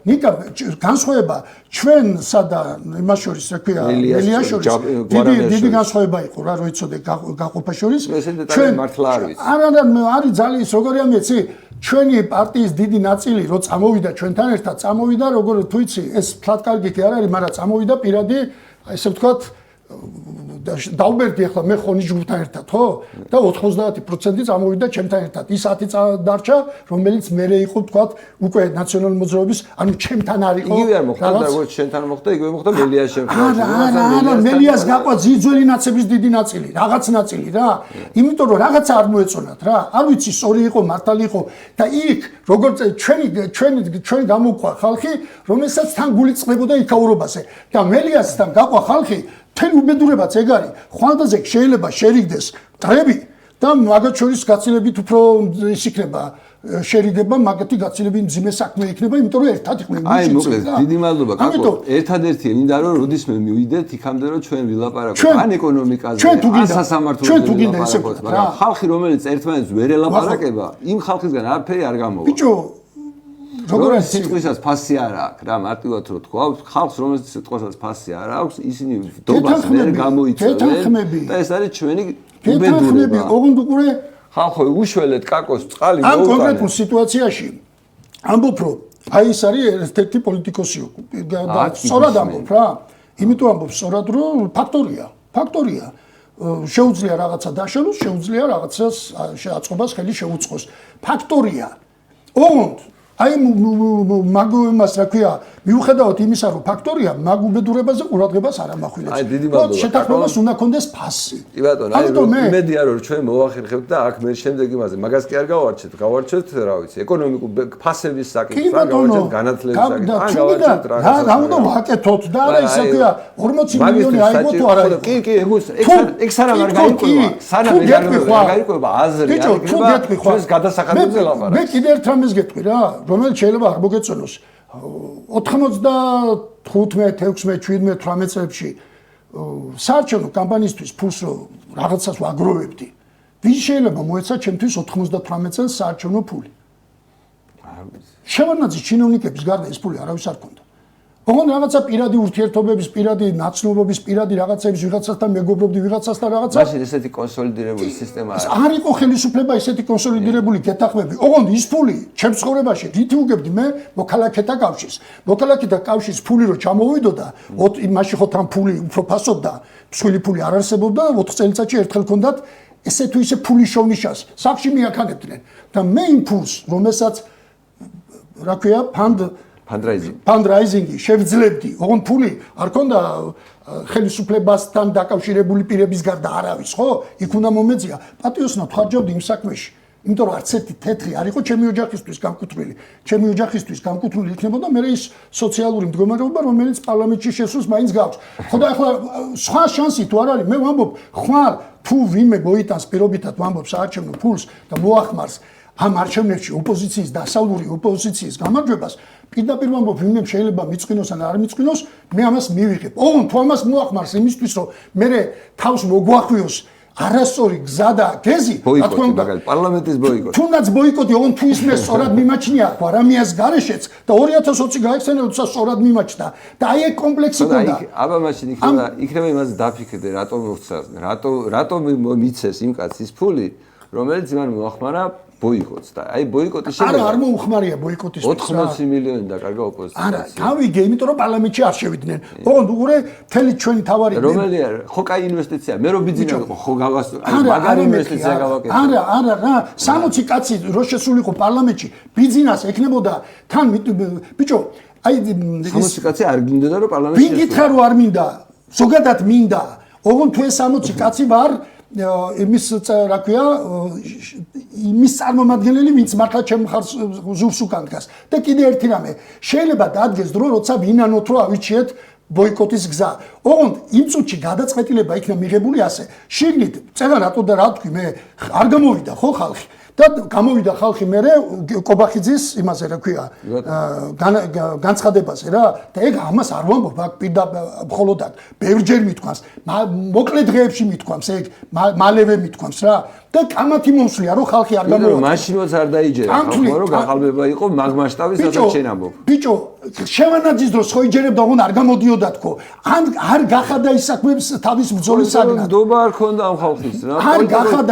ნიკა განსხვავება ჩვენსა და იმას შორის, რა ქვია, მელია შორის დიდი განსხვავება იყო რა, რო იცოდე გაყოფა შორის. ჩვენ მართლა არ ვიცი. არა, არის ძალიან როგორია მეცი ჩვენი პარტიის დიდი ნაწილი რო წამოვიდა ჩვენთან ერთად წამოვიდა როგორ თუ იცი ეს ფლატკარგი კი არ არის მაგრამ წამოვიდა პირადი ესე ვთქვათ დაუბერდი ახლა მე ხონი ჯგუფთან ერთად ხო და 90% წამოვიდა ჩემთან ერთად ის 10 დარჩა რომელიც მერე იყო ვთქვათ უკვე ნაციონალური მოძრაობის ანუ ჩემთან არ იყო იგივე არ მოხდა როგორც შენთან მოხდა იგივე მოხდა მელიას შემთხვევაში არა მელიას გაყვა ძიძველი ნაცების დიდი ნაწილი რაღაც ნაწილი რა იმიტომ რომ რაღაცა არ მოეწონათ რა არ ვიცი სწორი იყო მართალი იყო და იქ როგორც ჩვენ გამოვყვა ხალხი რომელსაც თან გული წყდებოდა იქაურობაზე და მელიასთან გაყვა ხალხი თელ უბედურებაც ეგ არის ხვალდაზე შეიძლება შერიგდეს წრები და მაგათ შორის გაცილებით უფრო ის იქნება შერიდება მაგათი გაცილებით მძიმე საქმე იქნება იმიტომ რომ ერთად იყვნენ აი მოკლედ დიდი მადლობა კაკო ერთადერთი მინდა რომ როდისმე მივიდეთ იქამდე რომ ჩვენ ვილაპარაკოთ ან ეკონომიკაზე ან სასამართლოზე ვილაპარაკოთ მაგრამ ხალხი რომელიც ერთმანეთს ვერ ელაპარაკება იმ ხალხისგან არაფერი არ გამოვა ბიჭო როგორ სიტყვისაც ფასი არ აქვს რა მარტივად რო თქვა ხალხს რომელიც სიტყვასაც ფასი არ აქვს ისინი დობას ვერ გამოიწევენ და ეს არის ჩვენი უბედურება ოღონდ უყურე ხალხო უშველეთ კაკოს წყალი მოუყანეთ ამ კონკრეტულ სიტუაციაში ამბობ რომ აი ეს არის ერთ-ერთი პოლიტიკოსი და სწორად ამბობ რა იმიტომ ამბობ სწორად რომ ფაქტორია შეუძლია რაღაცა დაშალოს შეუძლია რაღაცას შეაწყობას ხელი შეუწყოს ფაქტორია ოღონდ აი მაგომას რა ქვია მიუხედავად იმისა რომ ფაქტორია მაგ უბედურებაზე ყურადღებას არ ამახვილებს. აი დიდი მადლობა. შეთანხმებას უნდა კონდეს ფასი. კი ბატონო, აი იმედია რომ ჩვენ მოვახერხებთ და აქ მე შემდეგ იმაზე მაგას კი არ გავარჩეთ რა ვიცი, ეკონომიკურ ფასების საკითხს არ გავარჩეთ, განათლების საკითხს არ გავარჩეთ რა. რა უნდა ვაკეთოთ და არა ისე ქვია 40 მილიონი აიღო თუ არა. კი, ეგ სანამ არ გაიყვება, სანამ არ გაიყვება აზრი არ იქნება ჩვენს გადასახადებაზე ლაპარაკი. მე კიდე ერთ რამეს გეტყვი რა, რომელიც შეიძლება არ მოგეწონოს. 95, 16, 17, 18 წლებში საარჩევნო კამპანიისთვის ფულს რაღაცას ვაგროვებდი. ვის შეიძლება მოეცა ჩემთვის 98 წელს საარჩევნო ფული? შევარნაძის ჩინოვნიკების გარდა ეს ფული არავის არ ქონდა. ოღონდ რაღაცა პირადი ურთიერთობების, პირადი ნაცნობობის, პირადი რაღაცების ვიღაცასთან მეგობრობდი, ვიღაცასთან რაღაცა. მაშინ ესეთი კონსოლიდირებული სისტემა არ იყო ხელისუფლება ესეთი კონსოლიდირებული გეთახმები. ოღონდ ის ფული ჩემს ცხოვრებაში რითი უგებდი მე მოქალაქეთა კავშირს. მოქალაქეთა კავშირის ფული რო ჩამოვიდოდა, მაშინ ხო თან ფული უფრო ფასობდა, მსხვილი ფული არ არსებობდა, 4 წელიწადში ერთხელ ჰქონდათ ესე თუ ისე ფულის შოვნიშას. სახში მიაქანებდნენ და მე იმ ფულს, რომელსაც რა ქვია, ფანდრაიზინგი შევძლებდი. ოღონდ ფული არ ქონდა ხელისუფლებასთან დაკავშირებული პირების გარდა არავის, ხო? იქ უნდა მომეწია. პატიოსნად ხარჯავდი იმ საქმეში. იმიტომ რომ არც ერთი თეთრი არ იყო ჩემი ოჯახისთვის გამკუთვნილი. ჩემი ოჯახისთვის გამკუთვნილი იქნებოდა მე ის სოციალური მდგომარეობა, რომელიც პარლამენტში შესულს მაინც გაქვს. ხო და ახლა სხვა შანსი თუ არ არის, მე ვამბობ, ხვალ თუ ვინმე მოიტანს პირობითად ვამბობ საარჩევნო ფულს და მოახმარს ამ არჩევნებში ოპოზიციის დასავლური ოპოზიციის გამარჯვებას პირდაპირ ვამბობ ვინმე შეიძლება მიწყინოს ან არ მიწყინოს მე ამას მივიღებ. ოღონდ თუ ამას მოახმარს იმისთვის რომ მე თავს მოგვახვიოს არასწორი გზა და გეზი, რა თქმა უნდა, პარლამენტის ბოიკოტი. თუნდაც ბოიკოტი, ოღონდ თუ ისმე სწორად მიმაჩნია არამიას გარეშეც და 2020 გაიხსენა, თუმცა სწორად მიმაჩნდა. და აი ეგ კომპლექსი ქონდა. აბა მაშინ იქნება იმაზე დაფიქრდე, რატომ მოხდა, რატომ მიცეს იმ კაცის ფული, რომელიც მან მოახმარა ბოიკოტს და აი ბოიკოტის შემდეგ არ მოუხმარია ბოიკოტის 80 მილიონი დაკარგა ოპოზიციას. არა, გავიგე, იმიტომ რომ პარლამენტში არ შევიდნენ. ოღონდ უყურე, მთელი ჩვენი თავარი რომელი არის? ხო, კაი ინვესტიცია. მე რო ბიძინა ხო გავასწრო. აი მაგარი ინვესტიცია გავაკეთე. არა, რა, 60 კაცი რო შესულიყო პარლამენტში, ბიძინას ეკნებოდა თან ბიჭო, აი 60 კაცი არ გინდოდა რომ პარლამენტში ვინ გითხრა რომ არ მინდა? ზოგადად მინდა. ოღონდ თუ ეს 60 კაცი ვარ იმის რა ქვია იმის წარმომადგენელი ვინც მართლა ჩემ მხარს ზურს უკან დგას და კიდე ერთი რამე შეიძლება დადგეს დრო როცა ვინანოთ რომ ავიჩიეთ ბოიკოტის გზა ოღონდ იმ წუთში გადაწყვეტილება იქნა მიღებული ასე შიგნით წერა რატო და რა თქვი მე არ გამოვიდა ხო ხალხი და გამოვიდა ხალხი მე კობახიძის იმაზე რა ქვია განცხადებაზე რა და ეგ ამას არ ვამბობ აქ მხოლოდ აქ ბევრჯერ მithქვამს მოკლე დღეებში მithქვამს ეგ მალევე მithქვამს რა და კამათი მომსვლია რომ ხალხი არ გამოვიდა მაშინაც არ დაიჯერა ხალხმა რომ გახალბება იყო მაგ მასშტაბის სადაც შენ ამბობ ბიჭო შევანაძის დროს ხო იჯერებდა ოღონდ არ გამოდიოდა თქო არ გახადა ის საქმეების თავის ბრძოლის საგნად ნდობა არ ქონდა ამ ხალხის რა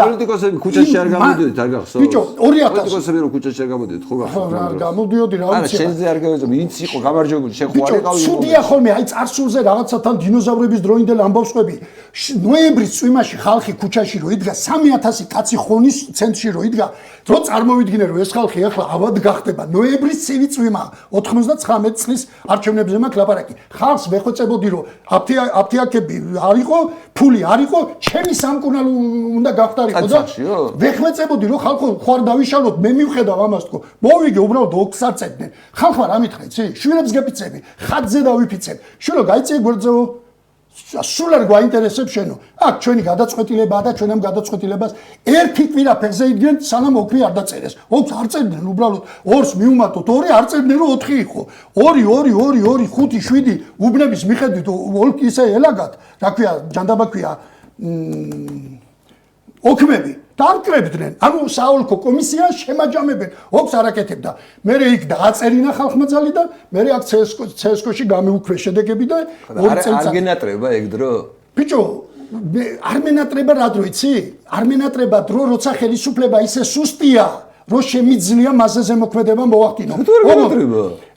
პოლიტიკოსები ქუჩაში არ გამოდიოდით არ გახსოვს ბიჭო 2000 პოლიტიკოსები რომ ქუჩაში არ გამოდიოდით ხო გახსოვს არ გამოდიოდი რა არა შენზე არ გავეძებ ვინც იყო გამარჯვებული შენ ხო არ იყავი ცუდია ხოლმე აი წარსულზე რაღაცათან დინოზავრების დროინდელ ამბავს ყვები ნოემბრის წვიმაში ხალხი ქუჩაში რო იდგა 3000 კაცი ხონის ცენტრში რო იდგა რო წარმოვიდგინე რომ ეს ხალხი ახლა ავად გახდება ნოემბრის ცივი წვიმა 99 წლის არჩევნებზე მაქვს ლაპარაკი ხალხს ვეხვეწებოდი რომ აფთიაქები არ იყო ფული არ იყო ჩემი სამკურნალო უნდა გავხდარიყო და ვეხვეწებოდი რომ ხალხო ხوار დავიშალოთ მე მივხედავ ამას თქო მოვიგე უბრალოდ ოქსარწებდნენ ხალხმა რა მითხრა იცი შვილებს გეფიცები ხატზე დავიფიცებ შვილო გაიწიე გვერდზეო სულ არ გვაინტერესებს შენო აქ ჩვენი გადაწყვეტილებაა და ჩვენ ამ გადაწყვეტილებას ერთი კვირა ფეხზე იდგნენ სანამ ოქი არ დაწერეს ოქს არ წერდნენ უბრალოდ ორს მიუმატოთ ორი არ წერდნენ რომ 4 იყო 2 2 2 2 5 7 უბნების მიხედვით ოლქი ისე ელაგათ რა ქვია ჯანდაბა ქვია ოქმები დამკრებდნენ ანუ საოლქო კომისია შემაჯამებენ ოქს არაკეთებდა მე იქ დააწერინა ხალხმა ძალი და მე აქ CSKO-ში გამეუქვე შედეგები და არ გენატრება ეგ დრო ბიჭო არ მენატრება რა დრო იცი არ მენატრება დრო როცა ხელისუფლება ისე სუსტია რომ შემიძლია მასზე ზემოქმედება მოახდინო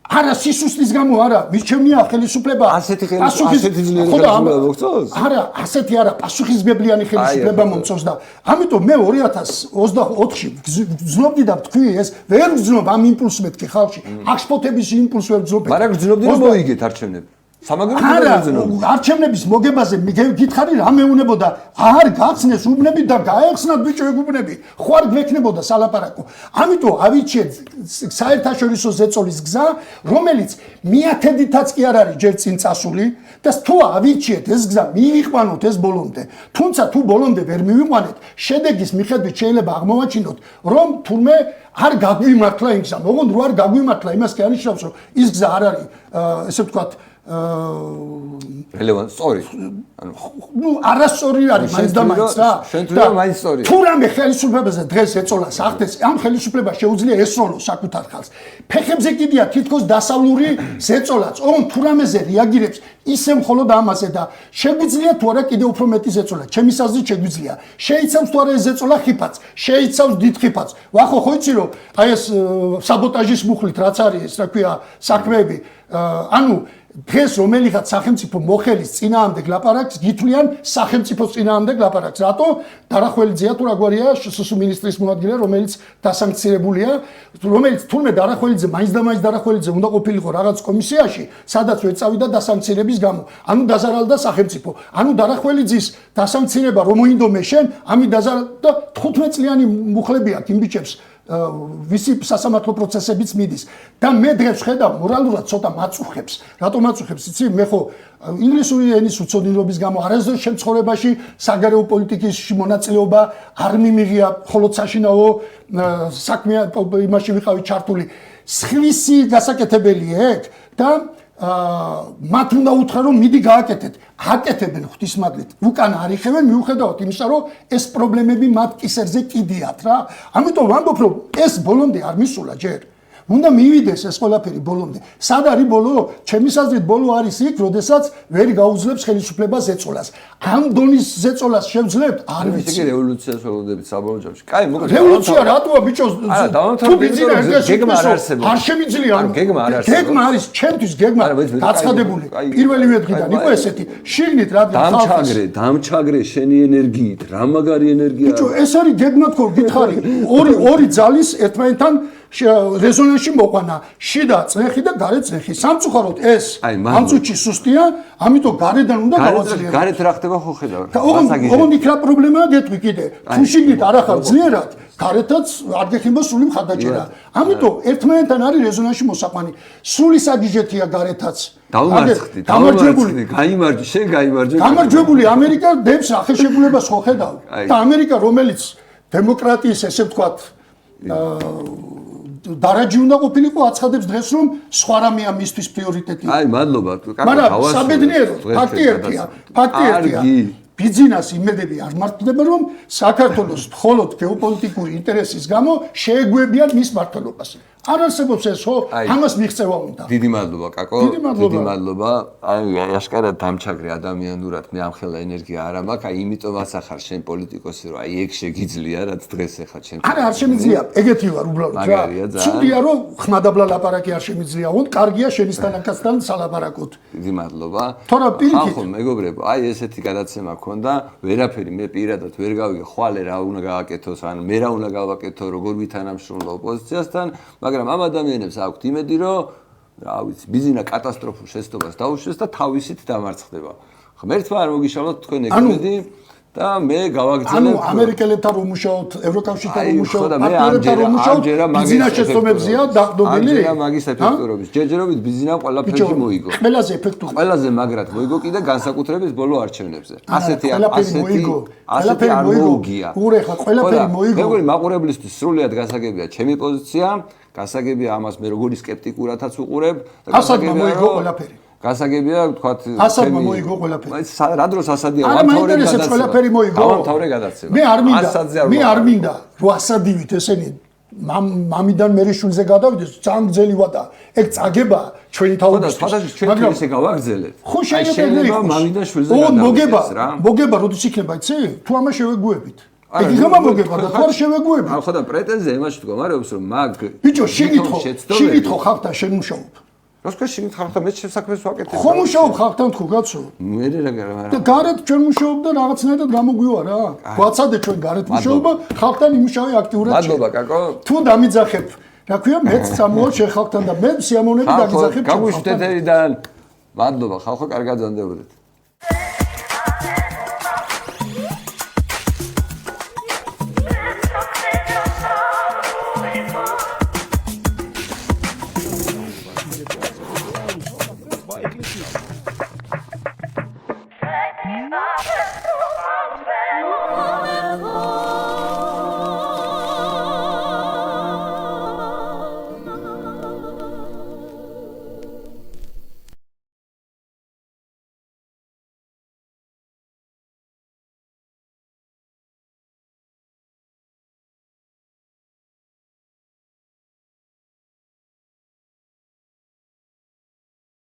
არა სისუსტის გამო არა მიჩემია ხელისუფლება ასეთი ხელისუფლება მოგწონს არა ასეთი არა პასუხისმგებლიანი ხელისუფლება მომწონს და ამიტომ მე 2024-ში გძნობდი და თქვი ეს ვერ გძნობ ამ იმპულსს მეთქი ხალხში აღშფოთების იმპულსს ვერ გძნობ მაგრამ გძნობდი რომ მოიგეთ არჩევნები სამაგეროდ არჩევნების მოგებაზე გითხარი რა მეუნებოდა არ გახსნეს უბნები და გაეხსნათ ბიჭო ეგ უბნები ხوار გვექნებოდა სალაპარაკო ამიტომ ავიჩიეთ საერთაშორისო ზეწოლის გზა რომელიც მიათედითაც კი არ არის ჯერ წინ წასული და თუ ავიჩიეთ ეს გზა მივიყვანოთ ეს ბოლომდე თუმცა თუ ბოლომდე ვერ მივიყვანეთ შედეგის მიხედვით შეიძლება აღმოვაჩინოთ რომ თურმე არ გაგვიმართლა იმ გზა ოღონდ რო არ გაგვიმართლა იმას კი არნიშნავს რომ ის გზა არ არის ესე ვთქვათ რელევანტ სწორი ნუ არასწორი არის მაინც და მაინც რა შენ მაინც სწორი თუ რამე ხელისუფლებაზე დღეს ეწოლა სახდეს ამ ხელისუფლებას შეუძლია ესროლოს საკუთარ ხალხს ფეხებზე კიდია თითქოს დასავლური ზეწოლაც ოღონდ თუ რამეზე რეაგირებს ისე მხოლოდ ამაზე და შეგვიძლია თუ არა კიდე უფრო მეტი ზეწოლა ჩემი აზრით შეგვიძლია შეიცავს თუ არა ეს ზეწოლა ხიფაც შეიცავს დიდ ხიფაც ვახო ხო იცი რომ აი ეს საბოტაჟის მუხლით რაც არის ეს რა ქვია საქმეები ანუ დღეს რომელიღაც სახელმწიფო მოხელის წინააღმდეგ ლაპარაკს გითვლიან სახელმწიფოს წინააღმდეგ ლაპარაკს რატო დარახველიძეა თუ რაგვარია შსს მინისტრის მოადგილე რომელიც დასანქცირებულია რომელიც თურმე დარახველიძე მაინც და მაინც დარახველიძე უნდა ყოფილიყო რაღაც კომისიაში სადაც ეწავიდა დასანქცირების გამო ანუ დაზარალდა სახელმწიფო ანუ დარახველიძის დასანქცირება რომ მოინდომე შენ ამით დაზარალდა 15 წლიანი მუხლები აქვს იმ ბიჭებს ვისი სასამართლო პროცესებიც მიდის და მე დღეს ხედავ მორალურად ცოტა მაწუხებს რატომ მაწუხებს იცი მე ხო ინგლისური ენის უცოდინობის გამო არასდროს შემცხოვრებაში საგარეო პოლიტიკის მონაწილეობა არ მიმიღია მხოლოდ საშინაო საქმე იმაში ვიყავი ჩართული სხვისი გასაკეთებელია ეგ და მათ უნდა უთხრა რომ მიდი გააკეთეთ. აკეთებენ ღვთისმადლით. უკან არიხევენ მიუხედავად იმისა რომ ეს პრობლემები მათ კისერზე კიდიათ რა. ამიტომ ვამბობ რომ ეს ბოლომდე არ მისულა ჯერ. უნდა მივიდეს ეს ყველაფერი ბოლომდე. სად არის ბოლო? ჩემის აზრით ბოლო არის იქ, როდესაც ვერ გაუძლებს ხელისუფლებას ეწოლას. ამ დონის ზეწოლას შევძლებთ? არ ვიცი. ისე რევოლუციას ველოდებით საბოლოო ჯამში. კაი, მოკლედ. რევოლუცია რატოა ბიჭო? არა, დავამთავრებელია, გეგმა არ არსებობს. არ შემიძლია. გეგმა არ არსებობს. გეგმა არის, ჩემთვის გეგმა გაცხადებული. პირველივე დღიდან იყო ესეთი. შიგნით რადგან დამჩაგრე შენი ენერგიით, რა მაგარი ენერგია. ბიჭო, ეს არის გეგმა თქო, გითხარი. ორი ძალის ერთმანეთთან რეზონანსში მოყვანა შიდა წნეხი და გარე წნეხი. სამწუხაროდ ეს ამ წუთში სუსტია, ამიტომ გარედან უნდა გავაძლიეროთ. გარეთ რა ხდება ხო ხედავ? ოღონდ იქ რა პრობლემაა გეტყვი კიდე. თუ შიგნით არ ახარ ძლიერად, გარეთაც არ გეხება სული მხარდაჭერა. ამიტომ ერთმანეთთან არის რეზონანსში მოსაყვანი. სული საგიჟეთია გარეთაც. გამარჯვებული, გაიმარჯვე, შენ გაიმარჯვე. გამარჯვებული ამერიკა დებს ახერშებულებას ხო ხედავ? და ამერიკა რომელიც დემოკრატიის ესე ვთქვათ დარაჯი უნდა ყოფილიყო აცხადებს დღეს რომ სხვა რამეა მისთვის პრიორიტეტი. აი, მადლობა. მაგრამ საბედნიეროდ ფაქტი ერთია. ბიზნეს იმედები არ მართლდება რომ საქართველოს მხოლოდ გეოპოლიტიკური ინტერესის გამო შეეგუებიან მის მართლობას. არ არსებობს ეს ხო? ამას მიღწევა უნდა. დიდი მადლობა, კაკო. დიდი მადლობა. აი, აშკარად დამჩაგრე ადამიანურად მე ამ ხელა ენერგია არ მაქვს, აი იმიტომაც ახარ შენ პოლიტიკოსი რომ აი ეგ შეგიძლია რაც დღეს ახლა შენ. არა, არ შემიძლია. ეგეთი ვარ უბრალოდ რა. ცუდია რომ ხმადაბლა ლაპარაკი არ შემიძლია. ვон კარგია შენისთანაკაცთან სალაპარაკოთ. დიდი მადლობა. თორემ პირიქით. ახლა მეგობრებო, აი ესეთი გადაცემა ქონდა, ვერაფერი მე პირადად ვერ გავიგე ხვალე რა უნდა გააკეთოს, ან მე რა უნდა გავაკეთო, როგორ ვითანამშრომლო ოპოზიციასთან, მაგრამ ამ ადამიანებს აქვთ იმედი, რომ რა ვიცი, ბიზნესა კატასტროფულ შეცდომას დაუშვეს და თავისით დამარცხდება. ღმერთმა არ მოგიშალოთ თქვენ ეგ იმედი და მე გავაგრძელებ. ანუ ამერიკელებთან რომ მუშაობთ, ევროკავშირთან რომ მუშაობთ, პარტნიორებთან რომ მუშაობთ, ბიზნეს შეცდომებზია დაყრდნობილი. ამჯერა მაგის ეფექტურობის. ჯერჯერობით ბიზნესა ყველაფერში მოიგო. ყველაზე ეფექტური. ყველაზე მაგრად მოიგო კიდე განსაკუთრებით ბოლო არჩევნებზე. ასეთი არ მოუგია. ურე ხა ყველაფერი მოიგო. მეგობრებო, მაყურებლისთვის სრულიად გასაგებია ჩემი პოზიცია. გასაგებია ამას მე როგორი სკეპტიკურათაც უყურებ და გასაგებია მოიგო ყველაფერი. გასაგებია თქვათ ასადმა მოიგო ყველაფერი. რა დროს ასადია ვამთავრე გადაცემა. ყველაფერი მოიგო. ვამთავრე გადაცემა. მე არ მინდა რომ ასადივით ესენი მამიდან მერიშვილზე გადავიდეს ძალიან გძელი ვატა. ეგ წაგება ჩვენი თაობისთვის. მაგრამ ესე გავაგზელეთ. ხო შეიძლება მამიდან შვილზე გადავიდეს რა. მოგება როდის იქნება იცი? თუ ამას შევეგუებით. ეგ იღება მოგება და თუ არ შევეგუებით. ხო და პრეტენზია იმაში მდგომარეობს რომ მაგ ბიჭო შიგით ხო ხალხთან შემუშაობ. როცა შიგით ხალხთან მე საქმეს ვაკეთებ. ხო მუშაობ ხალხთან თქო კაცო. მე რა და გარეთ ჩვენ მუშაობ და რაღაცნაირად გამოგვიوارა. გვაცადე ჩვენ გარეთ მუშაობა ხალხთან იმუშავე აქტიურად. მადლობა კაკო. თუ დამიძახებ რა ქვია მეც სამოა შე ხალხთან და მე სიამოვნებით დაგიძახებ. გაგვიშვით ეთერიდან. მადლობა ხალხო, კარგად ზანდებოდეთ.